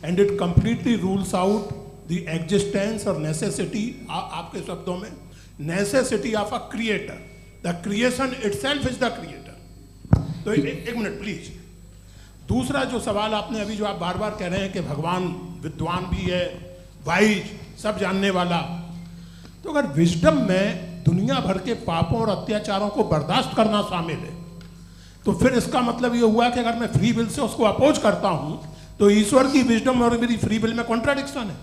and it completely rules out the existence और नेसेसिटी, आपके शब्दों में necessity of a creator. The creation itself is the creator. तो एक मिनट प्लीज। दूसरा जो सवाल आपने अभी, जो आप बार बार कह रहे हैं कि भगवान विद्वान भी है, वाइज, सब जानने वाला, तो अगर विजडम में दुनिया भर के पापों और अत्याचारों को बर्दाश्त करना शामिल है, तो फिर इसका मतलब ये हुआ कि अगर मैं फ्री विल से उसको अपोज करता हूं तो ईश्वर की विजडम और मेरी फ्री विल में कॉन्ट्राडिक्शन है।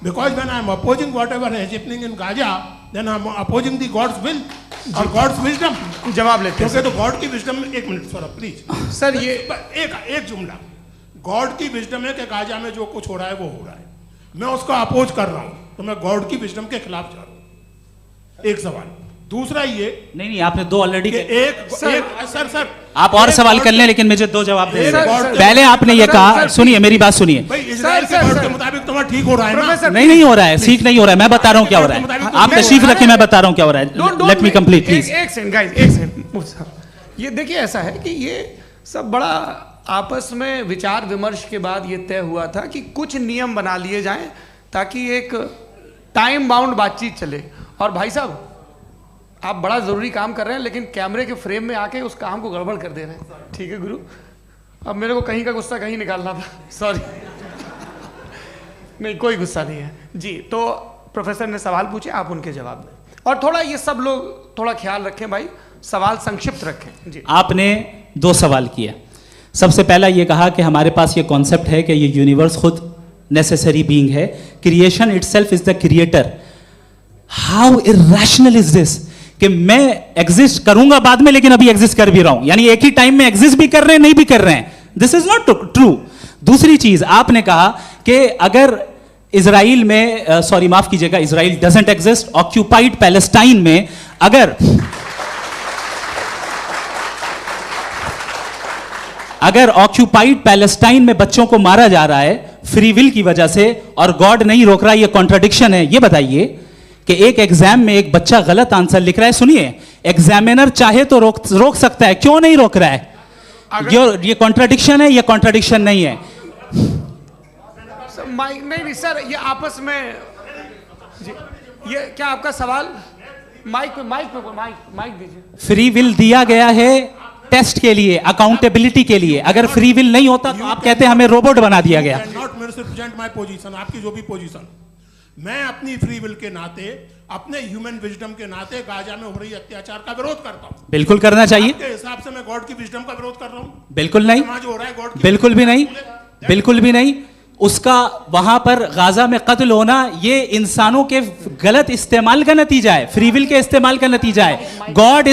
Because when I am opposing whatever is happening in Gaza, then I am opposing the God's will और गॉड्स विजडम।
जवाब लेते हैं,
क्योंकि तो गॉड की विजडम में, एक मिनट सर प्लीज
सर, ये
एक जुमला, गॉड की विजडम है कि गाजा में जो कुछ हो रहा है वो हो रहा है, मैं उसको अपोज कर रहा हूं, तो मैं गॉड की विजडम के खिलाफ जा रहा हूं। एक सवाल। दूसरा ये
नहीं, आपने 2 ऑलरेडी।
सर
आप और सवाल कर लें, लेकिन मुझे 2 जवाब दे
सर,
दें।
सर,
पहले आपने ये कहा, सुनिए मेरी बात सुनिए।
भाई इजराइल के गॉड के मुताबिक तुम्हारा ठीक हो रहा है ना?
नहीं हो रहा है, ठीक नहीं हो रहा है, मैं बता रहा हूँ क्या हो रहा है। आप तशरीफ रखें, मैं बता रहा हूँ क्या हो रहा है। Let me complete please.
एक सेकंड गाइस, एक सेकंड। ये देखिए, ऐसा है कि ये सब बड़ा आपस में विचार विमर्श के बाद ये तय हुआ था कि कुछ नियम बना लिए जाएं ताकि एक टाइम बाउंड बातचीत चले। और भाई साहब, आप बड़ा जरूरी काम कर रहे हैं, लेकिन कैमरे के फ्रेम में आके उस काम को गड़बड़ कर दे रहे हैं। ठीक है गुरु, अब मेरे को कहीं का गुस्सा कहीं निकालना था, सॉरी। नहीं, कोई गुस्सा नहीं है जी। तो प्रोफेसर ने सवाल पूछे, आप उनके जवाब दें, और थोड़ा ये सब लोग थोड़ा ख्याल रखें भाई, सवाल संक्षिप्त रखें जी।
आपने 2 सवाल किया। सबसे पहला ये कहा कि हमारे पास ये कॉन्सेप्ट है कि ये यूनिवर्स खुद नेसेसरी बीइंग है, creation itself is the creator. How irrational is this कि मैं एग्जिस्ट करूंगा बाद में, लेकिन अभी एग्जिस्ट कर भी रहा हूं, यानी एक ही टाइम में एग्जिस्ट भी कर रहे हैं, नहीं भी कर रहे हैं। This is not true. दूसरी चीज, आपने कहा कि अगर इजराइल में, सॉरी माफ कीजिएगा, Israel doesn't exist, occupied Palestine में अगर ऑक्यूपाइड पैलेस्टाइन में बच्चों को मारा जा रहा है फ्री विल की वजह से और गॉड नहीं रोक रहा, ये कॉन्ट्रडिक्शन है। ये बताइए कि एक एग्जाम में एक बच्चा गलत आंसर लिख रहा है, सुनिए, एग्जामिनर चाहे तो रोक सकता है, क्यों नहीं रोक रहा है? ये कॉन्ट्रडिक्शन है, ये कॉन्ट्रडिक्शन नहीं है।
माइक नहीं सर, ये आपस में जी, ये क्या आपका सवाल? माइक दीजिए।
फ्री विल दिया गया है टेस्ट के लिए, अकाउंटेबिलिटी के लिए। अगर फ्री विल नहीं होता तो आप कहते हैं हमें रोबोट बना दिया गया।
नॉट मिसरिप्रेजेंट माय पोजीशन, आपकी जो भी पोजीशन, मैं अपनी फ्री विल के नाते, अपने ह्यूमन विजडम के नाते गाजा में हो रही अत्याचार का विरोध करता हूं।
बिल्कुल करना चाहिए।
आपके हिसाब से मैं गॉड की विजडम का विरोध कर रहा हूं?
बिल्कुल नहीं,
जो हो रहा है गॉड,
बिल्कुल भी नहीं, बिल्कुल भी नहीं। उसका वहां पर गाजा में कत्ल होना ये इंसानों के गलत इस्तेमाल का नतीजा है, फ्री विल के इस्तेमाल का नतीजा है। गॉड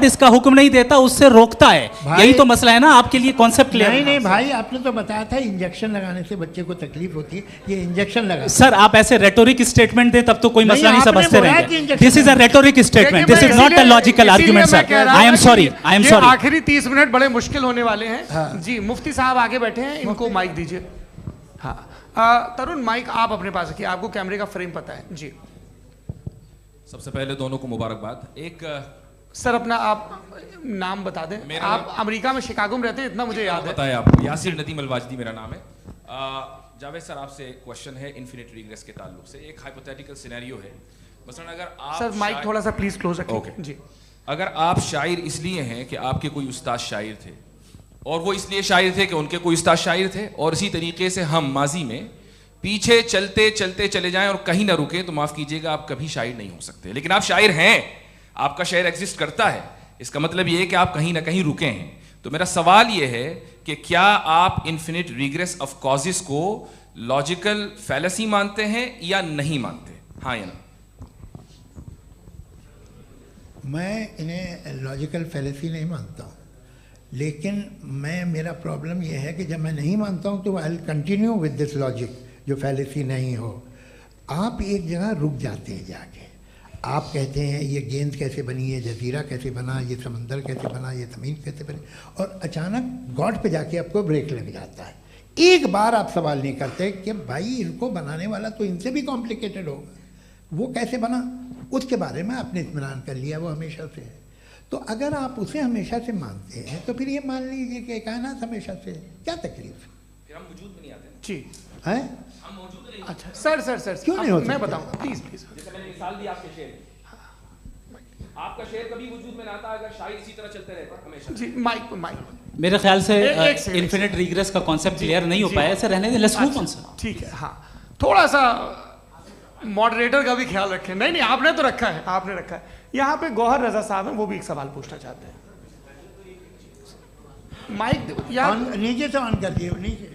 इसका हुक्म नहीं देता, उससे रोकता है। यही तो मसला है ना, आपके लिए कॉन्सेप्ट क्लियर
नहीं भाई, आपने तो बताया था इंजेक्शन लगाने से बच्चे को तकलीफ होती है, ये इंजेक्शन लगा।
सर आप ऐसे रेटोरिक स्टेटमेंट दे तब तो कोई मसला नहीं समझते रहेंगे। This is a rhetoric statement, this is not a logical argument sir. I am sorry, I am sorry.
आखिरी 30 मिनट बड़े मुश्किल होने वाले हैं जी। मुफ्ती साहब आगे बैठे हैं, इनको माइक दीजिए। हाँ तरुण, माइक आप अपने पास रखिए, आपको कैमरे का फ्रेम पता है जी।
सबसे पहले दोनों को मुबारकबाद। एक
सर अपना आप नाम बता दें। आप अमेरिका में शिकागो में रहते हैं, इतना मुझे याद है।
बताया आपको, यासिर नदीम अलवाजदी मेरा नाम है। जावेद सर, आपसे एक क्वेश्चन है इन्फिनिट रिग्रेस के ताल्लुक से। एक हाइपोथेटिकल सिनेरियो है, मसलन अगर आप
सर माइक थोड़ा सा प्लीज क्लोज रखिए जी।
अगर आप शायर इसलिए हैं कि आपके कोई उस्ताद शायर थे, और वो इसलिए शायर थे कि उनके कोई उस्ताद शायर थे, और इसी तरीके से हम माजी में पीछे चलते चलते चले जाएं और कहीं ना रुके, तो माफ कीजिएगा आप कभी शायर नहीं हो सकते। लेकिन आप शायर हैं, आपका शायर एग्जिस्ट करता है, इसका मतलब ये है कि आप कहीं ना कहीं रुके हैं। तो मेरा सवाल ये है कि क्या आप इन्फिनिट रिग्रेस ऑफ कॉजेस को लॉजिकल फैलेसी मानते हैं या नहीं मानते? हाँ या ना?
मैं इन्हें लॉजिकल फैलेसी नहीं मानता हूँ, लेकिन मेरा प्रॉब्लम यह है कि जब मैं नहीं मानता हूँ तो I continue with this logic जो फैलेसी नहीं हो। आप एक जगह रुक जाते हैं जाके, आप कहते हैं ये गेंद कैसे बनी, ये जजीरा कैसे बना, ये समंदर कैसे बना, ये ज़मीन कैसे बनी, और अचानक गॉड पे जाके आपको ब्रेक लग जाता है। एक बार आप सवाल नहीं करते कि भाई इनको बनाने वाला तो इनसे भी कॉम्प्लिकेटेड होगा, वो कैसे बना, उसके बारे में आपने इत्मीनान कर लिया, वो हमेशा से है। तो अगर आप उसे हमेशा से मानते हैं तो फिर ये मान लीजिए कि कायनात हमेशा से है, क्या तकलीफ?
फिर हम वजूद में नहीं आते
जी
है?
हम मौजूद नहीं।
अच्छा सर
क्यों नहीं होता?
मैं बताऊंगा, प्लीज प्लीज।
जैसे मैंने मिसाल दी आपके शेर, आपका शेर कभी वजूद में ना आता अगर शायर इसी तरह चलते रहते हमेशा।
जी माइक
मेरे ख्याल से
एक सेकंड,
इन्फिनिट रिग्रेस का कॉन्सेप्ट क्लियर नहीं हो पाया, ऐसे रहने दें, लेट्स मूव ऑन सर।
ठीक है। हाँ, थोड़ा सा मॉडरेटर का भी ख्याल रखें। नहीं नहीं, आपने तो रखा है, आपने रखा है। यहाँ पे गौहर रजा साहब हैं, वो भी एक सवाल पूछना चाहते हैं। माइक यहाँ
नीचे से ऑन कर दिए, नीचे।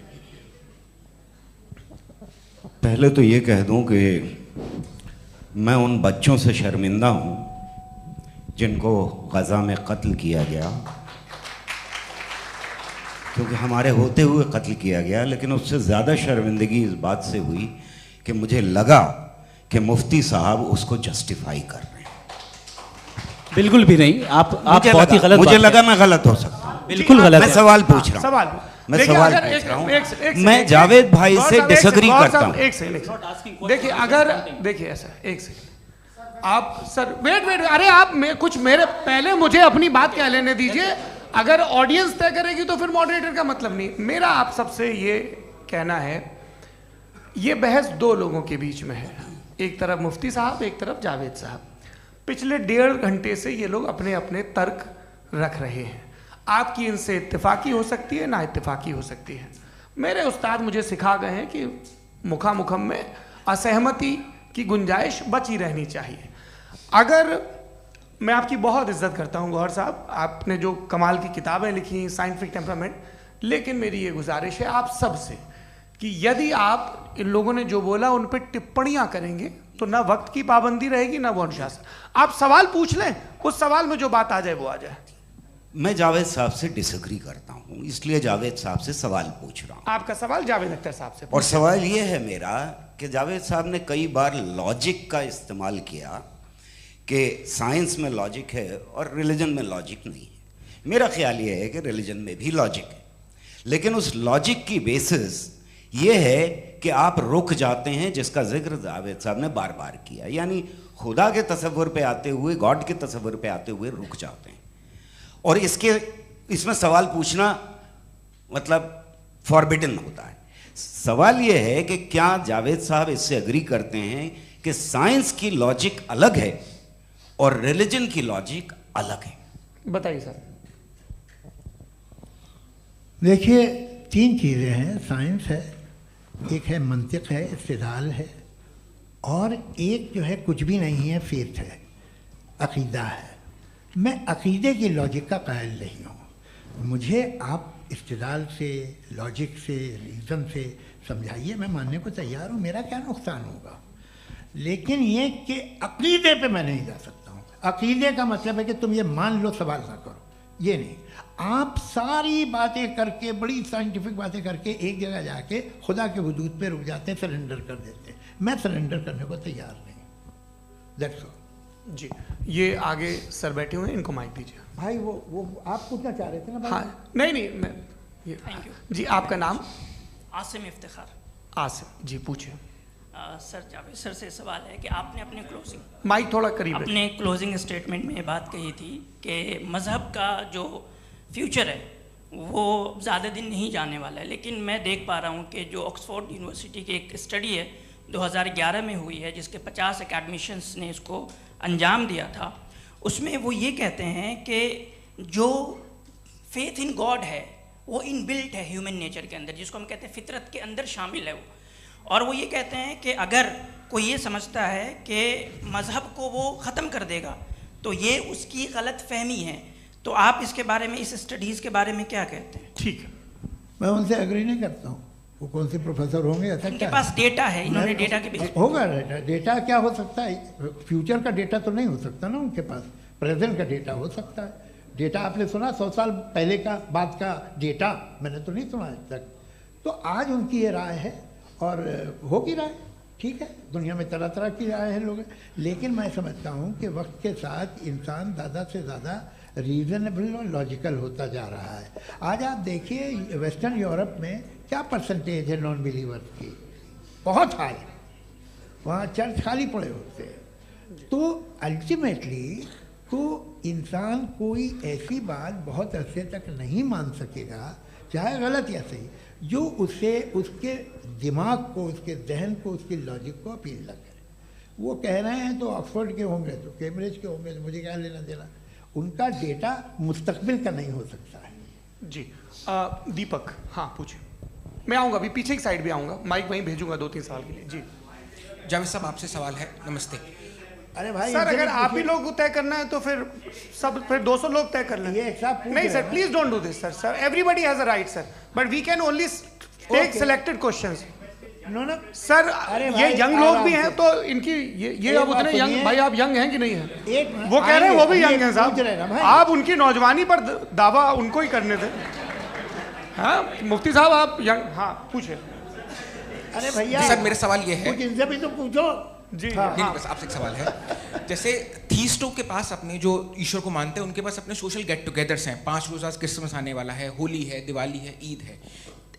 पहले तो ये कह दूं कि मैं उन बच्चों से शर्मिंदा हूं जिनको गज़ा में कत्ल किया गया, क्योंकि हमारे होते हुए कत्ल किया गया। लेकिन उससे ज़्यादा शर्मिंदगी इस बात से हुई कि मुझे लगा कि मुफ्ती साहब उसको जस्टिफाई कर रहे हैं।
बिल्कुल भी नहीं, आप बहुत ही गलत।
मुझे लगा मैं गलत हो सकता हूं।
बिल्कुल गलत
मैं
है।
सवाल पूछ रहा हूं,
सवाल
मैं सवाल पूछ रहा हूं। मैं जावेद भाई से डिसएग्री करता हूं।
एक सेकंड देखिए, अगर देखिए ऐसा, एक सेकंड आप सर वेट, अरे आप कुछ मेरे पहले मुझे अपनी बात कह लेने दीजिए। अगर ऑडियंस तय करेगी तो फिर मॉडरेटर का मतलब नहीं। मेरा आप सबसे ये कहना है, ये बहस दो लोगों के बीच में है, एक तरफ मुफ्ती साहब, एक तरफ जावेद साहब। पिछले 1.5 घंटे से ये लोग अपने अपने तर्क रख रहे हैं। आपकी इनसे इत्तेफाकी हो सकती है, ना इत्तेफाकी हो सकती है। मेरे उस्ताद मुझे सिखा गए हैं कि मुखामुखम में असहमति की गुंजाइश बची रहनी चाहिए। अगर मैं आपकी बहुत इज्जत करता हूं गौहर साहब, आपने जो कमाल की किताबें लिखी, साइंटिफिक टेम्परामेंट, लेकिन मेरी ये गुजारिश है आप सबसे कि यदि आप इन लोगों ने जो बोला उन पर टिप्पणियां करेंगे तो ना वक्त की पाबंदी रहेगी, ना वो अनुशासन। आप सवाल पूछ लें, उस सवाल में जो बात आ जाए वो आ जाए।
मैं जावेद साहब से डिसएग्री करता हूं, इसलिए जावेद साहब से सवाल पूछ रहा हूं।
आपका सवाल जावेद अख्तर साहब से।
और सवाल ये है मेरा कि जावेद साहब ने कई बार लॉजिक का इस्तेमाल किया कि साइंस में लॉजिक है और रिलीजन में लॉजिक नहीं है। मेरा ख्याल ये है कि रिलीजन में भी लॉजिक है, लेकिन उस लॉजिक की बेसिस ये है कि आप रुक जाते हैं, जिसका जिक्र जावेद साहब ने बार बार किया, यानी खुदा के तसव्वुर पे आते हुए, गॉड के तसव्वुर पे आते हुए रुक जाते हैं। और इसमें सवाल पूछना मतलब फॉरबिडन होता है। सवाल यह है कि क्या जावेद साहब इससे एग्री करते हैं कि साइंस की लॉजिक अलग है और रिलीजन की लॉजिक अलग है?
बताइए सर।
देखिए, 3 चीज़ें हैं। साइंस है, एक है मंतिक है, इस्तिदलाल है, और एक जो है कुछ भी नहीं है, फेथ है, अकीदा है। मैं अकीदे की लॉजिक का कायल नहीं हूँ। मुझे आप इस्तिदलाल से, लॉजिक से, रीज़न से समझाइए, मैं मानने को तैयार हूँ, मेरा क्या नुकसान होगा। लेकिन ये कि अकीदे पे मैं नहीं जा सकता हूँ। अकीदे का मतलब है कि तुम ये मान लो, सवाल ना करो, ये नहीं। आप सारी बातें करके, बड़ी साइंटिफिक बातें करके एक जगह जाके खुदा के वजूद पे रुक जाते हैं, सरेंडर कर देते हैं। मैं सरेंडर करने को तैयार नहीं। दैट्स ऑल
जी। ये आगे सर बैठे हुए हैं, इनको माइक दीजिए।
भाई। वो आप पूछना चाह रहे थे ना भाई?
हाँ, नहीं मैं ये जी। आपका नाम?
आसिम इफ्तिखार।
आसिम जी, पूछिए।
सर, जावेद सर से सवाल है कि आपने अपने
माइक थोड़ा करीब
अपने क्लोजिंग स्टेटमेंट में बात कही थी कि मज़हब का जो फ्यूचर है वो ज़्यादा दिन नहीं जाने वाला है। लेकिन मैं देख पा रहा हूँ कि जो ऑक्सफोर्ड यूनिवर्सिटी की एक स्टडी है 2011 में हुई है, जिसके 50 एकेडमिशियंस ने इसको अंजाम दिया था, उसमें वो ये कहते हैं कि जो फेथ इन गॉड है वो इनबिल्ट है ह्यूमन नेचर के अंदर, जिसको हम कहते हैं फितरत के अंदर शामिल है वो। और वो ये कहते हैं कि अगर कोई ये समझता है कि मज़हब को वो ख़त्म कर देगा तो ये उसकी गलत फहमी है। तो आप इसके बारे में, इस स्टडीज़ के बारे में क्या कहते हैं?
ठीक है,
मैं उनसे एग्री नहीं करता हूँ। वो कौन से प्रोफेसर होंगे? ऐसा
उनके
क्या
पास डेटा है, इन्होंने डेटा के बेस
होगा। डेटा क्या हो सकता है? फ्यूचर का डेटा तो नहीं हो सकता ना उनके पास। प्रेजेंट का डेटा हो सकता है। डेटा आपने सुना 100 साल पहले का बाद का डेटा, मैंने तो नहीं सुना आज तक। तो आज उनकी ये राय है और होगी राय, ठीक है, दुनिया में तरह तरह की राय है लोग, लेकिन मैं समझता हूँ कि वक्त के साथ इंसान ज़्यादा से ज़्यादा रीज़नेबल और लॉजिकल होता जा रहा है। आज आप देखिए वेस्टर्न यूरोप में क्या परसेंटेज है नॉन बिलीवर्स की, बहुत हाई, वहाँ चर्च खाली पड़े होते हैं। तो अल्टीमेटली तो इंसान कोई ऐसी बात बहुत अरसे तक नहीं मान सकेगा, चाहे गलत या सही, जो उससे उसके दिमाग को, उसके जहन को, उसकी लॉजिक को अपील न करे। वो कह रहे हैं तो ऑक्सफोर्ड के होंगे तो कैम्ब्रिज के होंगे, तो मुझे क्या लेना देना, उनका डेटा मुस्तकबिल का नहीं हो सकता है।
जी दीपक, हाँ पूछिए। मैं आऊँगा, अभी पीछे की साइड भी आऊँगा, माइक वहीं भेजूंगा 2-3 साल के लिए। जी
जावेद साहब, आपसे सवाल है। नमस्ते।
अरे भाई
सर, अगर आप ही लोग तय करना है तो फिर 200 लोग तय कर लें। नहीं sir, please don't do this sir. Everybody has a right sir, but we can only take selected questions.
No
sir, ये यंग लोग भी हैं तो इनकी ये अब उतने यंग, भाई आप यंग हैं कि नहीं हैं? वो कह रहे हैं वो भी यंग हैं साहब, आप उनकी नौजवानी पर दावा उनको ही करने थे। हाँ मुफ्ती साहब आप यंग, हाँ पूछे।
अरे भैया
सर मेरा सवाल ये है,
इनसे भी तो पूछो।
जी
नहीं, बस आपसे एक सवाल है। जैसे थीस्टों के पास अपने जो ईश्वर को मानते हैं उनके पास अपने सोशल गेट टुगेदर्स हैं, 5 रोज़ आज क्रिसमस आने वाला है, होली है, दिवाली है, ईद है।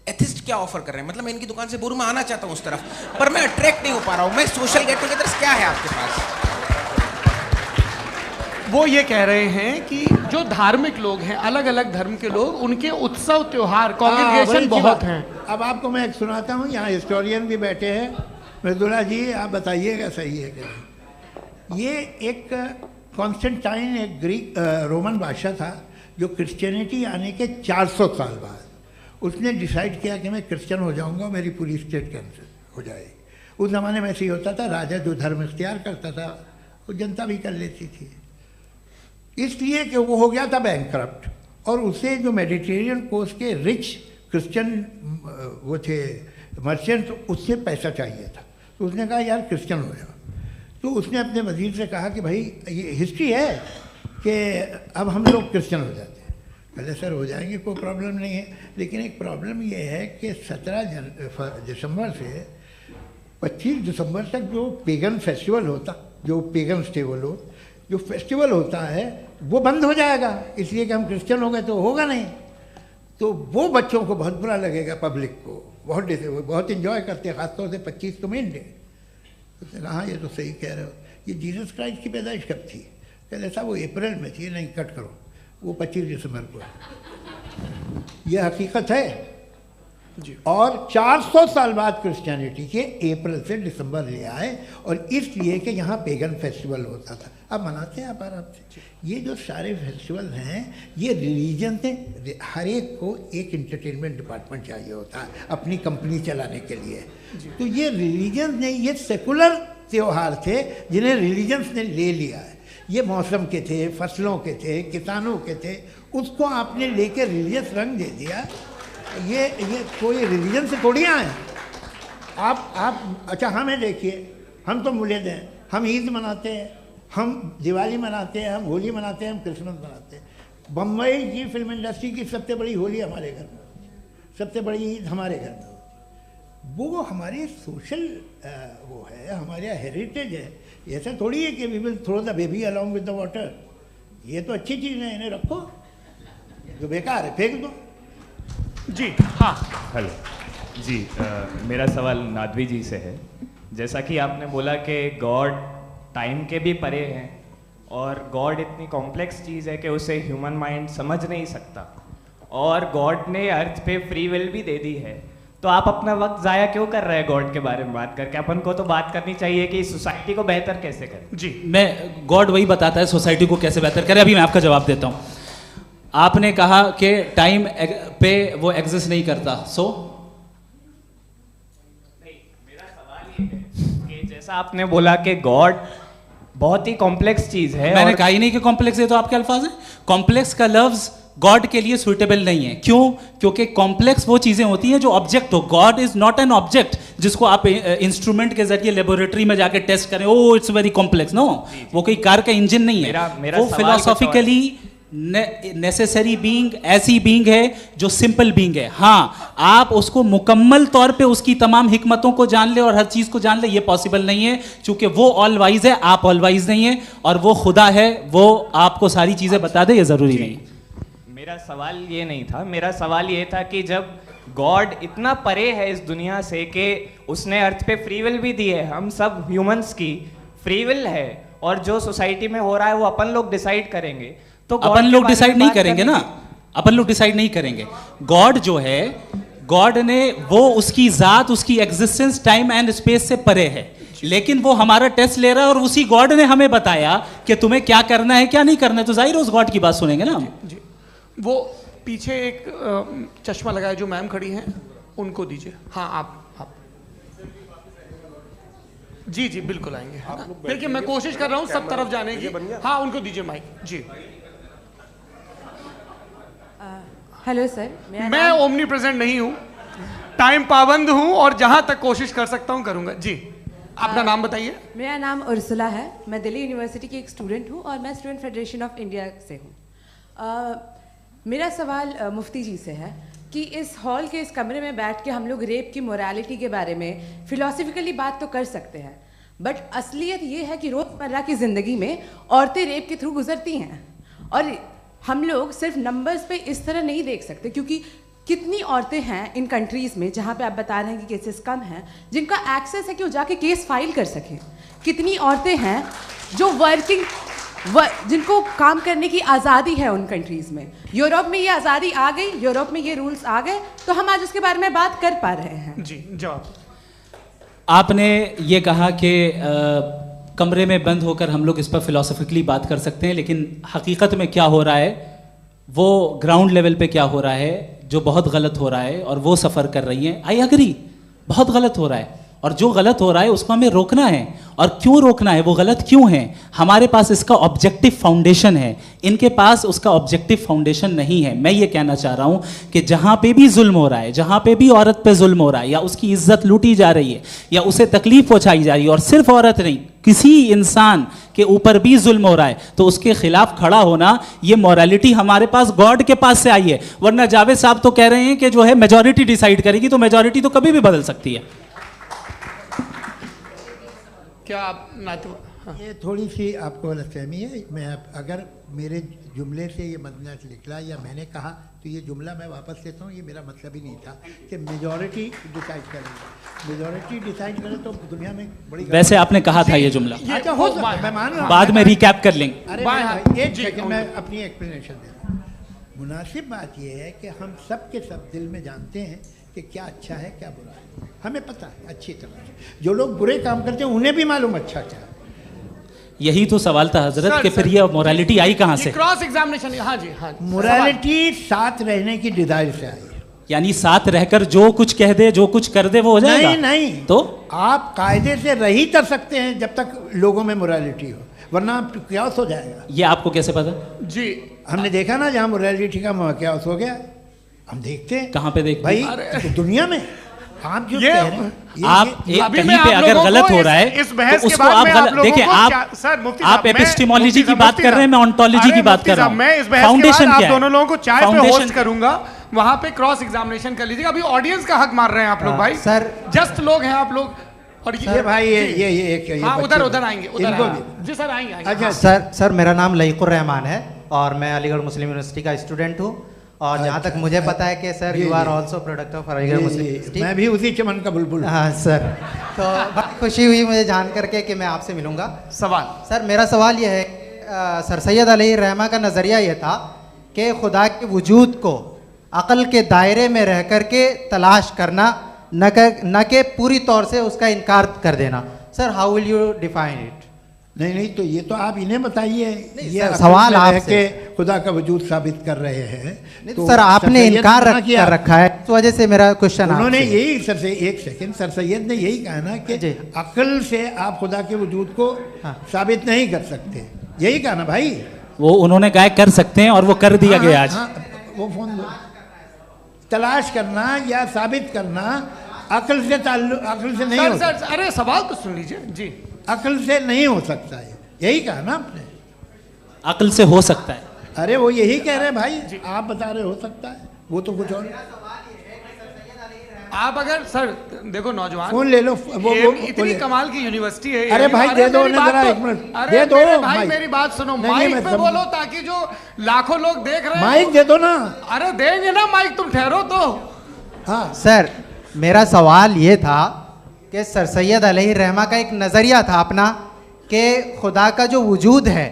एथिस्ट क्या ऑफर कर रहे हैं? मतलब मैं इनकी दुकान से मैं आना चाहता हूँ उस तरफ, पर मैं अट्रैक्ट नहीं हो पा रहा हूँ। मैं सोशल गेट टुगेदर्स क्या है आपके पास?
वो ये कह रहे हैं कि जो धार्मिक लोग हैं, अलग अलग धर्म के लोग, उनके उत्सव त्योहार कांग्रेगेशन बहुत हैं।
अब आपको मैं एक सुनाता हूँ, यहाँ हिस्टोरियन भी बैठे हैं, मृदुला जी आप बताइएगा सही है क्या। ये एक कॉन्स्टेंटाइन, एक ग्रीक रोमन बादशाह था जो क्रिश्चियनिटी आने के 400 साल बाद उसने डिसाइड किया कि मैं क्रिश्चियन हो जाऊंगा, मेरी पूरी स्टेट कैंसिल हो जाएगी। उस ज़माने में ऐसे ही होता था, राजा जो धर्म इख्तियार करता था वो जनता भी कर लेती थी, इसलिए कि वो हो गया था बैंकक्रप्ट, और उसे जो मेडिटेरियन कोस्ट के रिच क्रिश्चियन वो थे मर्चेंट, उससे पैसा चाहिए था। तो उसने कहा यार क्रिश्चियन हो जाओ। तो उसने अपने वजीर से कहा कि भाई ये हिस्ट्री है कि अब हम लोग क्रिश्चियन हो जाते हैं। पहले सर हो जाएंगे, कोई प्रॉब्लम नहीं है, लेकिन एक प्रॉब्लम ये है कि 17 दिसंबर से 25 दिसंबर तक जो पेगन फेस्टिवल होता, जो पेगन्स थे वो लोग, जो फेस्टिवल होता है वो बंद हो जाएगा, इसलिए कि हम क्रिश्चियन हो गए तो होगा नहीं। तो वो बच्चों को बहुत बुरा लगेगा, पब्लिक को बहुत इन्जॉय करते हैं, खासतौर से 25 को मेन डे। उसने कहा ये तो सही कह रहे हो, ये जीसस क्राइस्ट की पैदाइश कब थी? कहते साहब वो अप्रैल में थी। नहीं, कट करो, वो 25 दिसंबर को है। ये हकीकत है जी। और 400 साल बाद क्रिश्चियनिटी के अप्रैल से दिसंबर ले आए, और इसलिए कि यहाँ पेगन फेस्टिवल होता था। अब मनाते हैं आप आराम से। ये जो सारे फेस्टिवल हैं ये रिलीजन से, हर एक को एक इंटरटेनमेंट डिपार्टमेंट चाहिए होता है अपनी कंपनी चलाने के लिए। तो ये रिलीजन ने, ये सेकुलर त्यौहार थे जिन्हें रिलीजन्स ने ले लिया है। ये मौसम के थे, फसलों के थे, किसानों के थे, उसको आपने लेके रिलीजियस रंग दे दिया। ये कोई रिलीजन से थोड़ी आए आप। अच्छा हमें देखिए, हम तो मुल्द हैं, हम ईद मनाते हैं, हम दिवाली मनाते हैं, हम होली मनाते हैं, हम क्रिसमस मनाते हैं। बम्बई की फिल्म इंडस्ट्री की सबसे बड़ी होली हमारे घर में होती है, सबसे बड़ी ईद हमारे घर में होती है। वो हमारे सोशल वो है, हमारे हेरिटेज है। ऐसा थोड़ी है कि we will throw the baby along with the water. ये तो अच्छी चीज़ है, इन्हें रखो, जो बेकार है फेंक दो।
जी हाँ,
हेलो जी, मेरा सवाल नादवी जी से है। जैसा कि आपने बोला कि गॉड टाइम के भी परे हैं और गॉड इतनी कॉम्प्लेक्स चीज़ है कि उसे ह्यूमन माइंड समझ नहीं सकता, और गॉड ने अर्थ पे फ्री विल भी दे दी है, तो आप अपना वक्त ज़ाया क्यों कर रहे हैं गॉड के बारे में बात करके? अपन को तो बात करनी चाहिए कि सोसाइटी को बेहतर कैसे करें।
जी, मैं गॉड वही बताता है सोसाइटी को कैसे बेहतर करें। अभी मैं आपका जवाब देता हूँ। आपने कहा कि टाइम पे वो एग्जिस्ट नहीं करता,
मेरा सवाल ये है कि जैसा आपने बोला कि गॉड बहुत ही कॉम्प्लेक्स चीज है।
मैंने कहा ही नहीं कि कॉम्प्लेक्स है, तो आपके अल्फाज हैं। कॉम्प्लेक्स का लफ्ज गॉड के लिए सुइटेबल नहीं है। क्यों? क्योंकि कॉम्प्लेक्स वो चीज़ें होती हैं जो ऑब्जेक्ट हो। God is not an object जिसको आप इंस्ट्रूमेंट के जरिए लेबोरेटरी में जाके टेस्ट करें, oh it's very complex. No, वो कोई कार का इंजन नहीं है। वो फिलोसॉफिकली नेसेसरी बीइंग ऐसी बीइंग है जो सिंपल बीइंग है। हाँ, आप उसको मुकम्मल तौर पे उसकी तमाम हिकमतों को जान ले और हर चीज़ को जान ले, ये पॉसिबल नहीं है, क्योंकि वो ऑल वाइज है, आप ऑल वाइज नहीं है, और वो खुदा है, वो आपको सारी चीज़ें बता दे, ये ज़रूरी नहीं।
मेरा सवाल ये नहीं था, मेरा सवाल ये था कि जब गॉड इतना परे है इस दुनिया से कि उसने अर्थ पे फ्री विल भी दी है, हम सब ह्यूमंस की फ्री विल है, और जो सोसाइटी में हो रहा है वो अपन लोग डिसाइड करेंगे, तो
अपन लोग डिसाइड नहीं करेंगे ना, अपन लोग डिसाइड नहीं करेंगे। गॉड जो है, गॉड ने वो उसकी जात, उसकी एग्जिस्टेंस टाइम एंड स्पेस से परे है, लेकिन वो हमारा टेस्ट ले रहा है और उसी गॉड ने हमें बताया कि तुम्हें क्या करना है क्या नहीं करना है, तो जाहिर उस गॉड की बात सुनेंगे ना हम।
जी, वो पीछे एक चश्मा लगाए जो मैम खड़ी हैं, उनको दीजिए। हाँ, आप जी जी बिल्कुल आएंगे। देखिए मैं कोशिश कर रहा हूँ सब तरफ जाने की। हाँ, उनको दीजिए माइक। जी,
हेलो सर,
मैं ओमनी प्रेजेंट नहीं हूँ, टाइम पाबंद हूँ और जहाँ तक कोशिश कर सकता हूँ करूँगा। जी, अपना नाम बताइए।
मेरा नाम उर्सुला है, मैं दिल्ली यूनिवर्सिटी की एक स्टूडेंट हूँ और मैं स्टूडेंट फेडरेशन ऑफ इंडिया से हूँ। मेरा सवाल मुफ्ती जी से है कि इस हॉल के इस कमरे में बैठ के हम लोग रेप की मोरालिटी के बारे में फिलोसफिकली बात तो कर सकते हैं, बट असलियत ये है कि रोज़मर्रा की ज़िंदगी में औरतें रेप के थ्रू गुजरती हैं, और हम लोग सिर्फ नंबर्स पे इस तरह नहीं देख सकते, क्योंकि कितनी औरतें हैं इन कंट्रीज़ में जहाँ पे आप बता रहे हैं कि केसेस कम हैं, जिनका एक्सेस है कि वो जाके केस फाइल कर सकें। कितनी औरतें हैं जो जिनको काम करने की आज़ादी है उन कंट्रीज़ में। यूरोप में ये आज़ादी आ गई, यूरोप में ये रूल्स आ गए, तो हम आज उसके बारे में बात कर पा रहे हैं।
जी, जवाब।
आपने ये कहा कि कमरे में बंद होकर हम लोग इस पर फिलोसफिकली बात कर सकते हैं, लेकिन हकीकत में क्या हो रहा है, वो ग्राउंड लेवल पे क्या हो रहा है जो बहुत गलत हो रहा है, और वो सफ़र कर रही हैं। आई अग्री, बहुत गलत हो रहा है, और जो गलत हो रहा है उसको हमें रोकना है। और क्यों रोकना है, वो गलत क्यों है, हमारे पास इसका ऑब्जेक्टिव फाउंडेशन है, इनके पास उसका ऑब्जेक्टिव फाउंडेशन नहीं है। मैं ये कहना चाह रहा हूँ कि जहाँ पे भी जुल्म हो रहा है, जहाँ पे भी औरत पे जुल्म हो रहा है, या उसकी इज्जत लूटी जा रही है, या उसे तकलीफ पहुँचाई जा रही है, और सिर्फ औरत नहीं, किसी इंसान के ऊपर भी जुल्म हो रहा है, तो उसके खिलाफ खड़ा होना, ये मॉरलिटी हमारे पास गॉड के पास से आई है। वरना जावेद साहब तो कह रहे हैं कि जो है मेजॉरिटी डिसाइड करेगी, तो मेजॉरिटी तो कभी भी बदल सकती है।
क्या आप
ये थोड़ी सी आपको गलतफहमी है। मैं अगर मेरे जुमले से ये मदनत निकला या मैंने कहा, तो ये जुमला मैं वापस लेता हूँ, ये मेरा मतलब ही नहीं था कि मेजॉरिटी डिसाइड करेगी। मेजॉरिटी डिसाइड करे तो दुनिया में बड़ी, वैसे
आपने कहा था ये जुमला।
अच्छा, हो सकता है, मैं मान रहा हूँ,
बाद में रिकैप कर लेंगे।
अरे एक सेकंड, मैं अपनी एक्सप्लेनेशन देता हूँ। मुनासिब बात यह है कि हम सब के सब दिल में जानते हैं कि क्या अच्छा है क्या बुरा है, हमें पता है अच्छी तरह से। जो लोग बुरे काम करते हैं उन्हें भी मालूम अच्छा क्या है।
यही तो सवाल था हजरत कि फिर ये मोरालिटी आई कहाँ से?
Cross examination. हाँ जी, हाँ,
मोरालिटी साथ रहने की डिजायर से आई है।
यानी साथ रहकर जो कुछ कह दे, जो कुछ कर दे, वो हो जाएगा?
नहीं नहीं,
तो
आप कायदे से रह ही कर सकते हैं जब तक लोगों में मोरालिटी हो, वरना क्यास हो जाएगा।
ये आपको कैसे पता?
जी, हमने देखा ना, जहाँ मोरालिटी का क्यास हो गया, हम देखते हैं।
कहाँ पे देखते
भाई? तो दुनिया में आप जो कह रहे हैं,
आप कहीं पे अगर गलत हो रहा है तो उसको आप देखिए, आप एपिस्टेमोलॉजी की बात कर रहे हैं, मैं ऑन्टोलॉजी की बात कर रहा हूँ।
मैं इस बहस के बाद आप दोनों लोगों को चाय पे होस्ट करूंगा, वहां पे क्रॉस एग्जामिनेशन कर लीजिएगा। अभी ऑडियंस का हक मार रहे हैं आप लोग भाई,
सर
जस्ट लोग हैं आप लोग। और ये
भाई ये
हाँ, उधर आएंगे, जी सर आएंगे।
अच्छा सर, मेरा नाम लईकुर रहमान है और मैं अलीगढ़ मुस्लिम यूनिवर्सिटी का स्टूडेंट हूँ, और जहाँ तक मुझे पता है कि sir you are also product of Aligarh Muslim University.
मैं भी उसी चमन का बुलबुल।
हाँ सर, तो बहुत खुशी हुई मुझे जान करके कि मैं आपसे मिलूंगा।
सवाल
सर, मेरा सवाल यह है, सर सैयद अलैहिर्रहमा का नज़रिया यह था कि खुदा के वजूद को अक़ल के दायरे में रह कर के तलाश करना, न कि पूरी तौर से उसका इनकार कर देना। Sir, how will you define it?
नहीं, तो ये तो आप इन्हें बताइए। ये
सवाल आपसे,
खुदा का वजूद साबित कर रहे हैं।
तो सर आपने इनकार कर रखा है, इस वजह से मेरा क्वेश्चन
उन्होंने यही सर से, एक सेकंड, सर सैयद ने यही कहा ना कि अक्ल से आप खुदा के वजूद को साबित नहीं कर सकते, यही कहा ना भाई।
वो उन्होंने कहा कर सकते हैं और वो कर दिया गया आज।
वो फोन दो। तलाश करना या साबित करना अक्ल से अक्ल से नहीं हो सकता।
अरे सवाल तो सुन लीजिए जी।
अक्ल से नहीं हो सकता है, यही कहा ना आपने।
अक्ल से हो सकता है।
अरे वो यही कह रहे हैं भाई, आप बता रहे हो सकता है, वो तो कुछ और।
आप अगर सर देखो नौजवान
फोन ले लो, वो
इतनी कमाल की यूनिवर्सिटी है।
अरे भाई दे दो ना जरा, एक मिनट दे दो
भाई, मेरी बात सुनो, माइक पे बोलो ताकि जो लाखों लोग देख रहे हैं।
माइक दे दो ना।
अरे देंगे ना माइक, तुम ठहरो तो।
हाँ
सर, मेरा सवाल ये था कि सर सैयद अलैहि रहमा का एक नज़रिया था अपना कि खुदा का जो वजूद है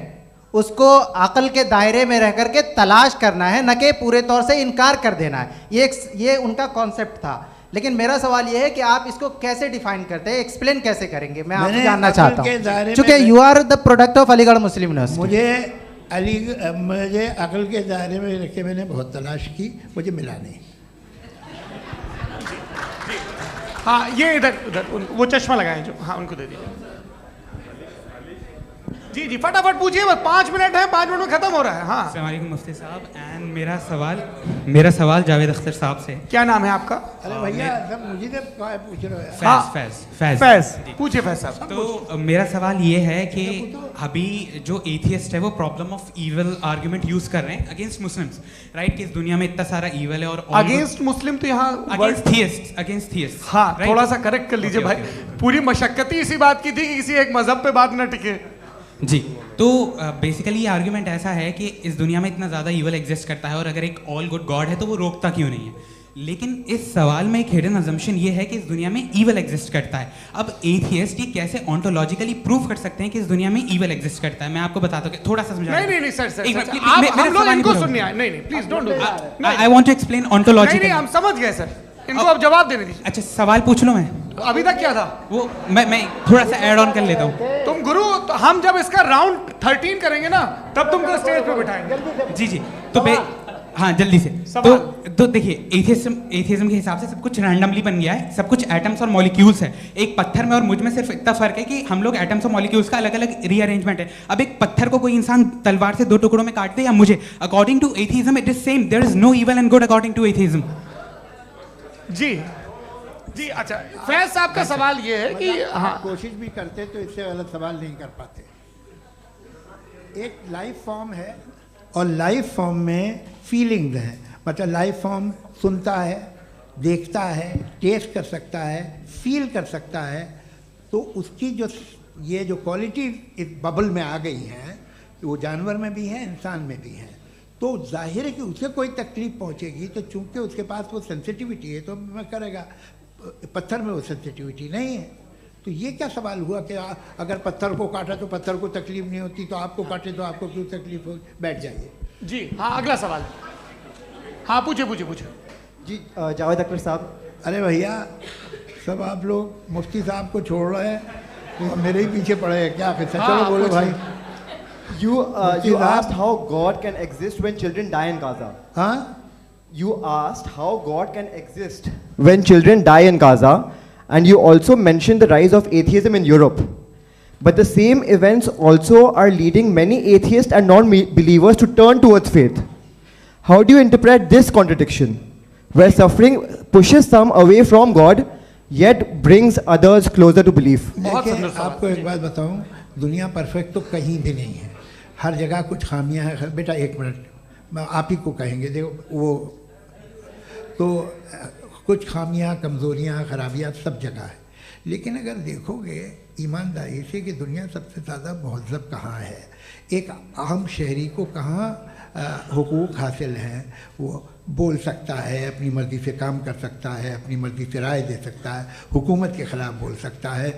उसको अक़ल के दायरे में रह कर के तलाश करना है, न कि पूरे तौर से इनकार कर देना है। ये उनका कॉन्सेप्ट था। लेकिन मेरा सवाल ये है कि आप इसको कैसे डिफाइन करते हैं, एक्सप्लेन कैसे करेंगे, मैं आपसे जानना चाहता हूँ, क्योंकि you are the product of Aligarh Muslim University.
मुझे अक़ल के दायरे में रख के मैंने बहुत तलाश की, मुझे मिला नहीं।
हाँ ये इधर वो चश्मा लगाए जो, हाँ उनको दे दीजिए। जी जी फटाफट पूछिए, बस 5 मिनट है, 5 मिनट में खत्म हो रहा है। हाँ
अस्सलाम वालेकुम मुफ्ती साहब। एंड मेरा सवाल जावेद अख्तर साहब से।
क्या नाम है आपका?
अरे भैया सब मुझे पूछ रहे हो।
फैज
पूछिए फैज साहब।
तो मेरा सवाल ये है कि अभी जो एथियस्ट है वो problem of evil argument use कर रहे हैं अगेंस्ट मुस्लिम्स, राइट? कि इस दुनिया में इतना सारा ईविल है और
अगेंस्ट मुस्लिम तो यहाँ
अगेंस्ट थियस्ट।
हाँ थोड़ा सा करेक्ट कर लीजिए भाई, पूरी मशक्कत ही इसी बात की थी कि किसी एक मजहब पे बात न टिके।
जी, तो बेसिकली ये आर्ग्यूमेंट ऐसा है कि इस दुनिया में इतना ज़्यादा ईवल एग्जिस्ट करता है और अगर एक ऑल गुड गॉड है तो वो रोकता क्यों नहीं है? लेकिन इस सवाल में एक हिडन अजम्पशन ये है कि इस दुनिया में ईवल एग्जिस्ट करता है। अब एथियस्ट ये कैसे ऑन्टोलॉजिकली प्रूव कर सकते हैं कि इस दुनिया में ईवल एग्जिस्ट करता है? मैं आपको बताता हूँ, थोड़ा सा समझा।
नहीं सर, हम लोग इनको सुनने आए। नहीं please don't do that.
I want to explain ontologically.
नहीं हम समझ गए सर, इनको अब जवाब देने दीजिए।
अच्छा सवाल पूछ लो। मैं
अभी तक क्या था
वो मैं थोड़ा सा ऐड ऑन कर लेता हूँ।
तुम गुरु, तो हम जब इसका राउंड 13 करेंगे ना तब तुमको स्टेज पे बिठाएंगे।
जी तो हाँ जल्दी से। तो देखिए एथियज्म के हिसाब से सब कुछ रैंडमली बन गया है, सब कुछ एटम्स और मॉलिक्यूल्स है। एक पत्थर में और मुझ में सिर्फ इतना फर्क है कि हम लोग एटम्स और मॉलिक्यूल्स का अलग अलग रीअरेंजमेंट है। अब एक पत्थर को कोई इंसान तलवार से 2 टुकड़ों में काट दे या मुझे, according to atheism it is same. There is no evil and good according to atheism.
जी अच्छा, फैज साहब का सवाल ये है कि हाँ
कोशिश भी करते तो इससे गलत सवाल नहीं कर पाते। एक लाइफ फॉर्म है और लाइफ फॉर्म में फीलिंग्स हैं, मतलब लाइफ फॉर्म सुनता है, देखता है, टेस्ट कर सकता है, फील कर सकता है। तो उसकी जो ये जो क्वालिटी इस बबल में आ गई हैं वो जानवर में भी है, इंसान में भी है। तो जाहिर है कि उसे कोई तकलीफ पहुंचेगी, तो चूंकि उसके पास वो सेंसिटिविटी है तो मैं करेगा। पत्थर में वो सेंसिटिविटी नहीं है। तो ये क्या सवाल हुआ कि अगर पत्थर को काटा तो पत्थर को तकलीफ नहीं होती, तो आपको काटे तो आपको क्यों तकलीफ हो? बैठ जाइए।
जी हाँ अगला सवाल। हाँ पूछे
जी जावेद अख्तर साहब।
अरे भैया सब आप लोग मुफ्ती साहब को छोड़ रहे हैं, तो मेरे ही पीछे पड़े हैं क्या? फिर चलो बोलो भाई।
You asked how God can exist when children die in Gaza.
Huh?
You asked how God can exist when children die in Gaza, and you also mentioned the rise of atheism in Europe. But the same events also are leading many atheists and non-believers to turn towards faith. How do you interpret this contradiction, where suffering pushes some away from God, yet brings others closer to belief?
देखिए आपको एक बात बताऊं, दुनिया perfect तो कहीं भी नहीं है, हर जगह कुछ खामियां हैं। बेटा एक मिनट आप ही को कहेंगे, देखो वो तो कुछ खामियां, कमज़ोरियां, खराबियां सब जगह है। लेकिन अगर देखोगे ईमानदारी से कि दुनिया सबसे ज़्यादा महज़ब कहाँ है, एक आम शहरी को कहाँ हुकूक हासिल हैं, वो बोल सकता है, अपनी मर्ज़ी से काम कर सकता है, अपनी मर्ज़ी से राय दे सकता है, हुकूमत के ख़िलाफ़ बोल सकता है,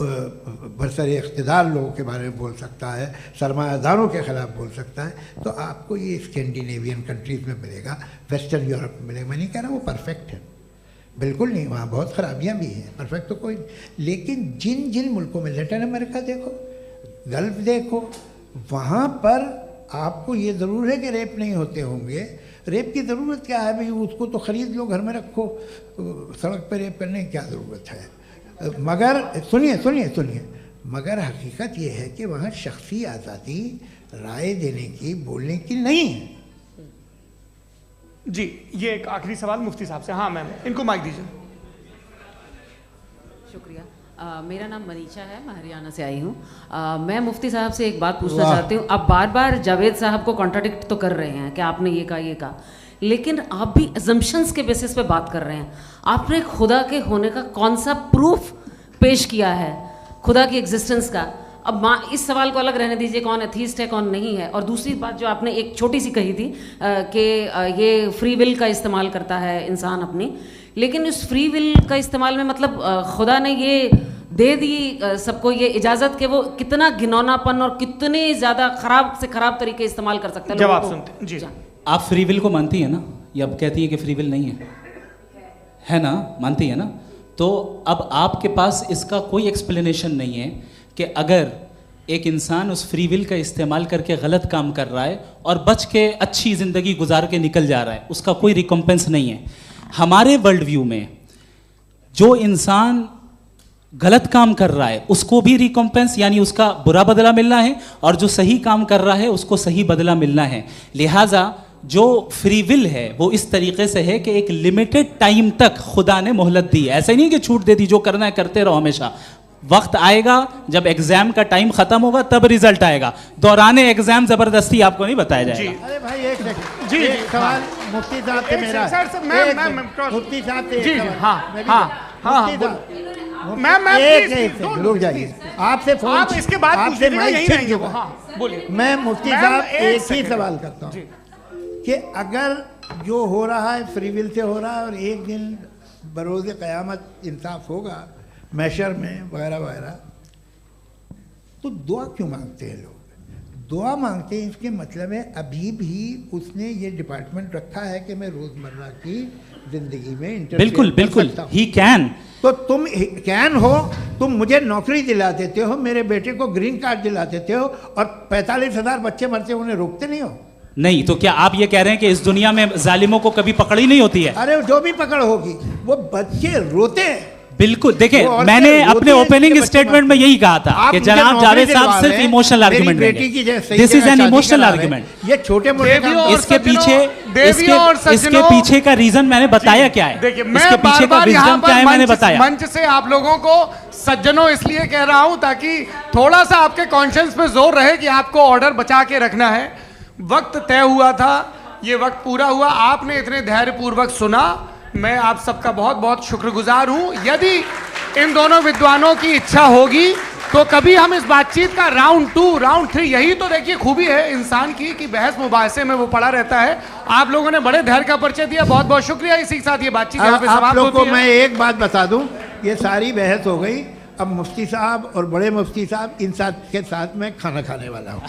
बरसर इक़्तिदार लोगों के बारे में बोल सकता है, सरमायादारों के ख़िलाफ़ बोल सकता है। तो आपको ये स्कैंडिनेवियन कंट्रीज़ में मिलेगा, वेस्टर्न यूरोप में मिलेगा। मैं नहीं कह रहा वो परफेक्ट है, बिल्कुल नहीं, वहाँ बहुत ख़राबियाँ भी हैं, परफेक्ट तो कोई। लेकिन जिन जिन मुल्कों में, लैटिन अमेरिका देखो, गल्फ़ देखो, वहाँ पर आपको ये ज़रूर है कि रेप नहीं होते होंगे। रेप की ज़रूरत क्या है भाई? उसको तो ख़रीद लो, घर में रखो, सड़क पर रेप करने की क्या ज़रूरत है? मगर सुनिए, मगर हकीकत ये है कि वहाँ शख्सी आज़ादी राय देने की, बोलने की नहीं है।
जी, ये एक आखिरी सवाल मुफ्ती साहब से। हाँ मैम, इनको माइक दीजिए।
शुक्रिया। मेरा नाम मनीषा है, मैं हरियाणा से आई हूँ। मैं मुफ्ती साहब से एक बात पूछना चाहती हूँ। आप बार बार जावेद साहब को कॉन्ट्राडिक्ट तो कर रहे हैं कि आपने ये कहा, लेकिन आप भी अजम्पशंस के बेसिस पे बात कर रहे हैं। आपने खुदा के होने का कौन सा प्रूफ पेश किया है, खुदा की एग्जिस्टेंस का? अब इस सवाल को अलग रहने दीजिए, कौन एथीस्ट है कौन नहीं है। और दूसरी बात जो आपने एक छोटी सी कही थी कि ये फ्री विल का इस्तेमाल करता है इंसान अपनी, लेकिन इस फ्री विल का इस्तेमाल में मतलब खुदा ने ये दे दी सबको ये इजाज़त कि वो कितना घिनौनापन और कितने ज़्यादा ख़राब से ख़राब तरीके इस्तेमाल कर सकता है।
जवाब सुनते जी।
आप फ्री विल को मानती है ना, या अब कहती है कि फ्री विल नहीं है ना, मानती है ना? तो अब आपके पास इसका कोई एक्सप्लेनेशन नहीं है कि अगर एक इंसान उस फ्री विल का इस्तेमाल करके गलत काम कर रहा है और बच के अच्छी ज़िंदगी गुजार के निकल जा रहा है, उसका कोई रिकम्पेंस नहीं है। हमारे वर्ल्ड व्यू में जो इंसान गलत काम कर रहा है उसको भी रिकम्पेंस यानी उसका बुरा बदला मिलना है, और जो सही काम कर रहा है उसको सही बदला मिलना है। लिहाजा जो फ्री विल है वो इस तरीके से है कि एक लिमिटेड टाइम तक खुदा ने मोहलत दी है। ऐसा नहीं कि छूट दे दी, जो करना है करते रहो हमेशा। वक्त आएगा जब एग्जाम का टाइम खत्म होगा तब रिजल्ट आएगा, दौराने एग्जाम जबरदस्ती आपको नहीं बताया जाएगा।
अरे भाई एक सेकंड,
जी
एक सवाल मुफ्ती साहब से मेरा, मुफ्ती साहब से
जी,
रुक जाइए, आपसे फोन,
आप इसके बाद
आपसे माइक छीन चुका।
हाँ बोलिए।
मैं मुफ्ती साहब एक ही सवाल करता हूँ कि अगर जो हो रहा है फ्री विल से हो रहा है और एक दिन बरोज़ क़यामत इंसाफ होगा मैशर में वगैरह वगैरह, तो दुआ क्यों मांगते हैं लोग? दुआ मांगते हैं इसके मतलब है अभी भी उसने ये डिपार्टमेंट रखा है कि मैं रोज़मर्रा की ज़िंदगी में
बिल्कुल बिल्कुल ही कैन।
तो तुम कैन हो, तुम मुझे नौकरी दिला देते हो, मेरे बेटे को ग्रीन कार्ड दिला देते हो, और 45,000 बच्चे मरते उन्हें रोकते नहीं हो।
नहीं तो क्या आप ये कह रहे हैं कि इस दुनिया में जालिमों को कभी पकड़ ही नहीं होती है?
अरे जो भी पकड़ होगी वो बच्चे रोते हैं।
बिल्कुल, देखिए मैंने अपने ओपनिंग स्टेटमेंट में यही कहा था कि जनाब जावेद साहब सिर्फ इमोशनल आर्गुमेंट देंगे। This is an emotional argument.
ये छोटे मोटे
इसके पीछे का रीजन मैंने बताया क्या है,
देखिए
इसके पीछे का रीजन क्या है मैंने बताया।
मंच से आप लोगों को सज्जनों इसलिए कह रहा हूं ताकि थोड़ा सा आपके कॉन्शियंस पे जोर रहे कि आपको ऑर्डर बचा के रखना है। वक्त तय हुआ था, ये वक्त पूरा हुआ, आपने इतने धैर्यपूर्वक सुना, मैं आप सबका बहुत बहुत शुक्रगुजार हूं। यदि इन दोनों विद्वानों की इच्छा होगी तो कभी हम इस बातचीत का राउंड 2, राउंड 3, यही तो देखिए खूबी है इंसान की कि बहस मुबाहसे में वो पड़ा रहता है। आप लोगों ने बड़े धैर्य का परिचय दिया, बहुत बहुत शुक्रिया। इसी के साथ ये बातचीत यहाँ पे समाप्त होती है।
आप लोगों को मैं एक बात बता दूं, ये सारी बहस हो गई, अब मुफ्ती साहब और बड़े मुफ्ती साहब इन साथ के साथ मैं खाना खाने वाला हूँ।